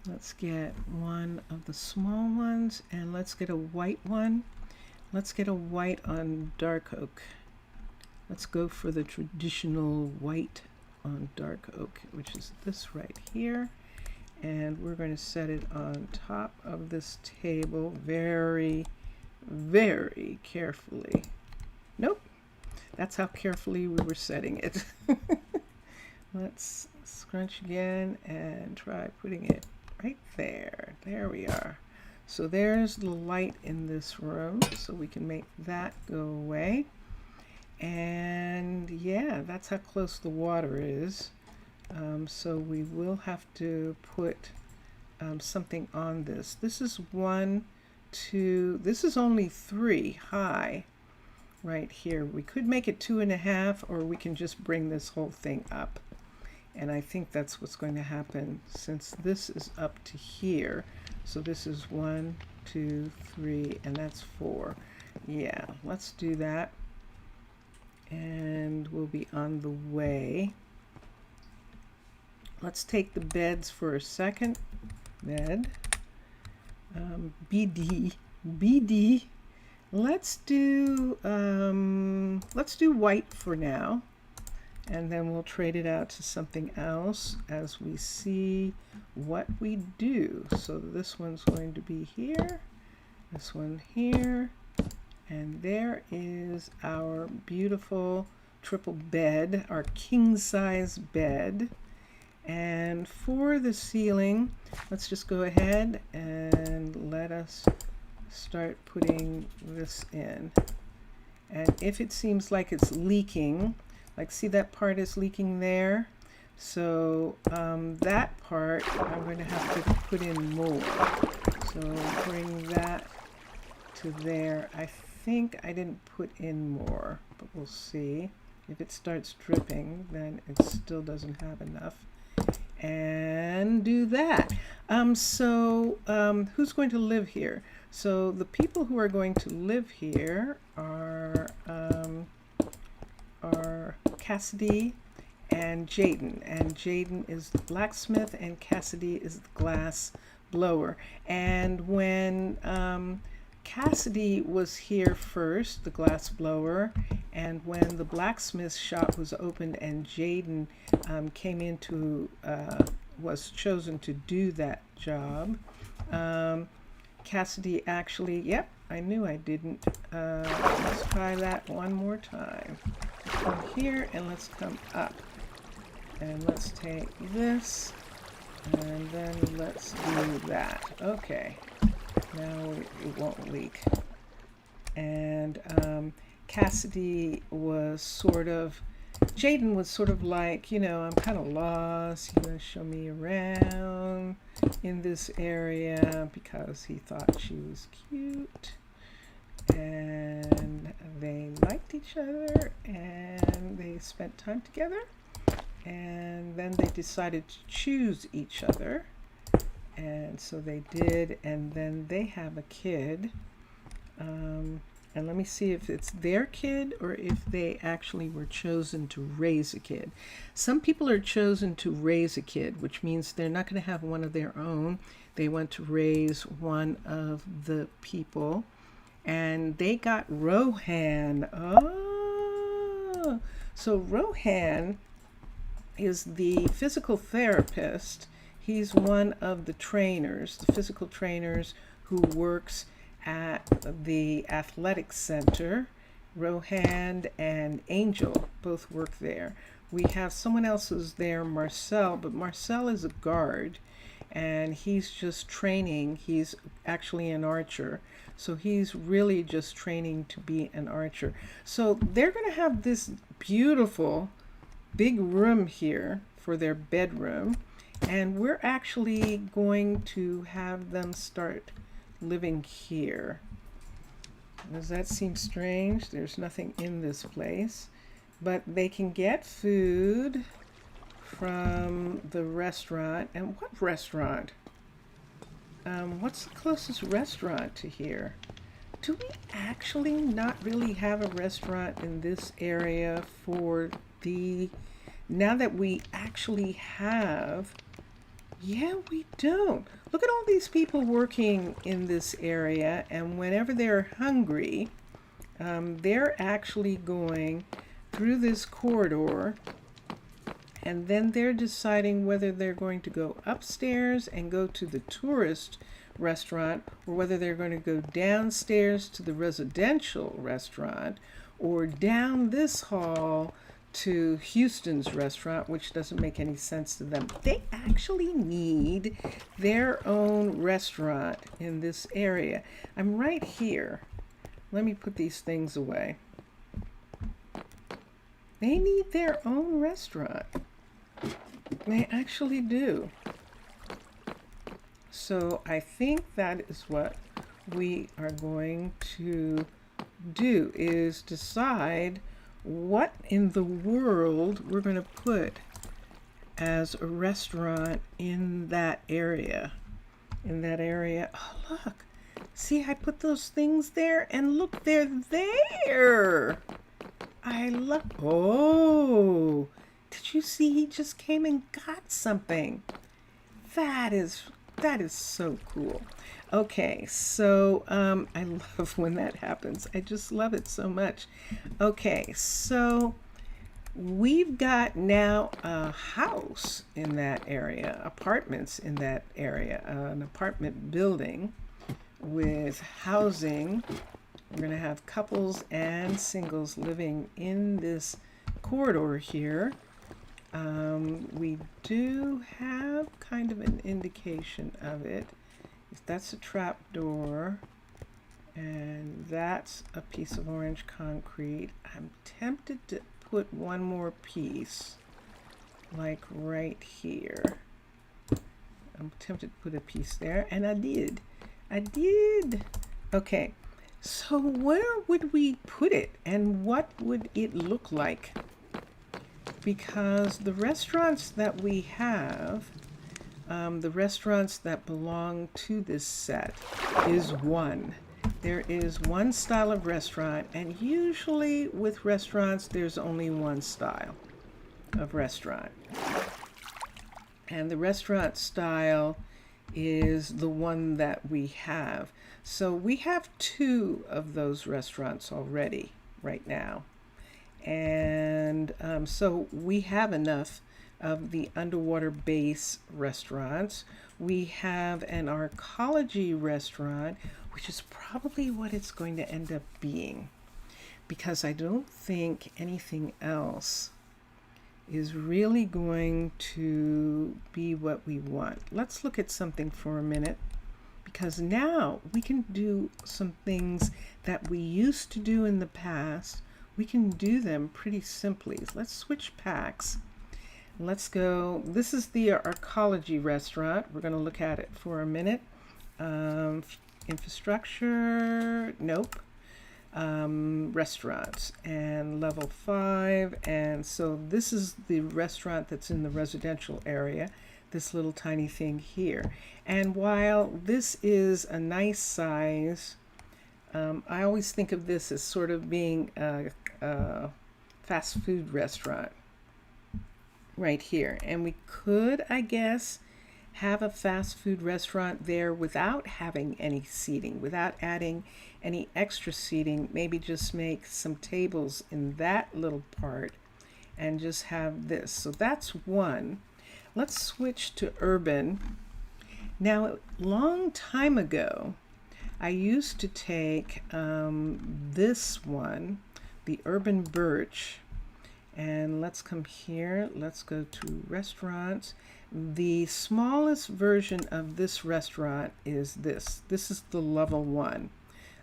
Let's get one of the small ones, and let's get a white one. Let's get a white on dark oak. Let's go for the traditional white on dark oak, which is this right here. And we're going to set it on top of this table very, very carefully. Nope, that's how carefully we were setting it. Let's scrunch again and try putting it right there. There we are. So there's the light in this room, so we can make that go away. And yeah, that's how close the water is. So we will have to put something on this. This is 1, 2, this is only 3 high right here. We could make it 2.5, or we can just bring this whole thing up. And I think that's what's going to happen, since this is up to here. So this is 1, 2, 3, and that's 4. Yeah, let's do that. And we'll be on the way. Let's take the beds for a second. bed. BD. BD. Let's do white for now, and then we'll trade it out to something else as we see what we do. So this one's going to be here, this one here, and there is our beautiful triple bed, our king size bed. And for the ceiling, let's just go ahead and let us start putting this in. And if it seems like it's leaking, like see that part is leaking there, so that part I'm going to have to put in more. So bring that to there. I think I didn't put in more, but we'll see. If it starts dripping, then it still doesn't have enough. And do that. Who's going to live here? So the people who are going to live here are Cassidy and Jaden. And Jaden is the blacksmith and Cassidy is the glass blower. And when Cassidy was here first, the glass blower, and when the blacksmith shop was opened and Jaden came into, was chosen to do that job, Cassidy actually, yep, I knew I didn't. Let's try that one more time. Come here and let's come up. And let's take this and then let's do that. Okay, now it won't leak. And Cassidy was sort of, Jaden was sort of like, you know, I'm kind of lost. He's going to show me around in this area because he thought she was cute. And they liked each other and they spent time together. And then they decided to choose each other. And so they did. And then they have a kid. And let me see if it's their kid or if they actually were chosen to raise a kid. Some people are chosen to raise a kid, which means they're not going to have one of their own. They want to raise one of the people. And they got Rohan. Oh, so Rohan is the physical therapist. He's one of the trainers, the physical trainers who works at the athletic center. Rohan and Angel both work there. We have someone else who's there, Marcel, but Marcel is a guard and he's just training. He's actually an archer. So he's really just training to be an archer. So they're going to have this beautiful big room here for their bedroom. And we're actually going to have them start living here. Does that seem strange? There's nothing in this place, but they can get food from the restaurant. And what restaurant? What's the closest restaurant to here? Do we actually not really have a restaurant in this area for the, now that we actually have, yeah, we don't. Look at all these people working in this area, and whenever they're hungry, they're actually going through this corridor, and then they're deciding whether they're going to go upstairs and go to the tourist restaurant, or whether they're going to go downstairs to the residential restaurant, or down this hall to Houston's restaurant, which doesn't make any sense to them. They actually need their own restaurant in this area. I'm right here. Let me put these things away. They need their own restaurant. They actually do. So I think that is what we are going to do, is decide what in the world we're going to put as a restaurant in that area. Oh, look. See, I put those things there, and look, they're there. I love, oh, did you see he just came and got something? That is That is so cool. Okay, so I love when that happens. I just love it so much. Okay, so we've got now a house in that area, apartments in that area, an apartment building with housing. We're going to have couples and singles living in this corridor here. We do have kind of an indication of it. That's a trap door, and that's a piece of orange concrete. I'm tempted to put one more piece, like right here. I'm tempted to put a piece there, and I did. Okay, so where would we put it, and what would it look like? Because the restaurants that we have, the restaurants that belong to this set is one. There is one style of restaurant, and usually with restaurants, there's only one style of restaurant. And the restaurant style is the one that we have. So we have two of those restaurants already right now. And so we have enough of the underwater base restaurants. We have an arcology restaurant, which is probably what it's going to end up being, because I don't think anything else is really going to be what we want. Let's look at something for a minute, because now we can do some things that we used to do in the past. We can do them pretty simply. Let's switch packs. Let's go. This is the arcology restaurant. We're going to look at it for a minute. Infrastructure, nope. Restaurants and level 5. And so this is the restaurant that's in the residential area, this little tiny thing here. And while this is a nice size, I always think of this as sort of being a fast food restaurant right here. And we could, I guess, have a fast food restaurant there without having any seating, without adding any extra seating. Maybe just make some tables in that little part and just have this. So that's one. Let's switch to urban. Now, a long time ago, I used to take this one, the urban birch, and let's come here. Let's go to restaurants. The smallest version of this restaurant is this. This is the level 1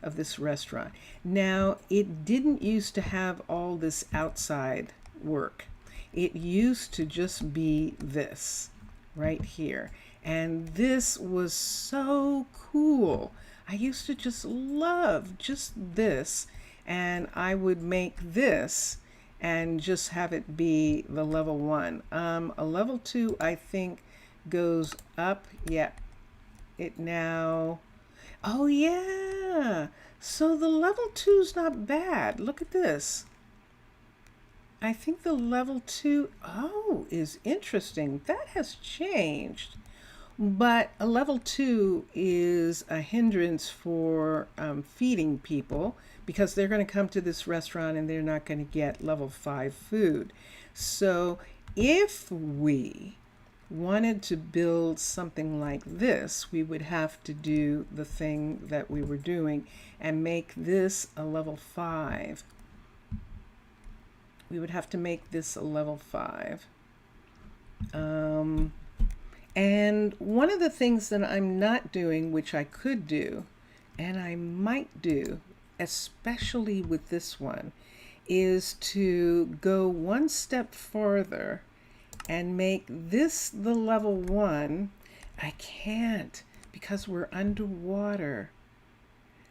of this restaurant. Now, it didn't used to have all this outside work. It used to just be this right here. And this was so cool. I used to just love just this. And I would make this and just have it be the level 1. A level 2, I think, goes up. Yeah, it now. Oh, yeah. So the level 2 is not bad. Look at this. I think the level 2, oh, is interesting. That has changed. But a level 2 is a hindrance for feeding people, because they're going to come to this restaurant and they're not going to get level 5 food. So if we wanted to build something like this, we would have to do the thing that we were doing and make this a level 5. We would have to make this a level 5. And one of the things that I'm not doing, which I could do, and I might do, especially with this one, is to go one step further and make this the level 1. I can't, because we're underwater.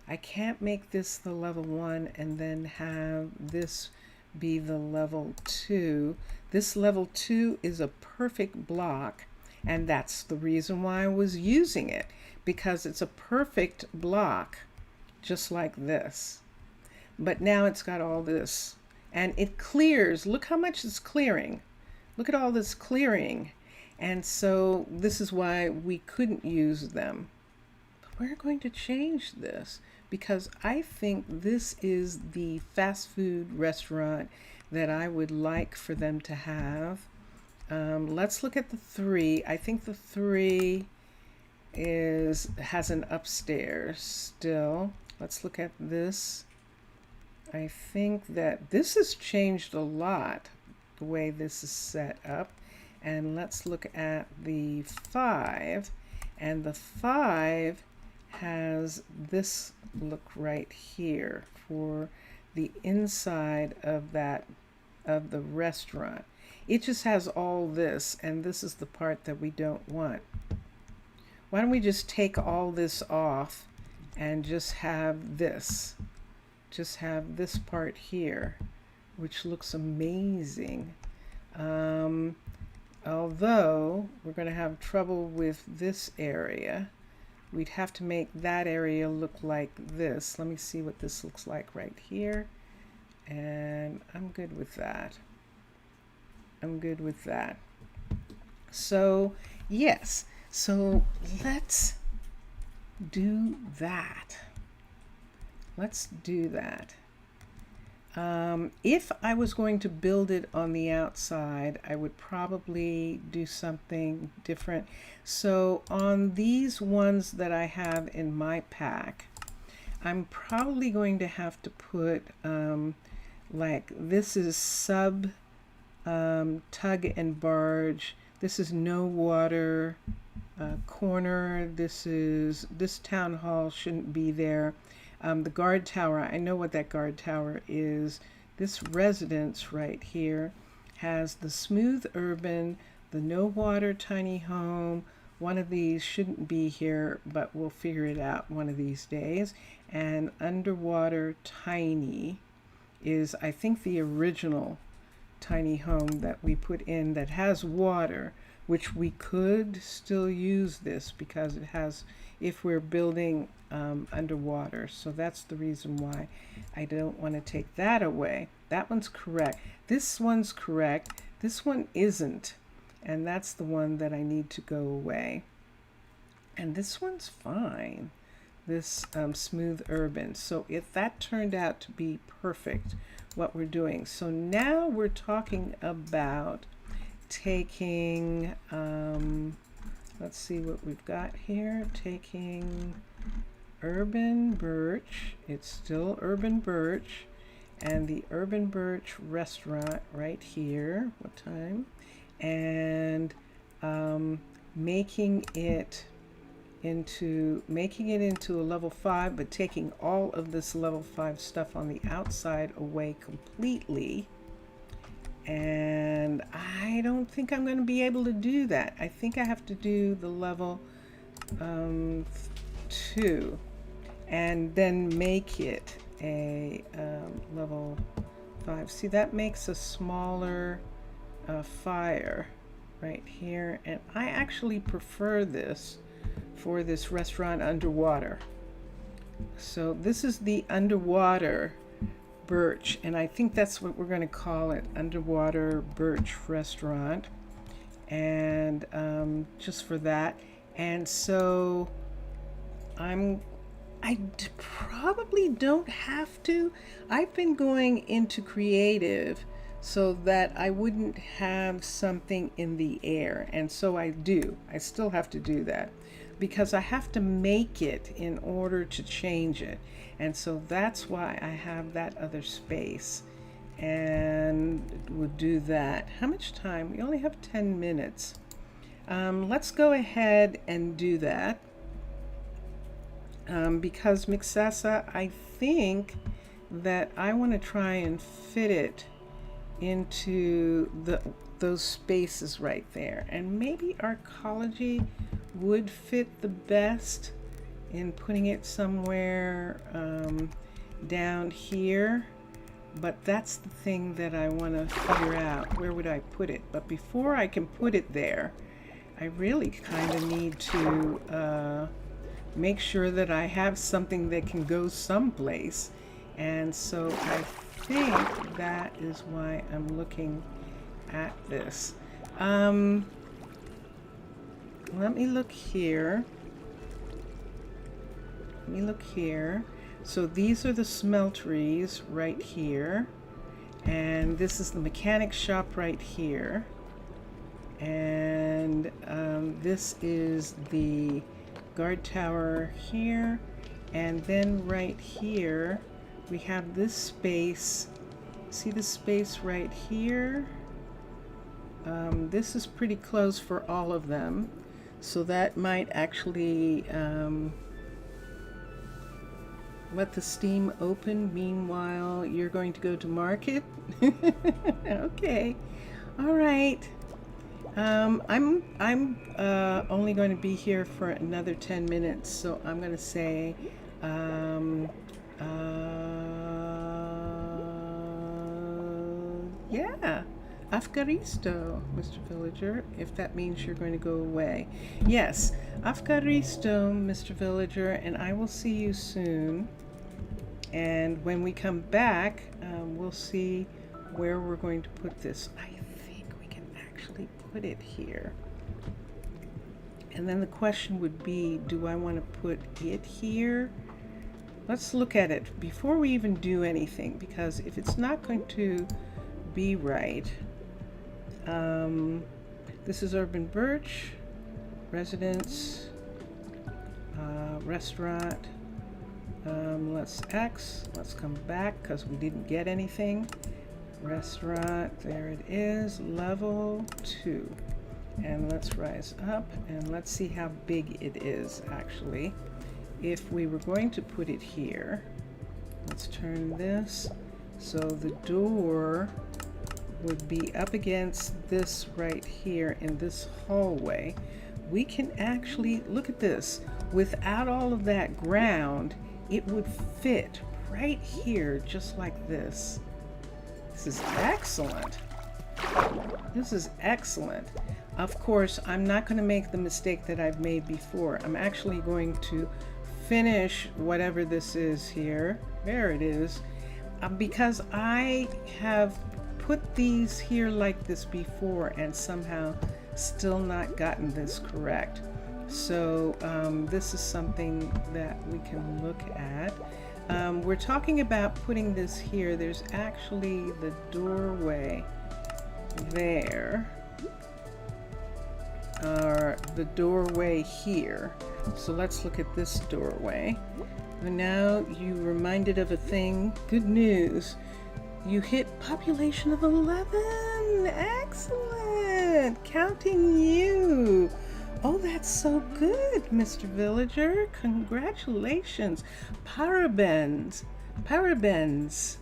I can't make this the level 1 and then have this be the level 2. This level 2 is a perfect block, and that's the reason why I was using it, because it's a perfect block, just like this. But now it's got all this, and it clears. Look how much it's clearing. Look at all this clearing. And so this is why we couldn't use them. But we're going to change this because I think this is the fast food restaurant that I would like for them to have. Let's look at the 3. I think the 3 has an upstairs still. Let's look at this. I think that this has changed a lot, the way this is set up. And let's look at the 5. And the 5 has this look right here for the inside of the restaurant. It just has all this, and this is the part that we don't want. Why don't we just take all this off and just have this? Just have this part here, which looks amazing. Although we're going to have trouble with this area. We'd have to make that area look like this. Let me see what this looks like right here. And I'm good with that. I'm good with that. So, yes. So let's do that. Let's do that. If I was going to build it on the outside, I would probably do something different. So on these ones that I have in my pack, I'm probably going to have to put like this is sub tug and barge. This is no water corner. This town hall shouldn't be there. The guard tower, I know what that guard tower is. This residence right here has the smooth urban, the no water tiny home. One of these shouldn't be here, but we'll figure it out one of these days. And underwater tiny is, I think, the original tiny home that we put in that has water, which we could still use this because it has, if we're building underwater. So that's the reason why I don't want to take that away. That one's correct. This one's correct. This one isn't. And that's the one that I need to go away. And this one's fine. This smooth urban. So if that turned out to be perfect, what we're doing. So now we're talking about taking, let's see what we've got here. Taking Urban Birch. It's still Urban Birch. And the Urban Birch restaurant right here. What time? And making it into a level 5, but taking all of this level 5 stuff on the outside away completely. And I don't think I'm going to be able to do that. I think I have to do the level 2 and then make it a level 5. See, that makes a smaller fire right here, and I actually prefer this for this restaurant underwater. So this is the underwater Birch, and I think that's what we're going to call it, Underwater Birch Restaurant. And just for that. And so I probably don't have to. I've been going into creative so that I wouldn't have something in the air, and so I do. I still have to do that because I have to make it in order to change it. And so that's why I have that other space, and we'll do that. How much time? We only have 10 minutes. Let's go ahead and do that. Because Mixasa, I think that I want to try and fit it into those spaces right there. And maybe arcology would fit the best in putting it somewhere down here. But that's the thing that I want to figure out. Where would I put it? But before I can put it there, I really kind of need to make sure that I have something that can go someplace. And so I think that is why I'm looking at this. let me look here. Let me look here. So these are the smelteries right here. And this is the mechanic shop right here. And this is the guard tower here. And then right here, we have this space. See the space right here? This is pretty close for all of them. So that might actually let the steam open. Meanwhile, you're going to go to market. Okay. All right. I'm only going to be here for another 10 minutes, so I'm going to say yeah, Afgaristo, Mr. Villager, if that means you're going to go away. Yes, Afgaristo, Mr. Villager, and I will see you soon. And when we come back, we'll see where we're going to put this. I think we can actually put it here. And then the question would be, do I want to put it here? Let's look at it before we even do anything, because if it's not going to be right, this is Urban Birch, residence, restaurant. Let's come back because we didn't get anything. Restaurant, there it is, level 2. And let's rise up and let's see how big it is actually. If we were going to put it here, let's turn this so the door would be up against this right here in this hallway. We can actually, look at this, without all of that ground, it would fit right here just like this. This is excellent. This is excellent. Of course, I'm not going to make the mistake that I've made before. I'm actually going to finish whatever this is here. There it is. Because I have put these here like this before and somehow still not gotten this correct. So this is something that we can look at. We're talking about putting this here. There's actually the doorway there, or the doorway here. So let's look at this doorway. And now you reminded of a thing. Good news. You hit population of 11. Excellent. Counting you. Oh, that's so good, Mr. Villager. Congratulations. Parabens. Parabens.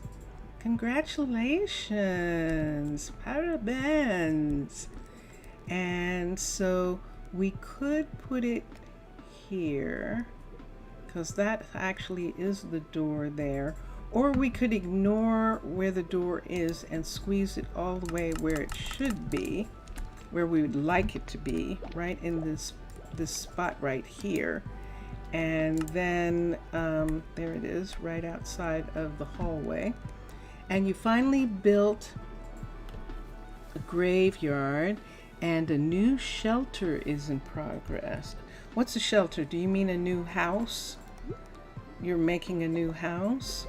Congratulations. Parabens. And so we could put it here, because that actually is the door there. Or we could ignore where the door is and squeeze it all the way where it should be, where we would like it to be, right in this spot right here. And then there it is, right outside of the hallway. And you finally built a graveyard, and a new shelter is in progress. What's a shelter? Do you mean a new house? You're making a new house?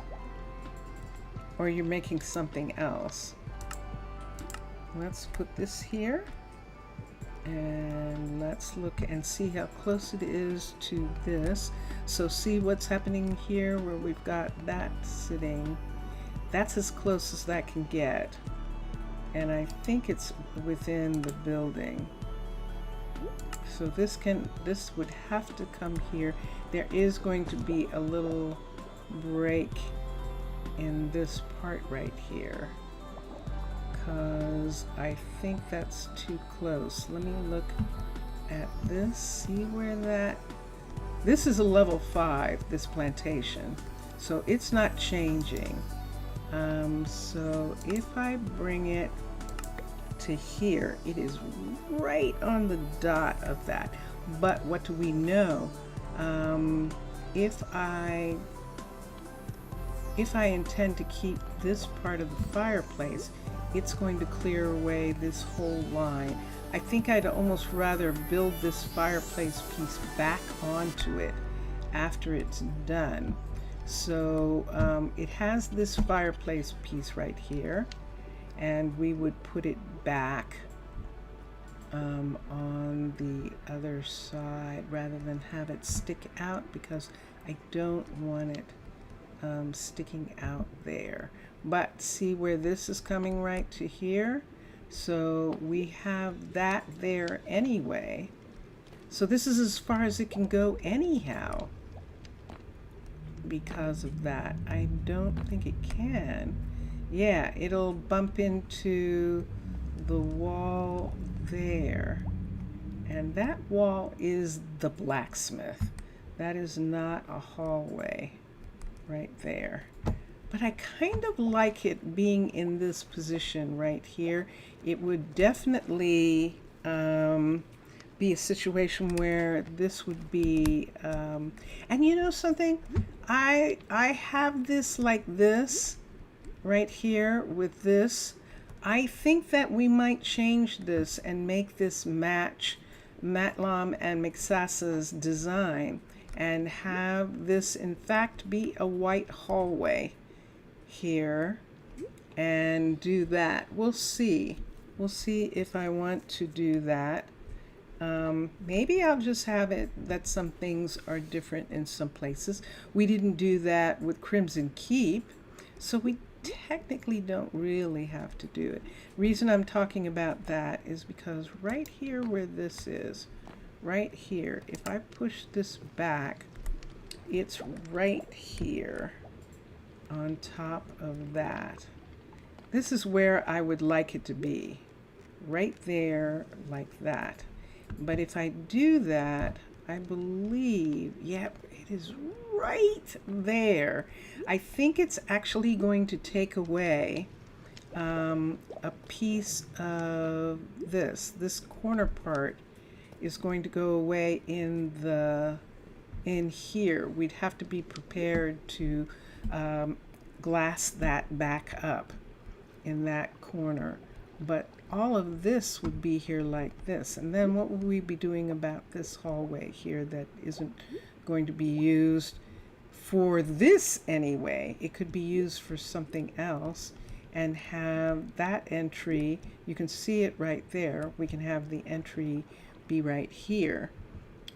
Or you're making something else? Let's put this here. And let's look and see how close it is to this. So see what's happening here where we've got that sitting. That's as close as that can get. And I think it's within the building. So this would have to come here. There is going to be a little break in this part right here, because I think that's too close. Let me look at this, see where this is a level 5, this plantation, so it's not changing. So if I bring it to here, it is right on the dot of that. But what do we know? If I intend to keep this part of the fireplace, it's going to clear away this whole line. I think I'd almost rather build this fireplace piece back onto it after it's done. So it has this fireplace piece right here, and we would put it back on the other side rather than have it stick out, because I don't want it sticking out there. But see where this is coming right to here? So we have that there anyway. So this is as far as it can go anyhow. Because of that, I don't think it can. Yeah, it'll bump into the wall there. And that wall is the blacksmith. That is not a hallway right there. But I kind of like it being in this position right here. It would definitely be a situation where this would be, and you know something? I have this like this right here with this. I think that we might change this and make this match Matlam and Mixasa's design and have this in fact be a white hallway here and do that. We'll see. We'll see if I want to do that. Maybe I'll just have it that some things are different in some places. We didn't do that with Crimson Keep, so we technically don't really have to do it. Reason I'm talking about that is because right here where this is, right here, if I push this back, it's right here on top of that. This is where I would like it to be, right there like that. But if I do that, I believe, yep, it is right there. I think it's actually going to take away a piece of this. This corner part is going to go away in here. We'd have to be prepared to glass that back up in that corner. But all of this would be here like this. And then what would we be doing about this hallway here that isn't going to be used for this anyway? It could be used for something else and have that entry. You can see it right there. We can have the entry be right here.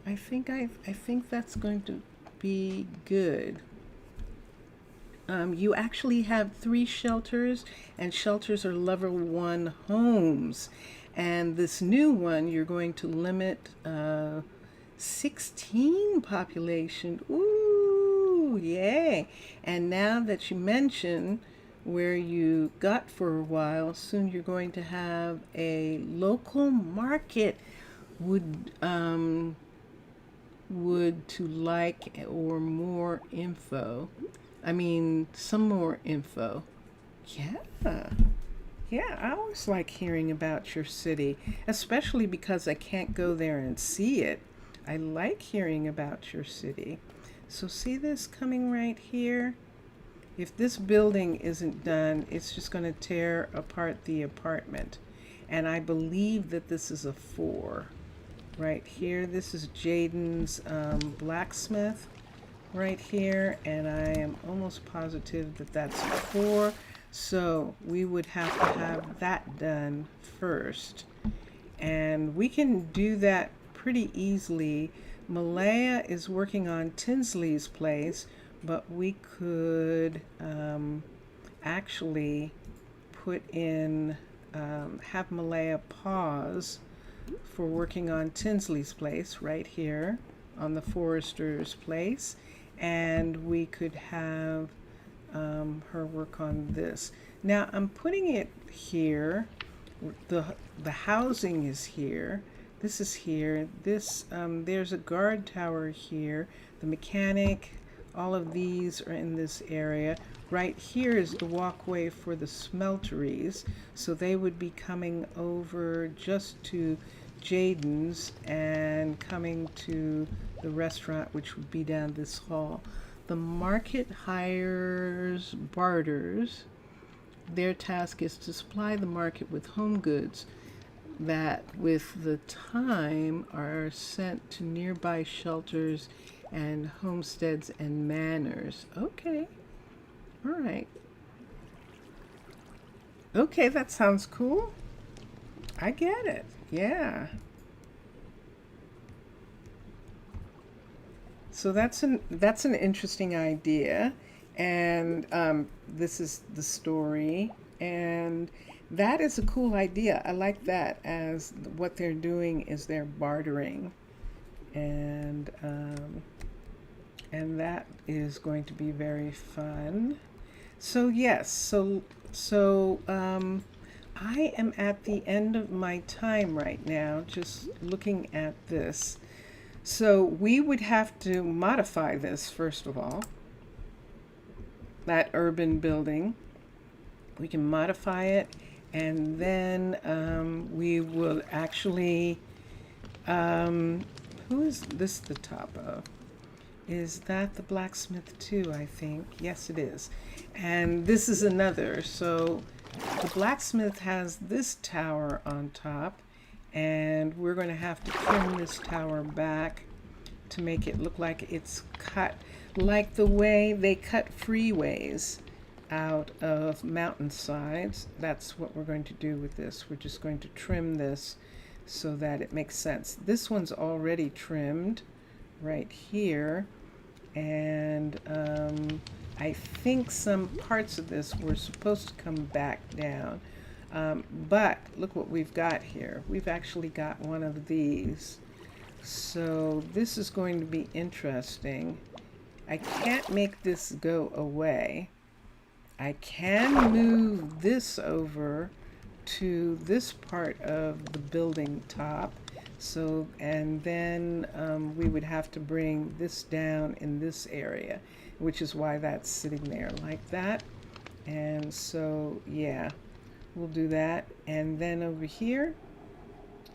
I think that's going to be good. You actually have 3 shelters, and shelters are level 1 homes. And this new one, you're going to limit 16 population. Ooh, yay. And now that you mention where you got for a while, soon you're going to have a local market. Would to like or more info. I mean, some more info. Yeah. Yeah, I always like hearing about your city, especially because I can't go there and see it. I like hearing about your city. So see this coming right here? If this building isn't done, it's just going to tear apart the apartment. And I believe that this is a 4. Right here, this is Jaden's blacksmith. Right here, and I am almost positive that that's 4. So we would have to have that done first. And we can do that pretty easily. Malaya is working on Tinsley's place, but we could actually put in, have Malaya pause for working on Tinsley's place right here on the forester's place. And we could have her work on this. Now I'm putting it here. The housing is here. This is here. This there's a guard tower here. The mechanic. All of these are in this area. Right here is the walkway for the smelteries. So they would be coming over just to Jaden's and coming to the restaurant, which would be down this hall. The market hires barters their task is to supply the market with home goods that with the time are sent to nearby shelters and homesteads and manors. Okay. All right. Okay, that sounds cool. I get it. Yeah. So that's an interesting idea, and this is the story, and that is a cool idea. I like that as what they're doing is they're bartering, and that is going to be very fun. So yes, I am at the end of my time right now, just looking at this. So we would have to modify this first of all. That urban building, we can modify it, and then we will actually. Who is this the top of? Is that the blacksmith too? I think yes, it is. And this is another. So the blacksmith has this tower on top, and we're going to have to trim this tower back to make it look like it's cut like the way they cut freeways out of mountainsides. That's what we're going to do with this. We're just going to trim this so that it makes sense. This one's already trimmed right here, and I think some parts of this were supposed to come back down. But look what we've got here. We've actually got one of these. So this is going to be interesting. I can't make this go away. I can move this over to this part of the building top. So, and then we would have to bring this down in this area, which is why that's sitting there like that. And so, yeah, we'll do that. And then over here,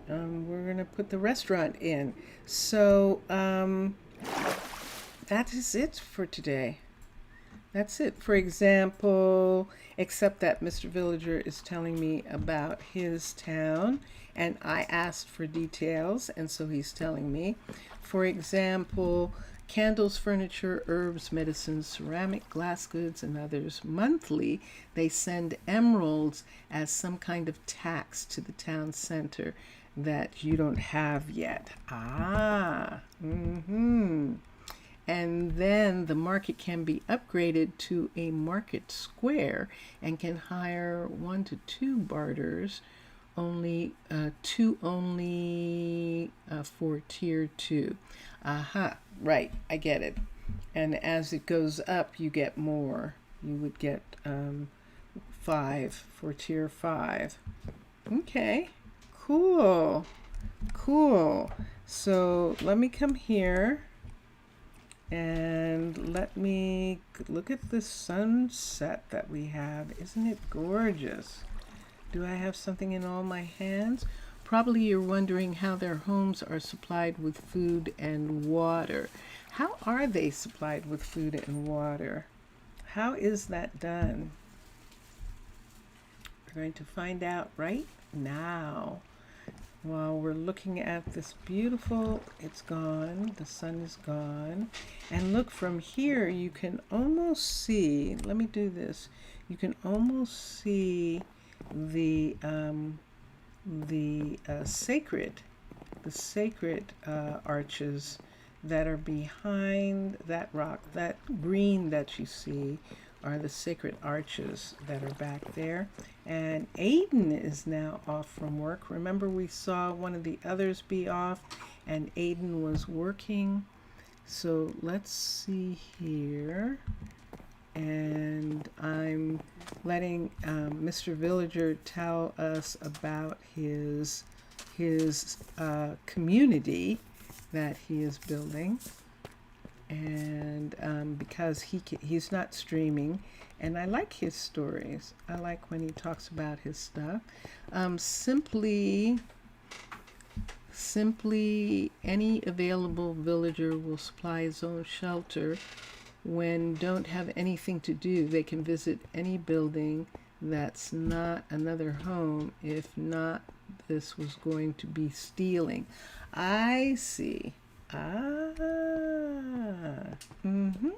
we're going to put the restaurant in. So, that is it for today. That's it. For example, except that Mr. Villager is telling me about his town, and I asked for details, and so he's telling me. For example, candles, furniture, herbs, medicines, ceramic, glass goods, and others. Monthly, they send emeralds as some kind of tax to the town center that you don't have yet. And then the market can be upgraded to a market square and can hire 1 to 2 barters, only for tier 2. Right, I get it. And as it goes up, you get more. You would get 5 for tier 5. Okay, cool. So let me come here. And let me look at the sunset that we have. Isn't it gorgeous? Do I have something in all my hands? Probably you're wondering how their homes are supplied with food and water. How are they supplied with food and water? How is that done? We're going to find out right now. While we're looking at this beautiful, it's gone, the sun is gone. And look, from here you can almost see, let me do this, you can almost see the sacred arches that are behind that rock. That green that you see are the sacred arches that are back there. And Aiden is now off from work. Remember, we saw one of the others be off and Aiden was working. So let's see here. And I'm letting Mr. Villager tell us about his community that he is building. And because he's not streaming, and I like his stories. I like when he talks about his stuff. Simply any available villager will supply his own shelter. When don't have anything to do, they can visit any building that's not another home. If not, this was going to be stealing. I see. Ah. Mm-hmm.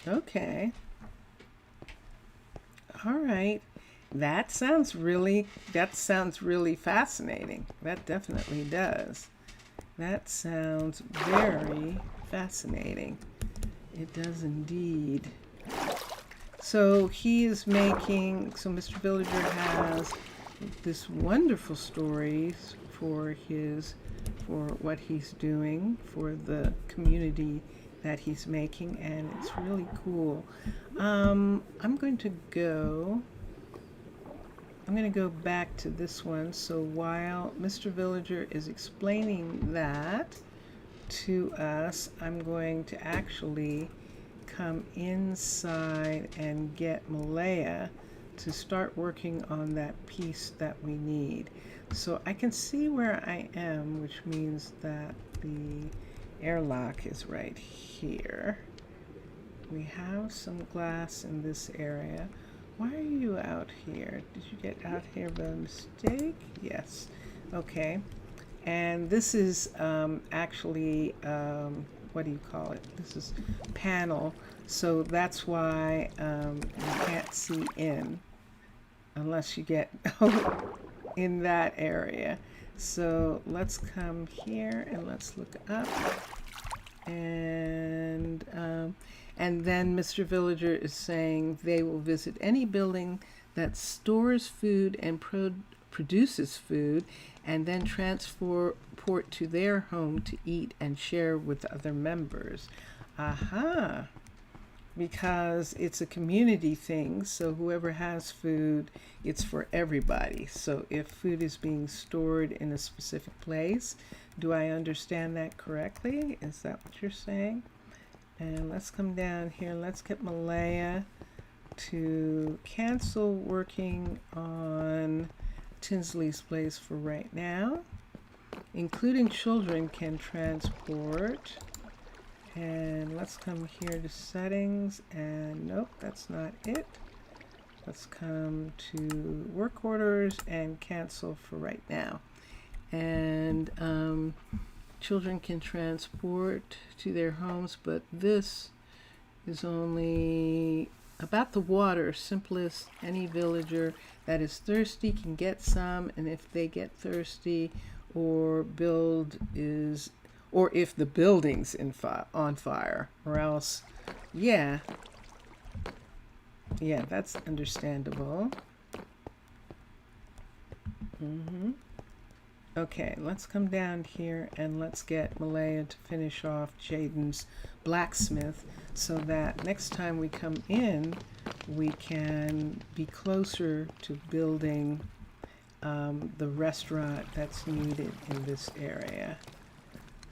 Okay. All right. That sounds really fascinating. That definitely does. That sounds very fascinating. It does indeed. So Mr. Villager has this wonderful stories for what he's doing for the community that he's making, and it's really cool. I'm going to go back to this one. So while Mr. Villager is explaining that to us, I'm going to actually come inside and get Malaya to start working on that piece that we need. So I can see where I am, which means that the airlock is right here. We have some glass in this area. Why are you out here? Did you get out here by mistake? Yes. Okay. And this is actually, what do you call it? This is panel. So that's why you can't see in unless you get in that area. So let's come here and let's look up. And then Mr. Villager is saying they will visit any building that stores food and produces food, and then transport to their home to eat and share with other members. Aha! Because it's a community thing, so whoever has food, it's for everybody. So if food is being stored in a specific place, do I understand that correctly? Is that what you're saying? And let's come down here. Let's get Malaya to cancel working on Tinsley's place for right now. Including children can transport. And let's come here to settings, and nope, that's not it. Let's come to work orders and cancel for right now. And children can transport to their homes, but this is only about the water. Simplest, any villager that is thirsty can get some, and if they get thirsty or if the building's on fire, or else, yeah, that's understandable. Okay, let's come down here and let's get Malaya to finish off Jaden's blacksmith so that next time we come in, we can be closer to building the restaurant that's needed in this area.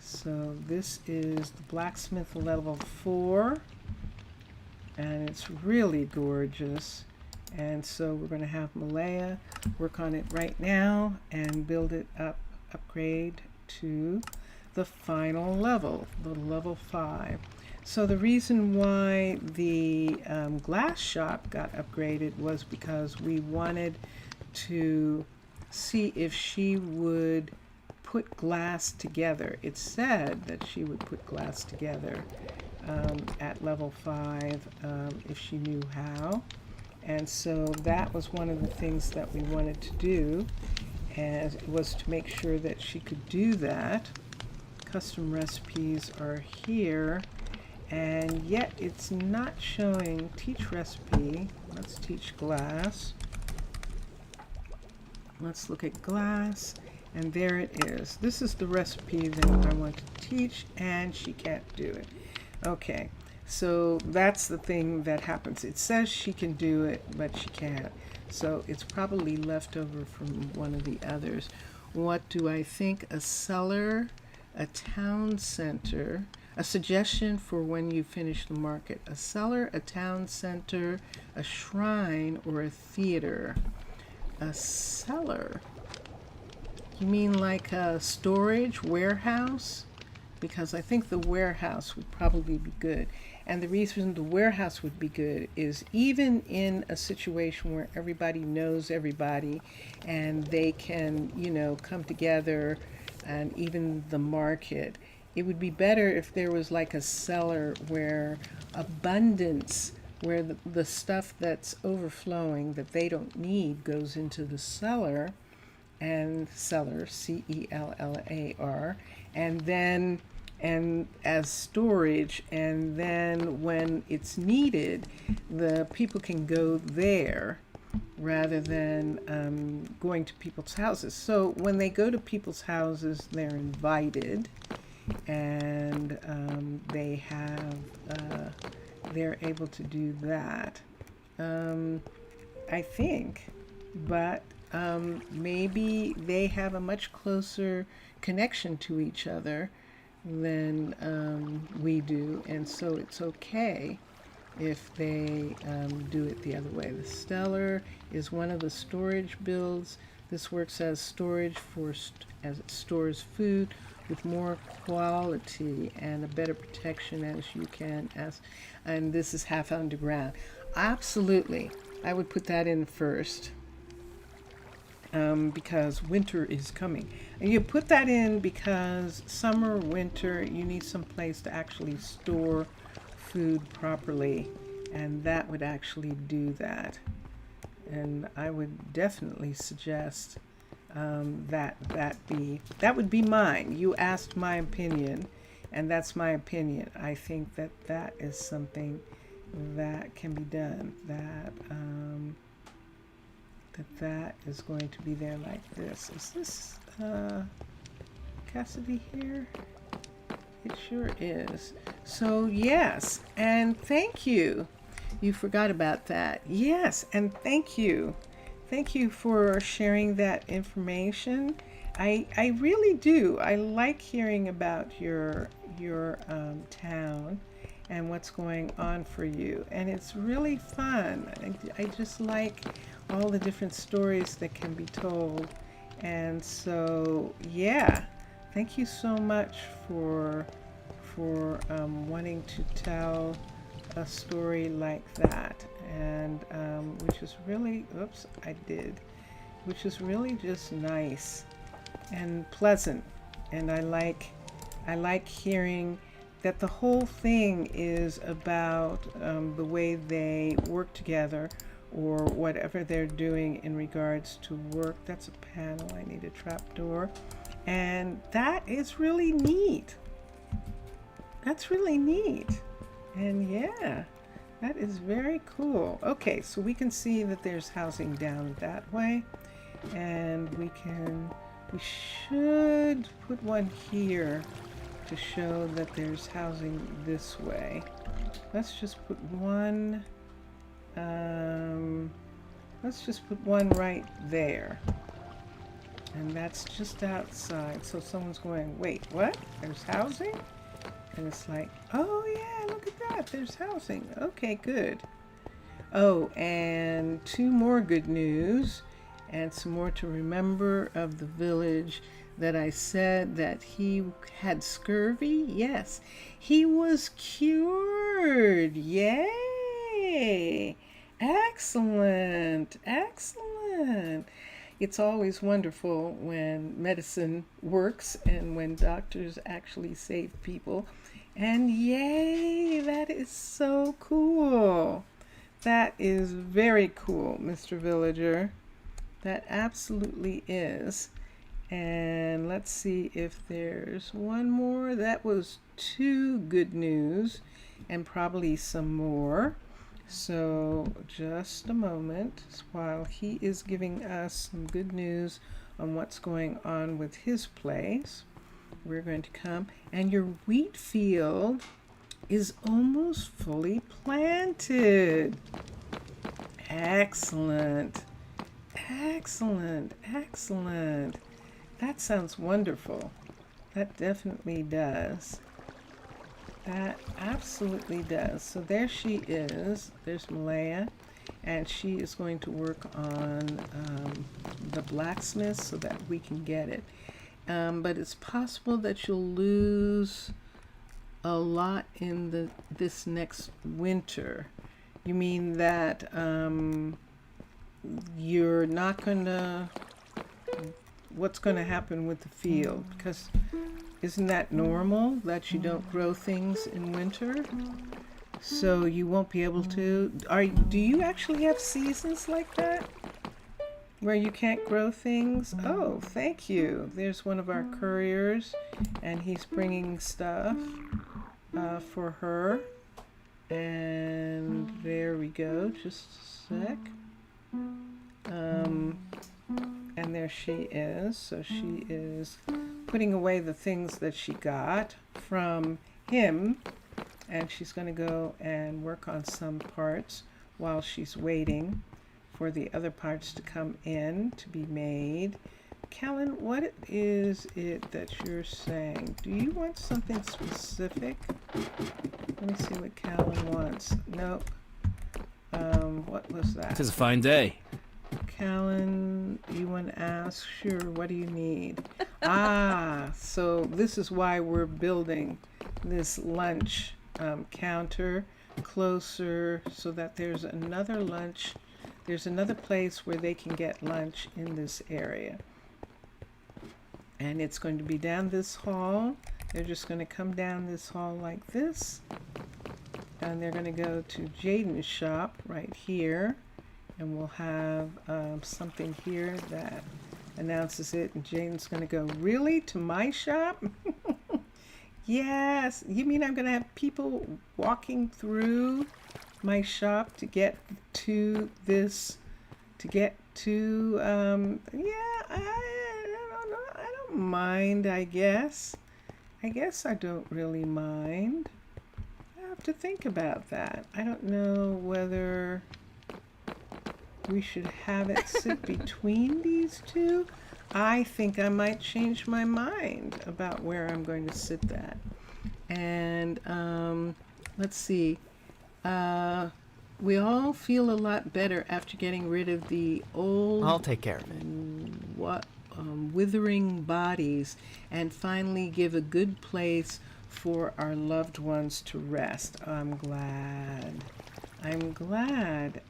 So this is the blacksmith level 4, and it's really gorgeous. And so we're going to have Malaya work on it right now and build it upgrade to the final level, the level 5. So the reason why the glass shop got upgraded was because we wanted to see if she would put glass together. It said that she would put glass together at level 5 if she knew how. And so that was one of the things that we wanted to do, and it was to make sure that she could do that. Custom recipes are here, and yet it's not showing teach recipe. Let's teach glass. Let's look at glass, and there it is. This is the recipe that I want to teach, and she can't do it. Okay. So that's the thing that happens. It says she can do it, but she can't. So it's probably left over from one of the others. What do I think? A cellar, a town center, a suggestion for when you finish the market. A cellar, a town center, a shrine, or a theater. A cellar. You mean like a storage warehouse? Because I think the warehouse would probably be good. And the reason the warehouse would be good is even in a situation where everybody knows everybody and they can, come together, and even the market, it would be better if there was like a cellar where abundance, where the stuff that's overflowing that they don't need goes into the cellar, and cellar, cellar, and then and as storage, and then when it's needed, the people can go there rather than going to people's houses. So when they go to people's houses, they're invited, and they're able to do that, I think. But maybe they have a much closer connection to each other than we do, and so it's okay if they do it the other way. The stellar is one of the storage builds. This works as storage as it stores food with more quality and a better protection as you can. And this is half underground. Absolutely, I would put that in first. Because winter is coming. And you put that in because summer, winter, you need some place to actually store food properly, and that would actually do that. And I would definitely suggest that would be mine. You asked my opinion, and that's my opinion. I think that is something that can be done. That is going to be there like this. Is this Cassidy here? It sure is. So yes, and thank you. You forgot about that. Yes, and thank you. Thank you for sharing that information. I really do. I like hearing about your town and what's going on for you. And it's really fun. I just like all the different stories that can be told. And so, yeah, thank you so much for wanting to tell a story like that. And which is really, which is really just nice and pleasant. And I like hearing that the whole thing is about the way they work together, or whatever they're doing in regards to work. That's a panel. I need a trapdoor. And that is really neat. That's really neat. And yeah, that is very cool. Okay, so we can see that there's housing down that way. And we should put one here to show that there's housing this way. Let's just put one right there, and that's just outside. So someone's going, wait, what? There's housing? And it's like, oh yeah, look at that, there's housing. Okay, good. Oh, and two more good news and some more to remember of the village. That I said that he had scurvy. Yes, he was cured. Yay! Excellent, excellent. It's always wonderful when medicine works and when doctors actually save people. And yay, that is so cool. That is very cool, Mr. Villager. That absolutely is. And let's see if there's one more. That was two good news and probably some more. So just a moment while he is giving us some good news on what's going on with his place. We're going to come, and your wheat field is almost fully planted. Excellent. Excellent. Excellent. That sounds wonderful. That definitely does. That absolutely does. So there she is. There's Malaya. And she is going to work on the blacksmith so that we can get it. But it's possible that you'll lose a lot in this next winter. You mean that you're not gonna, what's gonna happen with the field? Because isn't that normal that you don't grow things in winter? So you won't be able to, do you actually have seasons like that? Where you can't grow things? Oh, thank you. There's one of our couriers, and he's bringing stuff for her. And there we go. Just a sec. And there she is. So she is putting away the things that she got from him. And she's going to go and work on some parts while she's waiting for the other parts to come in to be made. Callan, what is it that you're saying? Do you want something specific? Let me see what Callan wants. Nope. What was that? Tis a fine day. Callan, you want to ask? Sure, what do you need? So this is why we're building this lunch counter closer so that there's another lunch. There's another place where they can get lunch in this area. And it's going to be down this hall. They're just going to come down this hall like this. And they're going to go to Jaden's shop right here. And we'll have something here that announces it. And Jaden's going to go, really? To my shop? Yes. You mean I'm going to have people walking through my shop to get to this, I don't know, I don't mind, I guess I don't really mind. I have to think about that. I don't know whether we should have it sit between these two. I think I might change my mind about where I'm going to sit that. And let's see. We all feel a lot better after getting rid of the old, I'll take care of it. Withering bodies and finally give a good place for our loved ones to rest. I'm glad.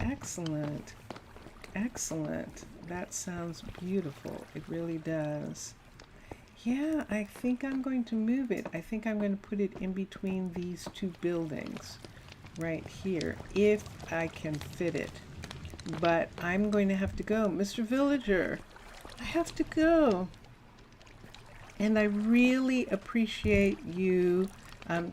Excellent. That sounds beautiful. It really does. Yeah, I think I'm going to move it. I think I'm going to put it in between these two buildings right here, if I can fit it. But I'm going to have to go. Mr. Villager, I have to go. And I really appreciate you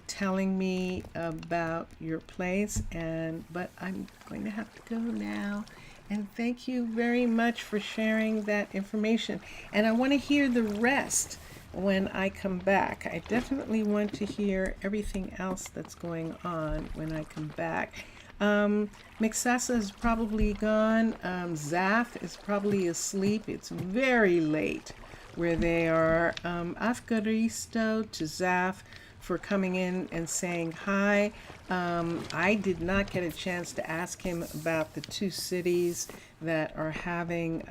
telling me about your place, but I'm going to have to go now. And thank you very much for sharing that information. And I want to hear the rest when I come back. I definitely want to hear everything else that's going on when I come back. Mixasa is probably gone. Zaf is probably asleep. It's very late where they are. Afgaristo to Zaf for coming in and saying hi. I did not get a chance to ask him about the two cities that are having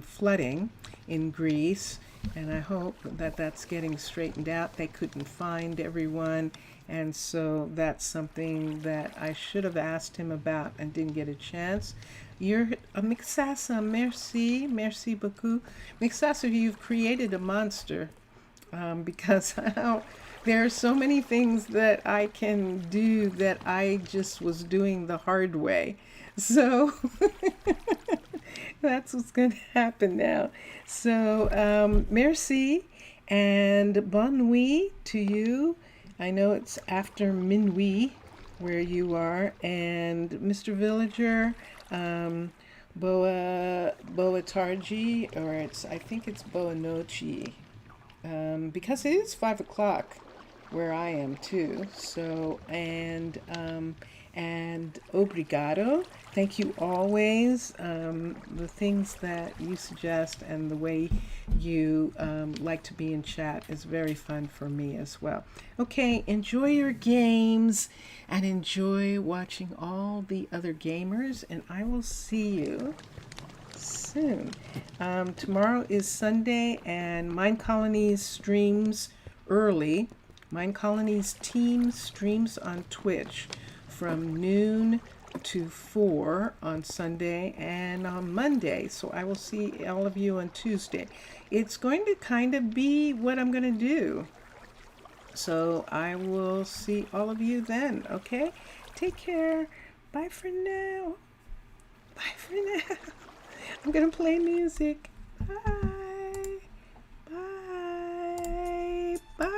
flooding in Greece, and I hope that that's getting straightened out. They couldn't find everyone, and so that's something that I should have asked him about and didn't get a chance. You're a Mixasa, merci beaucoup. Mixasa, you've created a monster, because there are so many things that I can do that I just was doing the hard way. So that's what's going to happen now. So merci and bonne nuit to you. I know it's after minuit where you are. And Mr. Villager, boa tarde, or I think it's boa noche, because it is 5 o'clock where I am too. So, and obrigado. Thank you always. The things that you suggest and the way you like to be in chat is very fun for me as well. Okay, enjoy your games and enjoy watching all the other gamers, and I will see you soon. Tomorrow is Sunday, and Minecolonies streams early Minecolonies team streams on Twitch from noon to 4 on Sunday and on Monday. So I will see all of you on Tuesday. It's going to kind of be what I'm going to do. So I will see all of you then, okay? Take care. Bye for now. Bye for now. I'm going to play music. Bye. Bye. Bye.